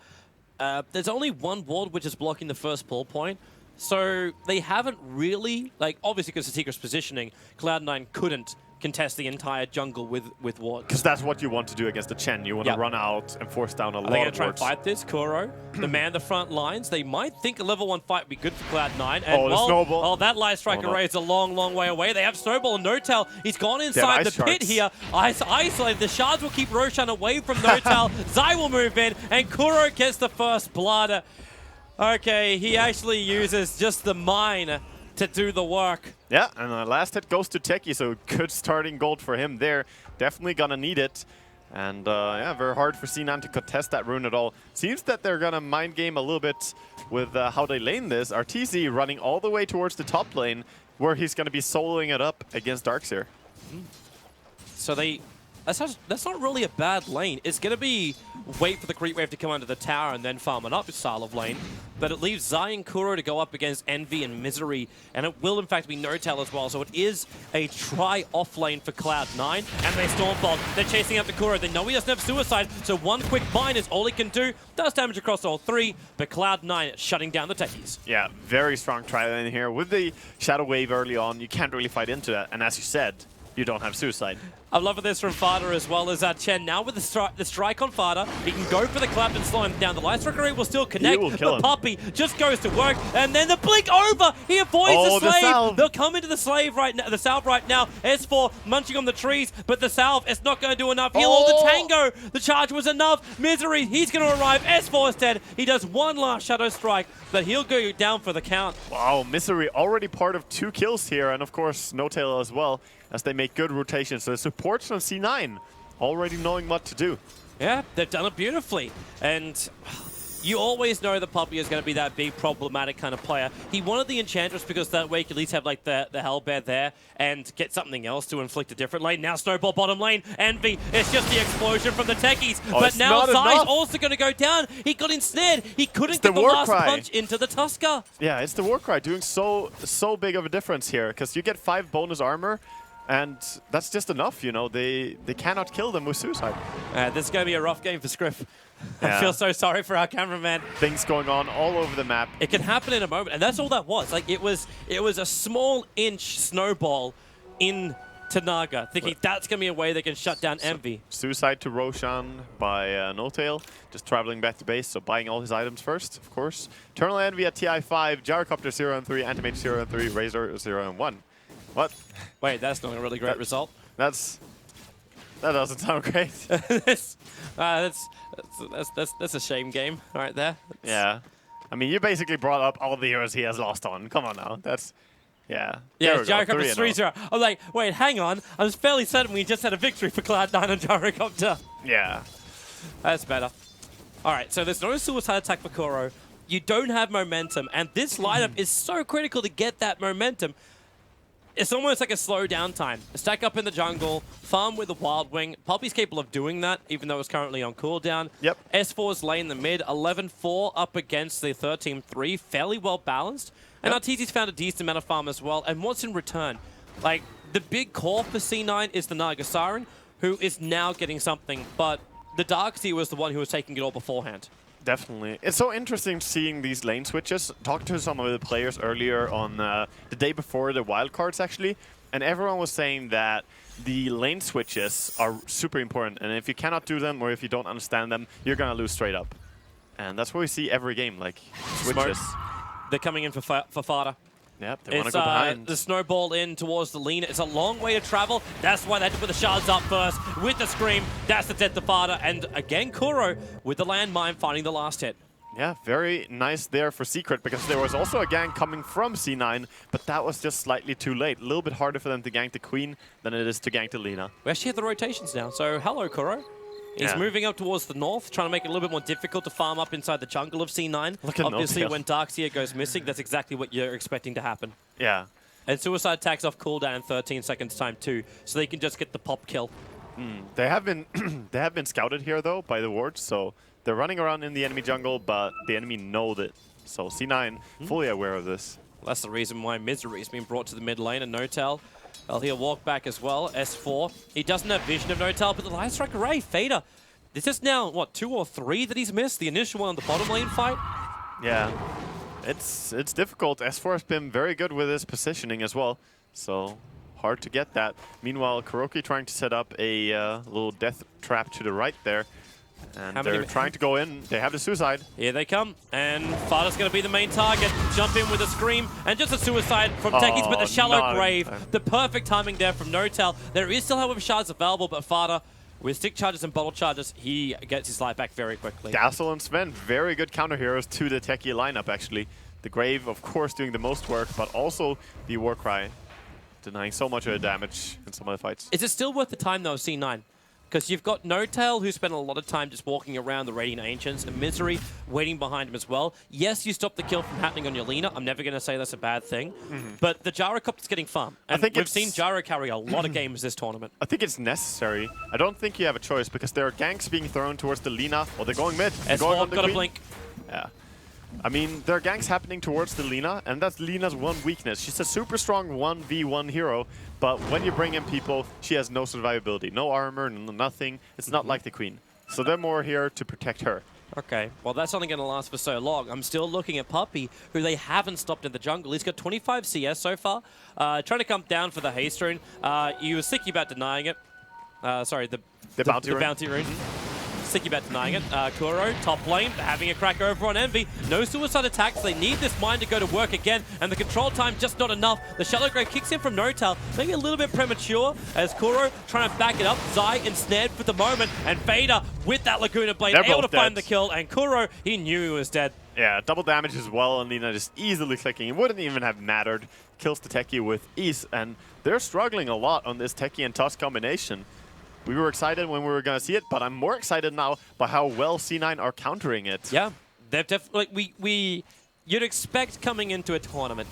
There's only one ward which is blocking the first pull point. So they haven't really, like, obviously because of Secret's positioning, Cloud9 couldn't contest the entire jungle with wards. Because that's what you want to do against the Chen. You want to run out and force down a lot of wards. They're going to try and fight this. Kuro, the man the front lines. They might think a level 1 fight would be good for Cloud9. And the Snowball. Oh, that light strike array is a long, long way away. They have Snowball and No-Tail. He's gone inside the pit here. Isolated. The shards will keep Roshan away from No-Tail. Zai will move in, and Kuro gets the first blood. Okay, he actually uses just the mine to do the work. Yeah, and the last hit goes to Techie, so good starting gold for him there. Definitely gonna need it. And yeah, very hard for C9 to contest that rune at all. Seems that they're gonna mind game a little bit with how they lane this. RTZ running all the way towards the top lane, where he's gonna be soloing it up against Darkseer. So that's not really a bad lane. It's going to be wait for the creep wave to come under the tower and then farm it up style of lane. But it leaves Zai and Kuro to go up against Envy and Misery. And it will, in fact, be No-Tail as well. So it is a try-off lane for Cloud9. And they Stormbolt. They're chasing after Kuro. They know he doesn't have Suicide. So one quick bind is all he can do. Does damage across all 3. But Cloud9 shutting down the Techies. Yeah, very strong try lane here. With the Shadow Wave early on, you can't really fight into that. And as you said, you don't have Suicide. I'm loving this from Fada as well as Chen. Now with the strike on Fada, he can go for the clap and slow him down. The Light Striker will still connect, will kill but him. Puppey just goes to work, and then the blink over. He avoids Oh, the the slave. salve. They'll come into the slave right now, the salve right now. S4 munching on the trees, but the salve is not going to do enough. Heal all the tango. The charge was enough. Misery, he's going to arrive. S4 is dead. He does one last Shadow Strike, but he'll go down for the count. Wow, Misery already part of 2 kills here, and of course No-Tail as well, as they make good rotations. So the supports from C9 already knowing what to do. Yeah, they've done it beautifully. And you always know that Puppey is going to be that big problematic kind of player. He wanted the Enchantress because that way he could at least have like the Hellbear there and get something else to inflict a different lane. Now Snowball bottom lane. Envy, it's just the explosion from the techies. Oh, but it's now not Zai's enough. also going to go down. He got ensnared. He couldn't It's the get the war last cry. punch into the Tusker. Yeah, it's the Warcry doing so big of a difference here, because you get 5 bonus armor, and that's just enough, you know. They cannot kill them with Suicide. This is going to be a rough game for Scriff. I Yeah. feel so sorry for our cameraman. Things going on all over the map. It can happen in a moment, and that's all that was. Like it was a small inch snowball into Naga, thinking that's gonna be a way they can shut down Envy. Suicide to Roshan by No-Tail, just traveling back to base, so buying all his items first, of course. Eternal Envy at TI5, Gyrocopter 0 and 3, Antimage 0 and 3, Razor 0 and 1. What? Wait, that's not a really great result. That doesn't sound great. That's a shame game right there. Yeah. I mean, you basically brought up all the heroes he has lost on. Come on now. That's... Yeah. Yeah, There we go, Gyrocopter 3-0. 3-0. I'm like, wait, hang on. I was fairly certain we just had a victory for Cloud9 on Gyrocopter. Yeah. That's better. All right, so there's no suicide attack for Kuro. You don't have momentum, and this lineup is so critical to get that momentum. It's almost like a slow down time. Stack up in the jungle, farm with the Wild Wing. Puppey's capable of doing that, even though it's currently on cooldown. Yep. S4's lane the mid, 11-4 up against the 13-3, fairly well balanced. And Arteezy's found a decent amount of farm as well. And what's in return? Like, the big core for C9 is the Naga Siren, who is now getting something, but the Darkseer was the one who was taking it all beforehand. Definitely. It's so interesting seeing these lane switches. Talked to some of the players earlier on the day before the wildcards, actually, and everyone was saying that the lane switches are super important, and if you cannot do them or if you don't understand them, you're going to lose straight up. And that's what we see every game, like, switches. Smart. They're coming in for Fada. Yep, they want to It's go behind. the snowball in towards the Lina. It's a long way to travel. That's why they had to put the shards up first with the Scream. That's the death to Fada. And again, Kuro with the landmine finding the last hit. Yeah, very nice there for Secret, because there was also a gank coming from C9, but that was just slightly too late. A little bit harder for them to gank the Queen than it is to gank the Lina. We actually have the rotations now. So hello, Kuro. He's Yeah. moving up towards the north, trying to make it a little bit more difficult to farm up inside the jungle of C9. Look at Obviously, No-Tail. when Darkseer goes missing, that's exactly what you're expecting to happen. Yeah. And Suicide attacks off cooldown in 13 seconds time too, so they can just get the pop kill. They have been they have been scouted here though by the wards, so they're running around in the enemy jungle, but the enemy know that. So C9 fully aware of this. That's the reason why Misery's been brought to the mid lane, and No-Tail, well, he'll walk back as well. S4, he doesn't have vision of No-Tail, but the Light Strike Array, Fader. This is now, what, 2 or 3 that he's missed? The initial one on the bottom lane fight? Yeah, it's difficult. S4 has been very good with his positioning as well, so hard to get that. Meanwhile, Kuroki trying to set up a little death trap to the right there. And they're trying to go in. They have the Suicide. Here they come, and Fada's going to be the main target. Jump in with a Scream, and just a Suicide from Techies, but the shallow not grave. enough time. The perfect timing there from No-Tail. There is still, however, shards available, but Fada, with stick charges and bottle charges, he gets his life back very quickly. Dazzle and Sven, very good counter heroes to the Techie lineup, actually. The Grave, of course, doing the most work, but also the Warcry, denying so much of the damage in some of the fights. Is it still worth the time, though, C9? Because you've got No-Tail, who spent a lot of time just walking around the Radiant Ancients, and Misery waiting behind him as well. Yes, you stop the kill from happening on your Lina. I'm never going to say that's a bad thing. But the Gyrocopter's getting farm. And think we've it's- seen Gyro carry a lot of games this tournament. I think it's necessary. I don't think you have a choice, because there are ganks being thrown towards the Lina, or they're going mid. They're going on S4 the got a Queen. blink. Yeah. I mean, there are ganks happening towards the Lina, and that's Lina's one weakness. She's a super strong 1v1 hero, but when you bring in people, she has no survivability. No armor, nothing. It's not like the Queen. So they're more here to protect her. Okay, well that's only going to last for so long. I'm still looking at Puppy, who they haven't stopped in the jungle. He's got 25 CS so far. Trying to come down for the haste rune. You were sicky about denying it. Sorry, the bounty rune. Sicky about denying it. Kuro, top lane, having a crack over on Envy. No suicide attacks. They need this mine to go to work again, and the control time just not enough. The Shallow Grave kicks in from Notal, maybe a little bit premature, as Kuro trying to back it up. Zai ensnared for the moment, and Vader with that Laguna Blade able to find the kill, and Kuro, he knew he was dead. Yeah, double damage as well, and Lina just easily clicking. It wouldn't even have mattered. Kills the Techie with ease, and they're struggling a lot on this Techie and Tusk combination. We were excited when we were going to see it, but I'm more excited now by how well C9 are countering it. Yeah, they've definitely. You'd expect coming into a tournament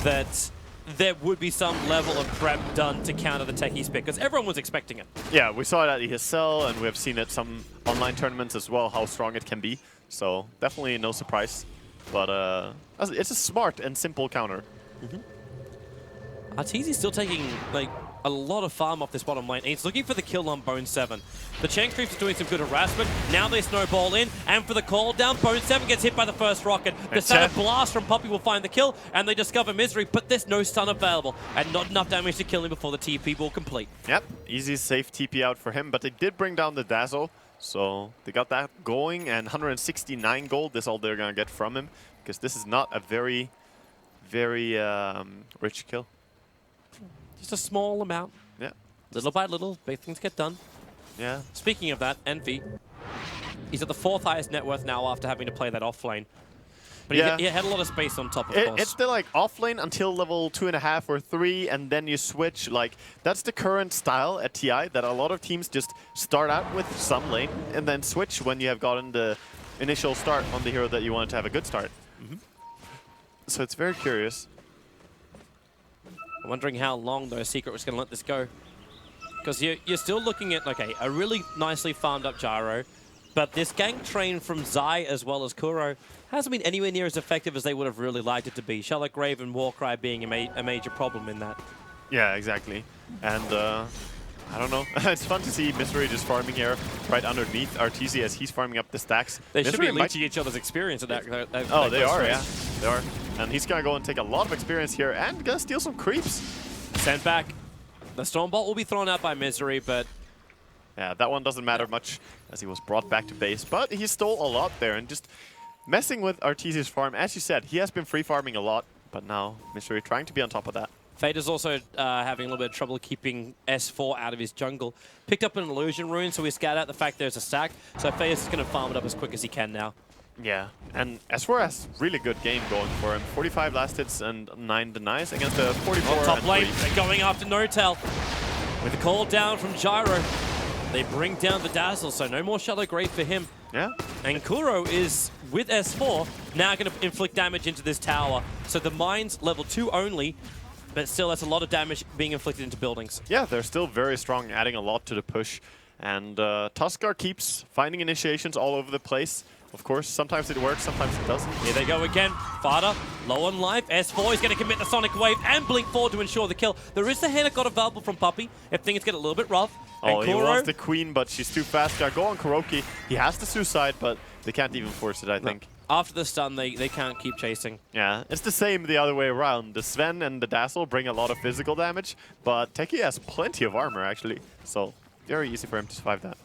that there would be some level of prep done to counter the Techies pick, because everyone was expecting it. Yeah, we saw it at ESL, and we have seen it some online tournaments as well, how strong it can be. So definitely no surprise. But it's a smart and simple counter. Arteezy's still taking a lot of farm off this bottom lane. He's looking for the kill on Bone 7. The Chang Creeps is doing some good harassment. Now they snowball in, and for the call down, Bone 7 gets hit by the first rocket. The Static Blast from Puppy will find the kill, and they discover Misery, but there's no stun available, and not enough damage to kill him before the TP will complete. Yep, easy, safe TP out for him, but they did bring down the Dazzle, so they got that going, and 169 gold is all they're going to get from him, because this is not a very, very rich kill. Just a small amount. Yeah. Little by little, big things get done. Yeah. Speaking of that, Envy, he's at the 4th highest net worth now after having to play that off lane. But he had a lot of space on top, of course. It's the off lane until level 2.5 or 3, and then you switch. That's the current style at TI, that a lot of teams just start out with some lane and then switch when you have gotten the initial start on the hero that you wanted to have a good start. So it's very curious. I'm wondering how long, though, Secret was going to let this go. Because you're still looking at, a really nicely farmed up Gyro, but this gank train from Zai as well as Kuro hasn't been anywhere near as effective as they would have really liked it to be. Shallow Grave and Warcry being a major problem in that. Yeah, exactly. And I don't know. It's fun to see Misery just farming here right underneath Arteezy as he's farming up the stacks. They Misery should be leeching each other's experience at that. Oh, they are, yeah. They are. And he's going to go and take a lot of experience here and going to steal some creeps. Sent back. The Stormbolt will be thrown out by Misery, but... Yeah, that one doesn't matter much as he was brought back to base. But he stole a lot there and just messing with Arteezy's farm. As you said, he has been free farming a lot, but now Misery trying to be on top of that. Fade is also having a little bit of trouble keeping S4 out of his jungle. Picked up an illusion rune, so we scout out the fact there's a stack. So Fade is going to farm it up as quick as he can now. Yeah, and S4 has really good game going for him. 45 last hits and 9 denies against a 44 top lane, and 3. they're going after Notel. With a call down from Gyro, they bring down the Dazzle, so no more Shallow Grave for him. Yeah. And Kuro is, with S4, now going to inflict damage into this tower. So the mine's level 2 only, but still that's a lot of damage being inflicted into buildings. Yeah, they're still very strong, adding a lot to the push. And Tuskar keeps finding initiations all over the place. Of course, sometimes it works, sometimes it doesn't. Here they go again. Fada, low on life. S4 is going to commit the Sonic Wave and blink forward to ensure the kill. There is the header got available from Puppy if things get a little bit rough. Oh, and he Kuro, wants the Queen, but she's too fast. Gotta go on Kuroki. He has the suicide, but they can't even force it, I think. After the stun, they can't keep chasing. Yeah, it's the same the other way around. The Sven and the Dazzle bring a lot of physical damage, but Techie has plenty of armor, actually. So, very easy for him to survive that.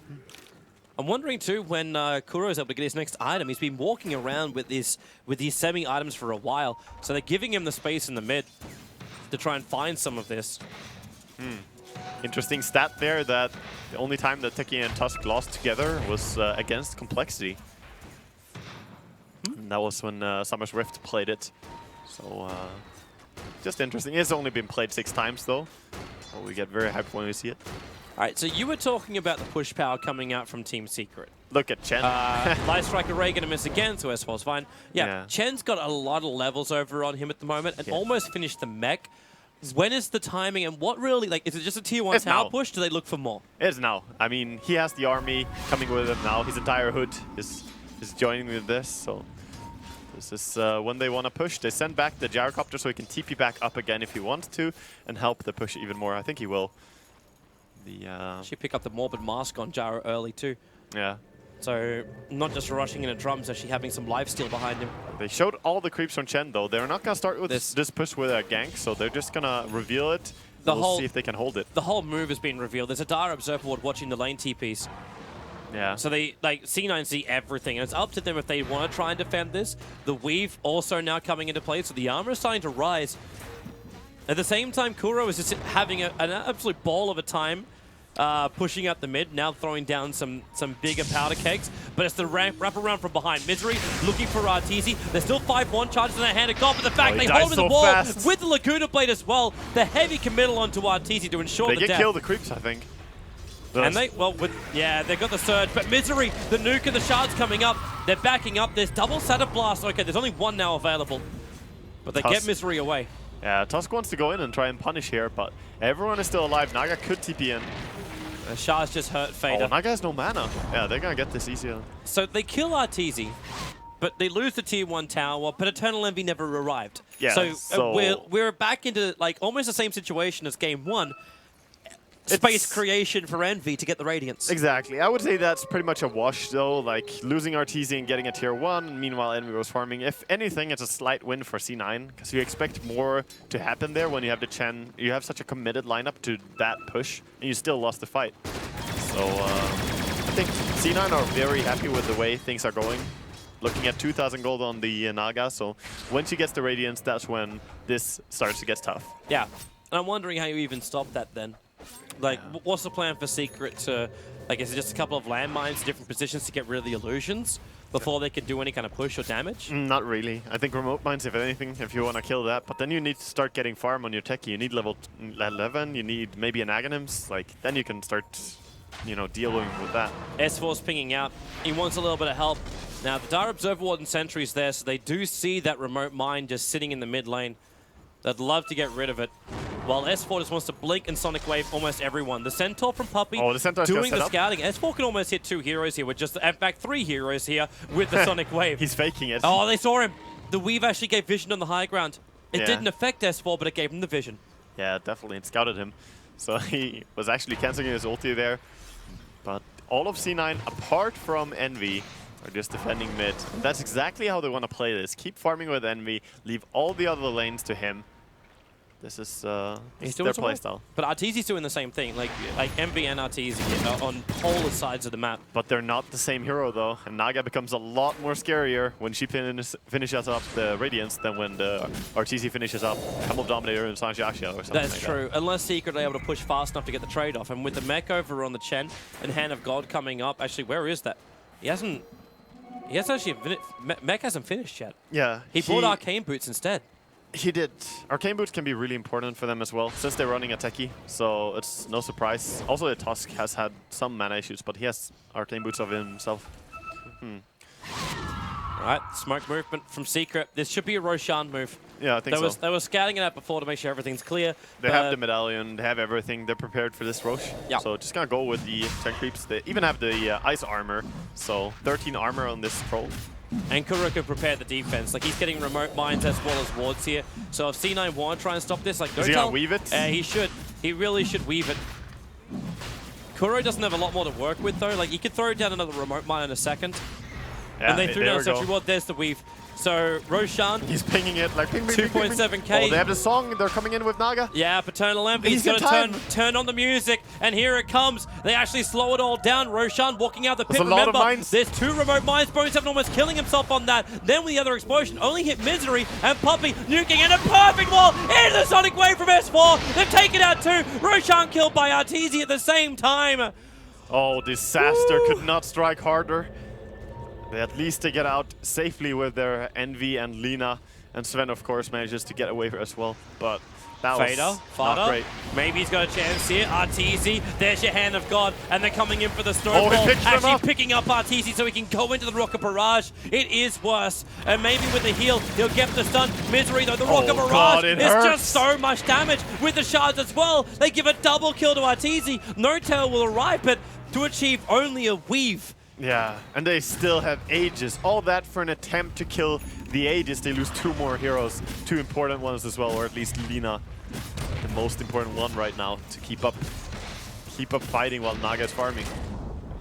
I'm wondering too when Kuro is able to get his next item. He's been walking around with these semi-items for a while, so they're giving him the space in the mid to try and find some of this. Interesting stat there that the only time that Techie and Tusk lost together was against Complexity. And that was when Summer's Rift played it. So, just interesting. It's only been played 6 times though, so we get very hyped when we see it. All right, so you were talking about the push power coming out from Team Secret. Look at Chen. Light Striker Ray going to miss again, so S4's fine. Yeah, Chen's got a lot of levels over on him at the moment and almost finished the mech. When is the timing and what really, is it just a tier 1 tower push? Do they look for more? It is now. I mean, he has the army coming with him now. His entire hood is joining with this, so this is when they want to push. They send back the gyrocopter so he can TP back up again if he wants to and help the push even more. I think he will. She pick up the Morbid Mask on Gyro early too. Yeah. So not just rushing in a drums, actually having some lifesteal behind him. They showed all the creeps on Chen, though. They're not going to start with this push with a gank, so they're just going to reveal it. We'll see if they can hold it. The whole move has been revealed. There's a Dire Observer Ward watching the lane TPs. Yeah. So they, like, C9 see everything, and it's up to them if they want to try and defend this. The weave also now coming into play, so the armor is starting to rise. At the same time, Kuro is just having an absolute ball of a time, pushing out the mid, now throwing down some bigger powder kegs, but it's the wrap around from behind. Misery looking for Arteezy. There's still 5-1 charges in their hand of God, but the fact they hold him in the wall with the Laguna Blade as well, the heavy committal onto Arteezy to ensure the death. They get killed the creeps, I think. And they, well, they got the surge, but Misery, the nuke and the shards coming up. They're backing up. There's double set of blast. Okay, there's only one now available, but they get Misery away. Yeah, Tusk wants to go in and try and punish here, but everyone is still alive. Naga could TP in. Shards just hurt Fader. Oh, Naga has no mana. Yeah, they're gonna get this easier. So they kill Arteezy, but they lose the tier 1 tower, but Eternal Envy never arrived. Yeah, so we're back into like almost the same situation as game 1. Space creation for Envy to get the Radiance. Exactly. I would say that's pretty much a wash, though. Like, losing Arteezy and getting a tier 1, meanwhile Envy was farming. If anything, it's a slight win for C9, because you expect more to happen there when you have the Chen. You have such a committed lineup to that push, and you still lost the fight. So, I think C9 are very happy with the way things are going. Looking at 2,000 gold on the Naga, so once he gets the Radiance, that's when this starts to get tough. Yeah, and I'm wondering how you even stop that then. Like, what's the plan for Secret to, like, is it just a couple of landmines, different positions to get rid of the illusions before they can do any kind of push or damage? Not really. I think remote mines, if anything, if you want to kill that. But then you need to start getting farm on your techie. You need level 11, you need maybe an Aghanims. Like, then you can start, you know, dealing with that. S4's pinging out. He wants a little bit of help. Now, the Dire Observer Ward and Sentry's there, so they do see that remote mine just sitting in the mid lane. They'd love to get rid of it. While S4 just wants to blink and Sonic Wave almost everyone. The Centaur from Puppey doing the scouting. S4 can almost hit 2 heroes here with just, in fact, 3 heroes here with the Sonic Wave. He's faking it. Oh, they saw him. The Weave actually gave vision on the high ground. It didn't affect S4, but it gave him the vision. Yeah, definitely. It scouted him. So he was actually canceling his ulti there. But all of C9, apart from Envy, are just defending mid. That's exactly how they want to play this. Keep farming with Envy, leave all the other lanes to him. This is their playstyle. But Arteezy's doing the same thing, like Envy and Arteezy on polar sides of the map. But they're not the same hero, though. And Naga becomes a lot more scarier when she finishes up the Radiance than when the Arteezy finishes up Camel Dominator and Sanjiashia or something. That's true, unless Secret are able to push fast enough to get the trade-off. And with the mech over on the Chen and Hand of God coming up, actually, where is that? He hasn't actually, mech hasn't finished yet. Yeah. He bought Arcane Boots instead. He did. Arcane Boots can be really important for them as well, since they're running a techie, so it's no surprise. Also, the Tusk has had some mana issues, but he has Arcane Boots of himself. Right, smoke movement from Secret. This should be a Roshan move. Yeah, I think so. They were scouting it out before to make sure everything's clear. They have the medallion, they have everything, they're prepared for this Rosh. Yeah. So just gonna go with the 10 creeps. They even have the ice armor, so 13 armor on this troll. And Kuro can prepare the defense. Like, he's getting remote mines as well as wards here. So if C9 want to try and stop this, like, is he gonna weave it? He should. He really should weave it. Kuro doesn't have a lot more to work with, though. Like, he could throw down another remote mine in a second. Yeah, and they threw down a sentry ward. There's the weave. So Roshan, he's pinging it like ping, ping, 2.7k. Oh, they have the song. They're coming in with Naga. Yeah, Paternal Envy. He's going to turn on the music, and here it comes. They actually slow it all down. Roshan walking out the pit. Remember, there's 2 remote mines. Bone7 almost killing himself on that. Then with the other explosion, only hit Misery and Puppey nuking, and a perfect wall into the Sonic Wave from S4. They've taken out 2. Roshan killed by Arteezy at the same time. Oh, disaster. Could not strike harder. At least they get out safely with their Envy and Lina. And Sven, of course, manages to get away as well. But that was not great. Maybe he's got a chance here. Arteezy, there's your Hand of God. And they're coming in for the snowball. Actually picking up Arteezy so he can go into the Rocket Barrage. It is worse. And maybe with the heal, he'll get the stun. Misery, though, the Rocket Barrage is just so much damage with the shards as well. They give a double kill to Arteezy. No tail will arrive, but to achieve only a weave. Yeah, and they still have Aegis. All that for an attempt to kill the Aegis. They lose 2 more heroes, 2 important ones as well, or at least Lina, the most important one right now, to keep up fighting while Naga is farming.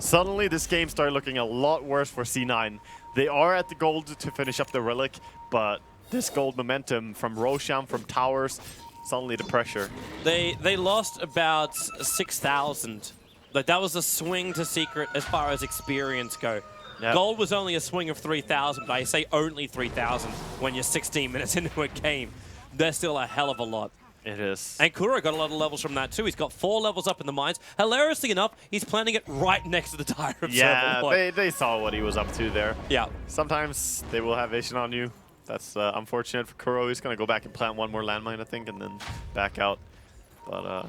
Suddenly, this game started looking a lot worse for C9. They are at the gold to finish up the Relic, but this gold momentum from Roshan, from Towers, suddenly the pressure. They lost about 6,000. Like, that was a swing to Secret as far as experience go. Yep. Gold was only a swing of 3,000, but I say only 3,000 when you're 16 minutes into a game. There's still a hell of a lot. It is. And Kuro got a lot of levels from that too. He's got 4 levels up in the mines. Hilariously enough, he's planting it right next to the Dire Observer. Yeah, they saw what he was up to there. Yeah. Sometimes they will have vision on you. That's unfortunate for Kuro. He's going to go back and plant one more landmine, I think, and then back out. But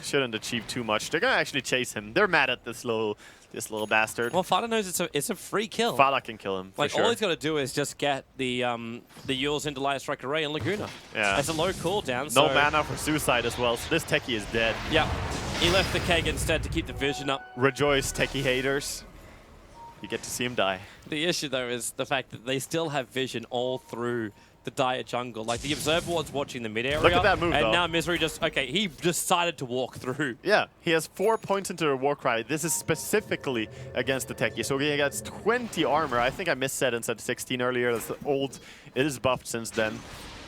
shouldn't achieve too much. They're going to actually chase him. They're mad at this little bastard. Well, Fada knows it's a free kill. Fada can kill him, for Like, sure. all he's got to do is just get the Yules into Light Strike Array and Laguna. Yeah. That's a low cooldown. No so mana for suicide as well, so this Techie is dead. Yeah. He left the keg instead to keep the vision up. Rejoice, Techie haters. You get to see him die. The issue, though, is the fact that they still have vision all through the Dire jungle. Like, the Observer Ward's watching the mid area. Look at that move, and though. now Misery he decided to walk through. Yeah, he has 4 points into the war cry. This is specifically against the Techie. So he gets 20 armor. I think I missaid and said 16 earlier. That's old. It is buffed since then.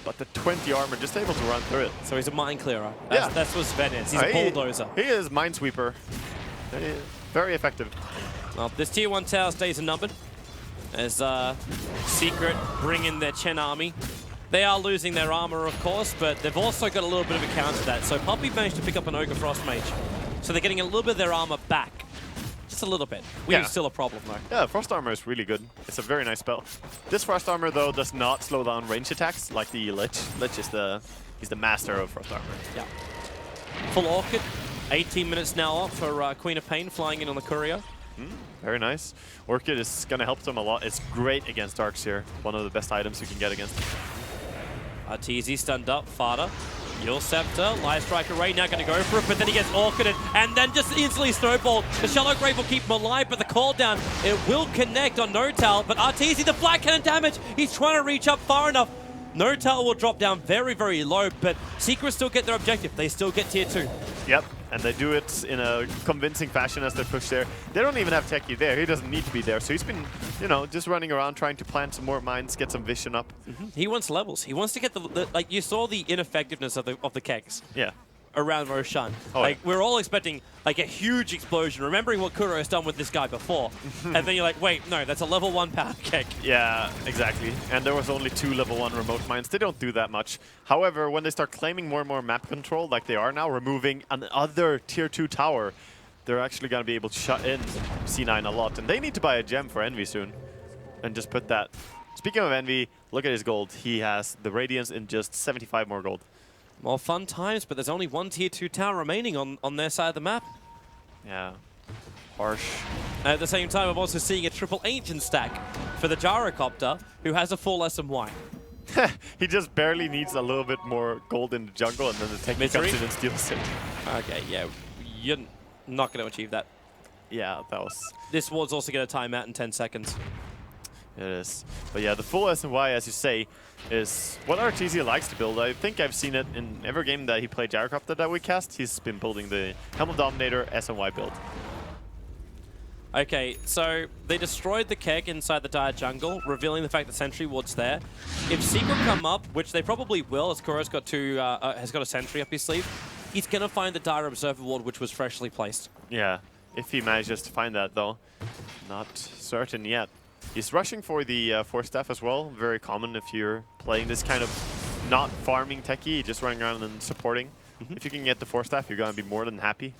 But the 20 armor, just able to run through it. So he's a mine clearer. Yeah. That's what Sven is. He's a bulldozer. He is Minesweeper. Very effective. Well, this Tier 1 tower stays unnumbered as Secret bring in their Chen army. They are losing their armor, of course, but they've also got a little bit of a counter to that. So Poppy managed to pick up an Ogre Frost Mage. So they're getting a little bit of their armor back. Just a little bit. Which is still a problem, though. Yeah, Frost Armor is really good. It's a very nice spell. This Frost Armor, though, does not slow down range attacks like the Lich. Lich is he's the master of Frost Armor. Yeah. Full Orchid. 18 minutes now off for Queen of Pain flying in on the Courier. Very nice. Orchid is going to help them a lot. It's great against Darks here. One of the best items you can get against them. Arteezy stunned up, Fada. Yule Scepter, Light Strike Array now going to go for it, but then he gets Orchided and then just instantly snowballed. The Shallow Grave will keep him alive, but the call down, it will connect on Notal, but Arteezy, the flat cannon damage, he's trying to reach up far enough. Notal will drop down very, very low, but Secret still get their objective. They still get tier 2. Yep, and they do it in a convincing fashion as they push there. They don't even have Techie there. He doesn't need to be there. So he's been, just running around trying to plant some more mines, get some vision up. He wants levels. He wants to get the like you saw the ineffectiveness of the kegs. Yeah. Around Roshan. Oh, like, we're all expecting like a huge explosion, remembering what Kuro has done with this guy before. And then you're like, wait, no, that's a level 1 power keg. Yeah, exactly. And there was only 2 level 1 remote mines. They don't do that much. However, when they start claiming more and more map control, like they are now, removing another tier 2 tower, they're actually going to be able to shut in C9 a lot. And they need to buy a gem for Envy soon. And just put that. Speaking of Envy, look at his gold. He has the Radiance in just 75 more gold. Well, fun times, but there's only 1 tier 2 tower remaining on their side of the map. Yeah. Harsh. At the same time, I'm also seeing a triple ancient stack for the Gyrocopter, who has a full SMY. He just barely needs a little bit more gold in the jungle, and then the Techie comes in and steals it. Okay, yeah, you're not going to achieve that. Yeah, that was... This ward's also going to time out in 10 seconds. It is. But yeah, the full SNY, as you say, is what Arteezy likes to build. I think I've seen it in every game that he played Gyrocopter that we cast. He's been building the Helm of Dominator SNY build. Okay, so they destroyed the keg inside the Dire jungle, revealing the fact that Sentry Ward's there. If Secret come up, which they probably will, as Kuro's got has got a Sentry up his sleeve, he's going to find the Dire Observer Ward, which was freshly placed. Yeah, if he manages to find that, though. Not certain yet. He's rushing for the Force Staff as well. Very common if you're playing this kind of not farming Techie, just running around and supporting. If you can get the Force Staff, you're going to be more than happy.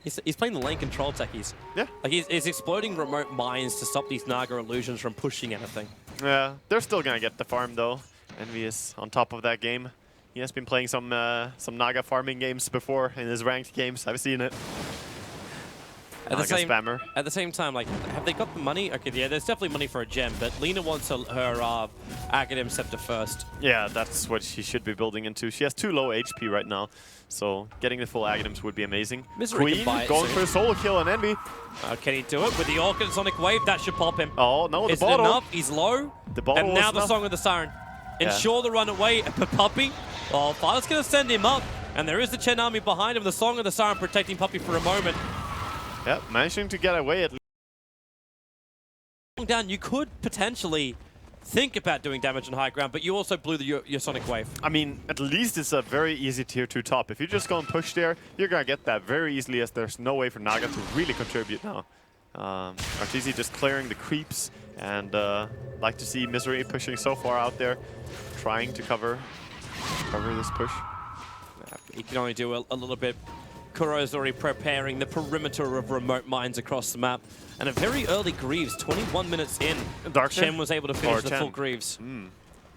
He's playing the lane control Techies. Yeah. Like he's exploding remote mines to stop these Naga illusions from pushing anything. Yeah, they're still going to get the farm, though. Envy is on top of that game. He has been playing some Naga farming games before in his ranked games. I've seen it. At Spammer. At the same time, like, have they got the money? Okay, yeah, there's definitely money for a gem, but Lena wants her Academ Scepter first. Yeah, that's what she should be building into. She has 2 low HP right now, so getting the full Aghanims would be amazing. Misery Queen can buy it going soon. for a solo kill on Envy. Can he do it? With the Orchid Sonic Wave, that should pop him. Oh, no, the Is it bottle. enough? He's low. The bottle And now was the enough. Song of the Siren. Yeah. Ensure the run away. Puppy. Oh, Father's going to send him up. And there is the Chen army behind him. The Song of the Siren protecting Puppy for a moment. Yeah, managing to get away at least. Down, you could potentially think about doing damage on high ground, but you also blew your Sonic Wave. I mean, at least it's a very easy tier 2 top. If you just go and push there, you're going to get that very easily, as there's no way for Naga to really contribute now. Arteezy just clearing the creeps, and like to see Misery pushing so far out there, trying to cover this push. He can only do a little bit. Kuro's already preparing the perimeter of remote mines across the map. And a very early Greaves, 21 minutes in. Darkseer? Chen was able to finish the Chen. full Greaves.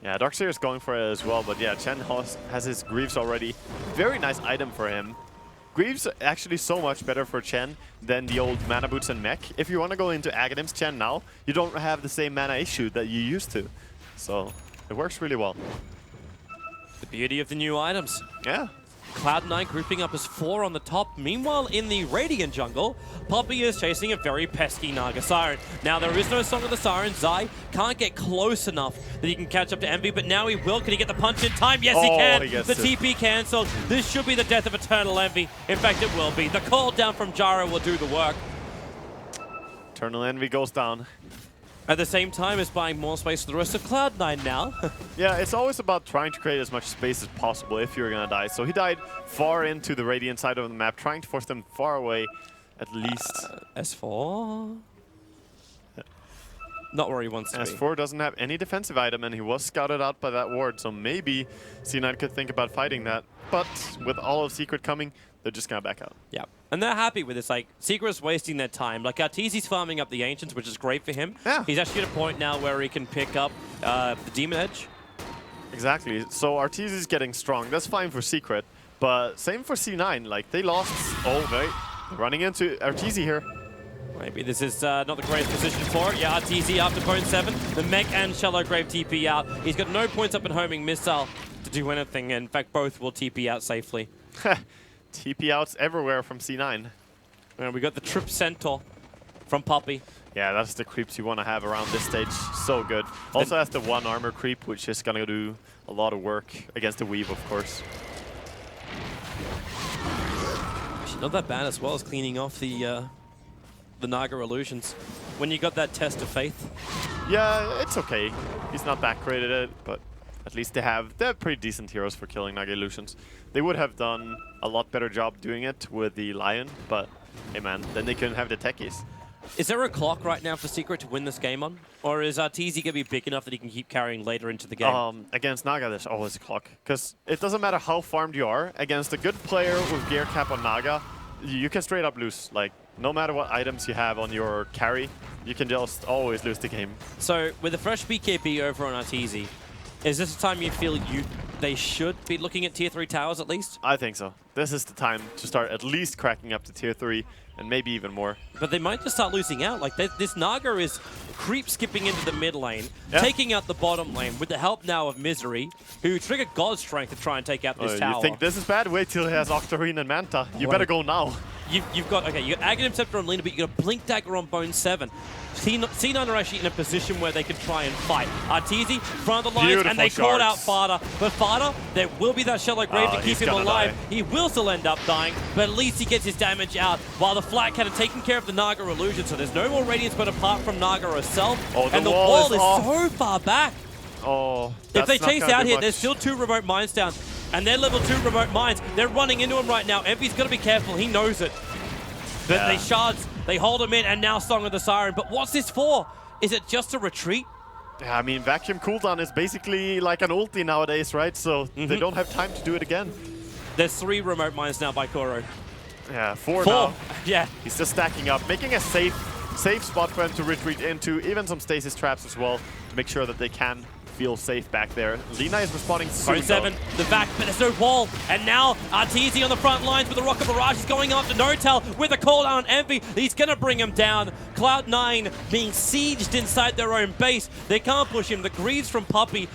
Yeah, Darkseer is going for it as well, but yeah, Chen has his Greaves already. Very nice item for him. Greaves actually so much better for Chen than the old Mana Boots and Mech. If you want to go into Aghanims Chen now, you don't have the same mana issue that you used to. So it works really well. The beauty of the new items. Yeah. Cloud9 grouping up as 4 on the top. Meanwhile, in the Radiant jungle, Poppy is chasing a very pesky Naga Siren. Now, there is no Song of the Siren. Zai can't get close enough that he can catch up to Envy, but now he will. Can he get the punch in time? Yes, he can. He gets the it. TP cancelled. This should be the death of Eternal Envy. In fact, it will be. The call down from Jara will do the work. Eternal Envy goes down. At the same time, it's buying more space for the rest of Cloud9 now. Yeah, it's always about trying to create as much space as possible if you're gonna die. So he died far into the Radiant side of the map, trying to force them far away, at least. S4? Not where he wants to be. S4 doesn't have any defensive item, and he was scouted out by that ward, so maybe C9 could think about fighting that. But with all of Secret coming, they're just gonna back out. Yeah, and they're happy with this. Like, Secret's wasting their time. Like, Arteezy's farming up the Ancients, which is great for him. Yeah. He's actually at a point now where he can pick up the Demon Edge. Exactly. So Arteezy's getting strong. That's fine for Secret, but same for C9. Like, they lost. Oh, wait. Running into Arteezy here. Maybe this is not the greatest position for it. Yeah, Arteezy after Bone 7. The Mech and Shallow Grave TP out. He's got no points up in homing missile to do anything. In fact, both will TP out safely. TP outs everywhere from C9. And we got the Trip Centaur from Poppy. Yeah, that's the creeps you want to have around this stage. So good. Also has the 1 armor creep, which is going to do a lot of work against the Weave, of course. Actually, not that bad as well as cleaning off the Naga illusions. When you got that test of faith. Yeah, it's okay. He's not that great at it, but at least they're pretty decent heroes for killing Naga illusions. They would have done a lot better job doing it with the Lion, but hey man, then they couldn't have the techies. Is there a clock right now for Secret to win this game on? Or is Arteezy going to be big enough that he can keep carrying later into the game? Against Naga, there's always a clock. Because it doesn't matter how farmed you are, against a good player with gear cap on Naga, you can straight up lose. Like, no matter what items you have on your carry, you can just always lose the game. So, with a fresh BKB over on Arteezy, is this the time you feel they should be looking at Tier 3 towers at least? I think so. This is the time to start at least cracking up to Tier 3, and maybe even more. But they might just start losing out. Like, this Naga is creep skipping into the mid lane, yeah, taking out the bottom lane with the help now of Misery, who triggered God's Strength to try and take out this tower. You think this is bad? Wait till he has Octarine and Manta. You better go now. You've got Aghanim Scepter on Lina, but you've got a Blink Dagger on Bone 7. C9 are actually in a position where they can try and fight. Arteezy, front of the lines, Beautiful and they called out shards. Fada. But Fada, there will be that Shallow Grave to keep him alive. Die. He will still end up dying, but at least he gets his damage out, while the Flat Cat are taking care of the Naga illusion, so there's no more Radiance but apart from Naga herself. And the wall is so far back. Oh, if they chase out here, there's still 2 remote mines down, and they're level 2 remote mines. They're running into him right now. Envy's got to be careful. He knows it. But they shards, they hold him in, and now Song of the Siren. But what's this for? Is it just a retreat? Yeah, I mean, vacuum cooldown is basically like an ulti nowadays, right? So they don't have time to do it again. There's 3 remote mines now by Kuro. Yeah, 4 now. Yeah. He's just stacking up, making a safe spot for him to retreat into, even some stasis traps as well, to make sure that they can feel safe back there. Lina is responding soon, 7, the vac, but there's no wall. And now Arteezy on the front lines with the Rocket Barrage is going after No-Tel with a call down on Envy. He's going to bring him down. Cloud9 being sieged inside their own base. They can't push him. The Greaves from Puppy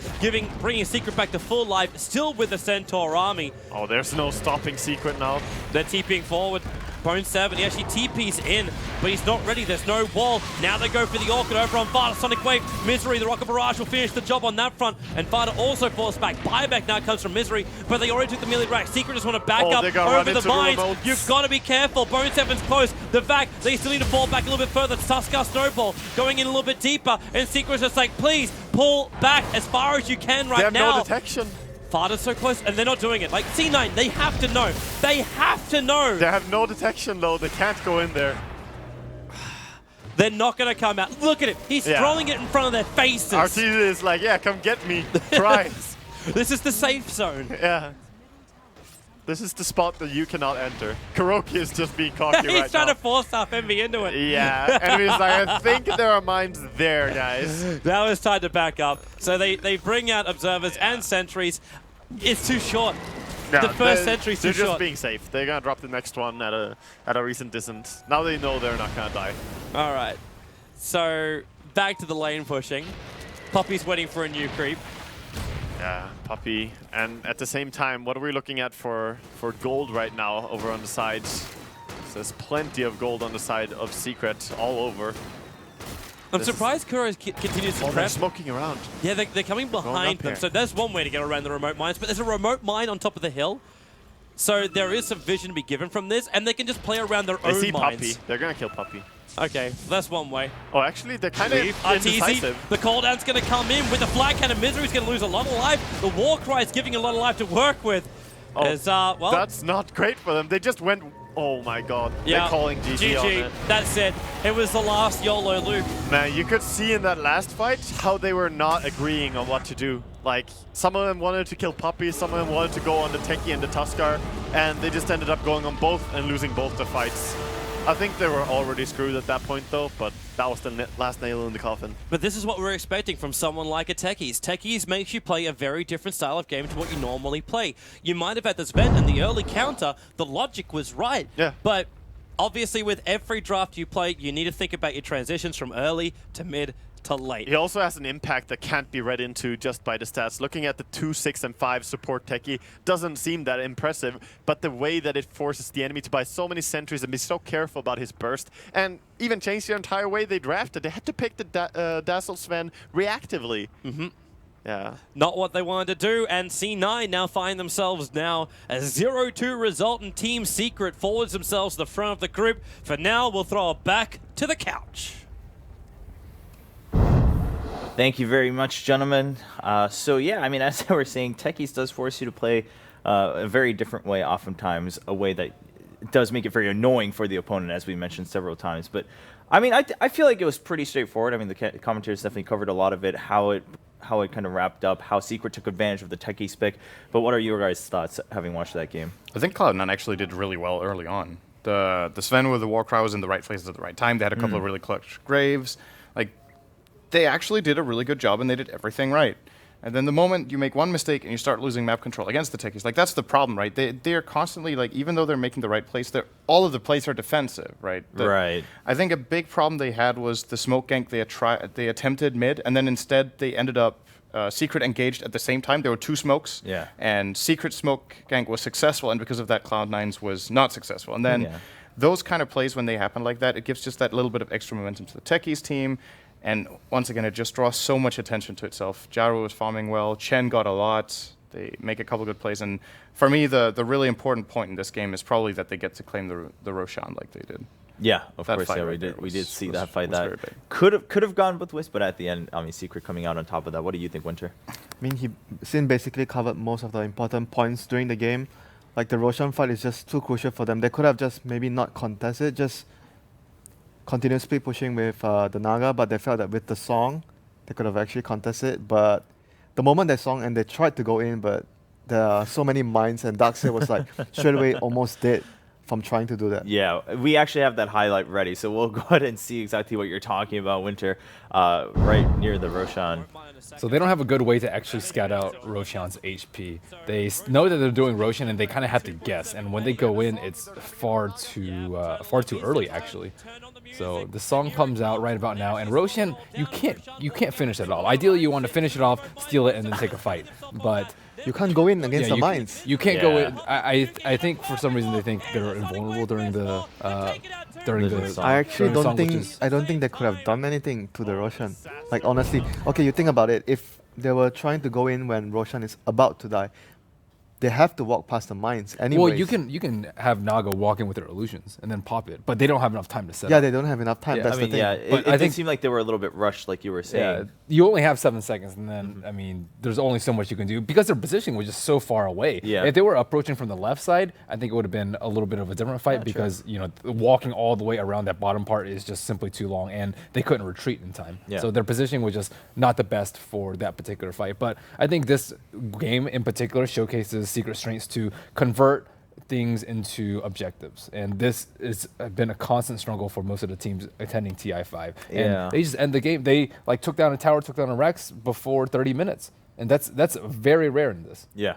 bringing Secret back to full life, still with the Centaur army. Oh, there's no stopping Secret now. They're TPing forward. Bone 7, he actually TP's in, but he's not ready. There's no wall. Now they go for the Orchid over on Vada. Sonic Wave, Misery, the Rocket Barrage will finish the job on that front, and Vada also falls back. Buyback now comes from Misery, but they already took the melee rack. Secret just want to back up over the mines. You've got to be careful. Bone 7's close. The Vac, they still need to fall back a little bit further. Tuskar Snowball going in a little bit deeper, and Secret's just like, please pull back as far as you can right now. They have no detection. Vada's so close, and they're not doing it. Like, C9, they have to know. They have to know. They have no detection, though. They can't go in there. They're not going to come out. Look at him. He's throwing it in front of their faces. Artesia is like, yeah, come get me. Try. This is the safe zone. Yeah. This is the spot that you cannot enter. Kuroki is just being cocky right now. He's trying to force up Envy into it. Yeah, Envy's like, I think there are mines there, guys. Now it's time to back up. So they bring out observers and sentries. It's too short. Yeah, the first sentry's too short. They're short. just being safe. They're gonna drop the next one at a recent distance. Now they know they're not gonna die. All right. So back to the lane pushing. Poppy's waiting for a new creep. Yeah, Puppy. And at the same time, what are we looking at for gold right now over on the sides? So there's plenty of gold on the side of Secret all over. I'm surprised Kuro continues to they're prep. smoking around. Yeah, they're coming behind them. So there's one way to get around the remote mines, but there's a remote mine on top of the hill. So there is some vision to be given from this, and they can just play around their own They see mines. Puppy. They're gonna kill Puppy. Okay, that's one way. Oh, actually, they're kind of indecisive. The cooldown's going to come in with the flag cannon. Misery's going to lose a lot of life. The war cry is giving a lot of life to work with. Oh, well, that's not great for them. They just went. Oh my God! Yeah, they're calling GG on it. That's it. It was the last YOLO loop. Man, you could see in that last fight how they were not agreeing on what to do. Like, some of them wanted to kill Puppy, some of them wanted to go on the Techie and the Tuskar, and they just ended up going on both and losing both the fights. I think they were already screwed at that point, though, but that was the last nail in the coffin. But this is what we're expecting from someone like a Techies. Techies makes you play a very different style of game to what you normally play. You might have had this vent and the early counter, the logic was right. Yeah. But obviously with every draft you play, you need to think about your transitions from early to mid to late. He also has an impact that can't be read into just by the stats. Looking at the 2, 6, and 5 support Techie doesn't seem that impressive, but the way that it forces the enemy to buy so many sentries and be so careful about his burst, and even change the entire way they drafted. They had to pick the Dazzle Sven reactively. Yeah. Not what they wanted to do, and C9 now find themselves now a 0-2 result, and Team Secret forwards themselves to the front of the group. For now, we'll throw it back to the couch. Thank you very much, gentlemen. So yeah, I mean, as I was saying, Techies does force you to play a very different way, oftentimes a way that does make it very annoying for the opponent, as we mentioned several times. But I mean, I feel like it was pretty straightforward. I mean, the commentators definitely covered a lot of it, how it kind of wrapped up, how Secret took advantage of the Techies pick. But what are your guys' thoughts, having watched that game? I think Cloud9 actually did really well early on. The Sven with the Warcry was in the right places at the right time. They had a couple of really clutch Graves. Like, they actually did a really good job, and they did everything right. And then the moment you make one mistake and you start losing map control against the Techies, like, that's the problem, right? They are constantly, like, even though they're making the right plays, all of the plays are defensive, right? Right. I think a big problem they had was the smoke gank they attempted mid, and then instead they ended up Secret engaged at the same time. There were 2 smokes, and Secret smoke gank was successful, and because of that, Cloud9's was not successful. And then those kind of plays, when they happen like that, it gives just that little bit of extra momentum to the Techies team. And once again, it just draws so much attention to itself. Jaru was farming well. Chen got a lot. They make a couple good plays. And for me, the really important point in this game is probably that they get to claim the Roshan like they did. Yeah, of That course. fight Yeah, right we did see that fight. was That very big. could have gone both ways, but at the end, I mean, Secret coming out on top of that. What do you think, Winter? I mean, Sin basically covered most of the important points during the game. Like, the Roshan fight is just too crucial for them. They could have just maybe not contested, just continuously pushing with the Naga, but they felt that with the song, they could have actually contested. But the moment they song and they tried to go in, but there are so many mines, and Darkseid was like straight away almost dead from trying to do that. Yeah, we actually have that highlight ready, so we'll go ahead and see exactly what you're talking about, Winter, right near the Roshan. So they don't have a good way to actually scout out Roshan's HP. They know that they're doing Roshan, and they kind of have to guess. And when they go in, it's far too early, actually. So the song comes out right about now, and Roshan, you can't finish it all. Ideally, you want to finish it off, steal it, and then take a fight. But You can't go in against the you, mines. you can't go Yeah. in. I think for some reason they think they're invulnerable during the song. I actually during the don't song, which think is- I don't think they could have done anything to the Roshan. Like honestly, okay, you think about it. If they were trying to go in when Roshan is about to die, they have to walk past the mines anyway. Well, you can have Naga walk in with their illusions and then pop it, but they don't have enough time to set Yeah, up. they don't have enough time. Yeah, That's I mean, the thing. yeah, But it I did think- seem like they were a little bit rushed, like you were saying. Yeah, you only have 7 seconds, and then I mean, there's only so much you can do because their positioning was just so far away. Yeah. If they were approaching from the left side, I think it would have been a little bit of a different fight because walking all the way around that bottom part is just simply too long, and they couldn't retreat in time. Yeah. So their positioning was just not the best for that particular fight. But I think this game in particular showcases Secret strengths to convert things into objectives, and this has been a constant struggle for most of the teams attending TI5. And Yeah. they just end the game. They like took down a tower, took down a Rex before 30 minutes, and that's very rare in this. Yeah.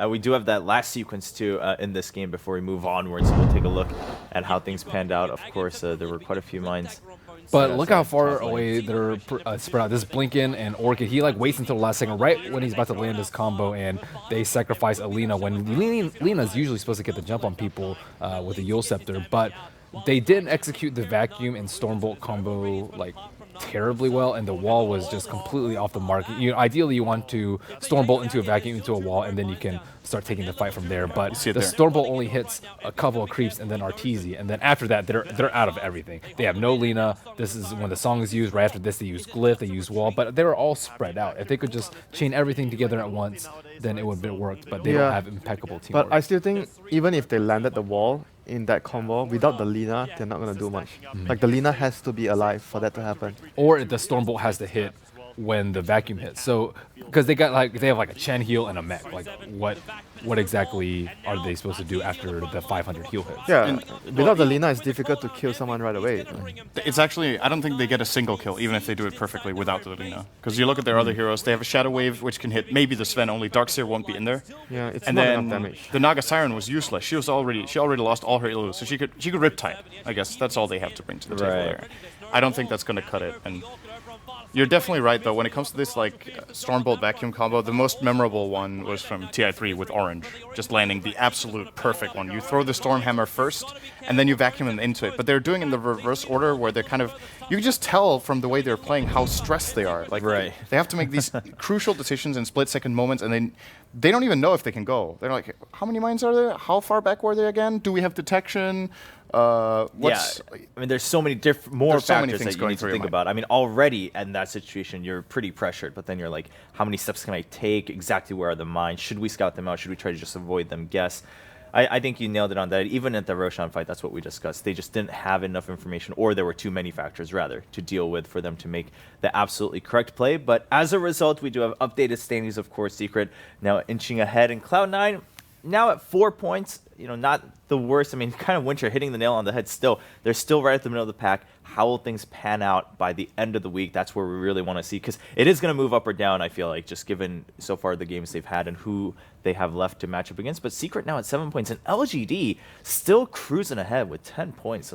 We do have that last sequence too in this game before we move onwards. So we'll take a look at how things panned out. Of course, there were quite a few mines. But Yeah, look so how far top lane. away they're spread out. This Blinken and Orchid, he like waits until the last second, right when he's about to land his combo, and they sacrifice Alina when Lena's usually supposed to get the jump on people with a Yule Scepter, but they didn't execute the Vacuum and Stormbolt combo like terribly well, and the wall was just completely off the mark. Ideally, you want to Stormbolt into a Vacuum into a wall, and then you can start taking the fight from there. But see the it there. Stormbolt only hits a couple of creeps and then Arteezy, and then after that, they're out of everything. They have no Lina. This is when the song is used. Right after this, they use Glyph, they use Wall, but they were all spread out. If they could just chain everything together at once, then it would have worked. But they Yeah. don't have impeccable teamwork. But I still think even if they landed the wall in that combo without the Lina, they're not gonna do much. Like the Lina has to be alive for that to happen. Or the Stormbolt has to hit when the Vacuum hits. So because they have like a Chen heal and a mech. Like what exactly are they supposed to do after the 500 heal hits? Yeah, without the Lina, it's difficult to kill someone right away. It's actually, I don't think they get a single kill, even if they do it perfectly without the Lina. Because you look at their other heroes, they have a Shadow Wave, which can hit maybe the Sven, only Darkseer won't be in there. Yeah, it's And not then enough damage. the Naga Siren was useless. She already lost all her illus, so she could rip type. I guess that's all they have to bring to the table Right. there. I don't think that's gonna cut it. And you're definitely right though. When it comes to this Stormbolt Vacuum combo, the most memorable one was from TI3 with Orange, just landing the absolute perfect one. You throw the Stormhammer first, and then you vacuum them into it. But they're doing it in the reverse order, where they're kind of, you can just tell from the way they're playing how stressed they are. Like Right. they have to make these crucial decisions in split-second moments, and then they don't even know if they can go. They're like, how many mines are there? How far back were they again? Do we have detection? What's I mean, there's so many more There's so many factors things that you going need to through your think mind. about. I mean, already in that situation, you're pretty pressured, but then you're like, how many steps can I take? Exactly where are the mines? Should we scout them out? Should we try to just avoid them? Guess. I think you nailed it on that. Even at the Roshan fight, that's what we discussed. They just didn't have enough information, or there were too many factors, rather, to deal with for them to make the absolutely correct play. But as a result, we do have updated standings, of course, Secret now inching ahead. And Cloud9 now at 4 points, not the worst. I mean, kind of Winter hitting the nail on the head still. They're still right at the middle of the pack. How will things pan out by the end of the week? That's where we really want to see, because it is going to move up or down, I feel like, just given so far the games they've had and who they have left to match up against. But Secret now at 7 points, and LGD still cruising ahead with 10 points.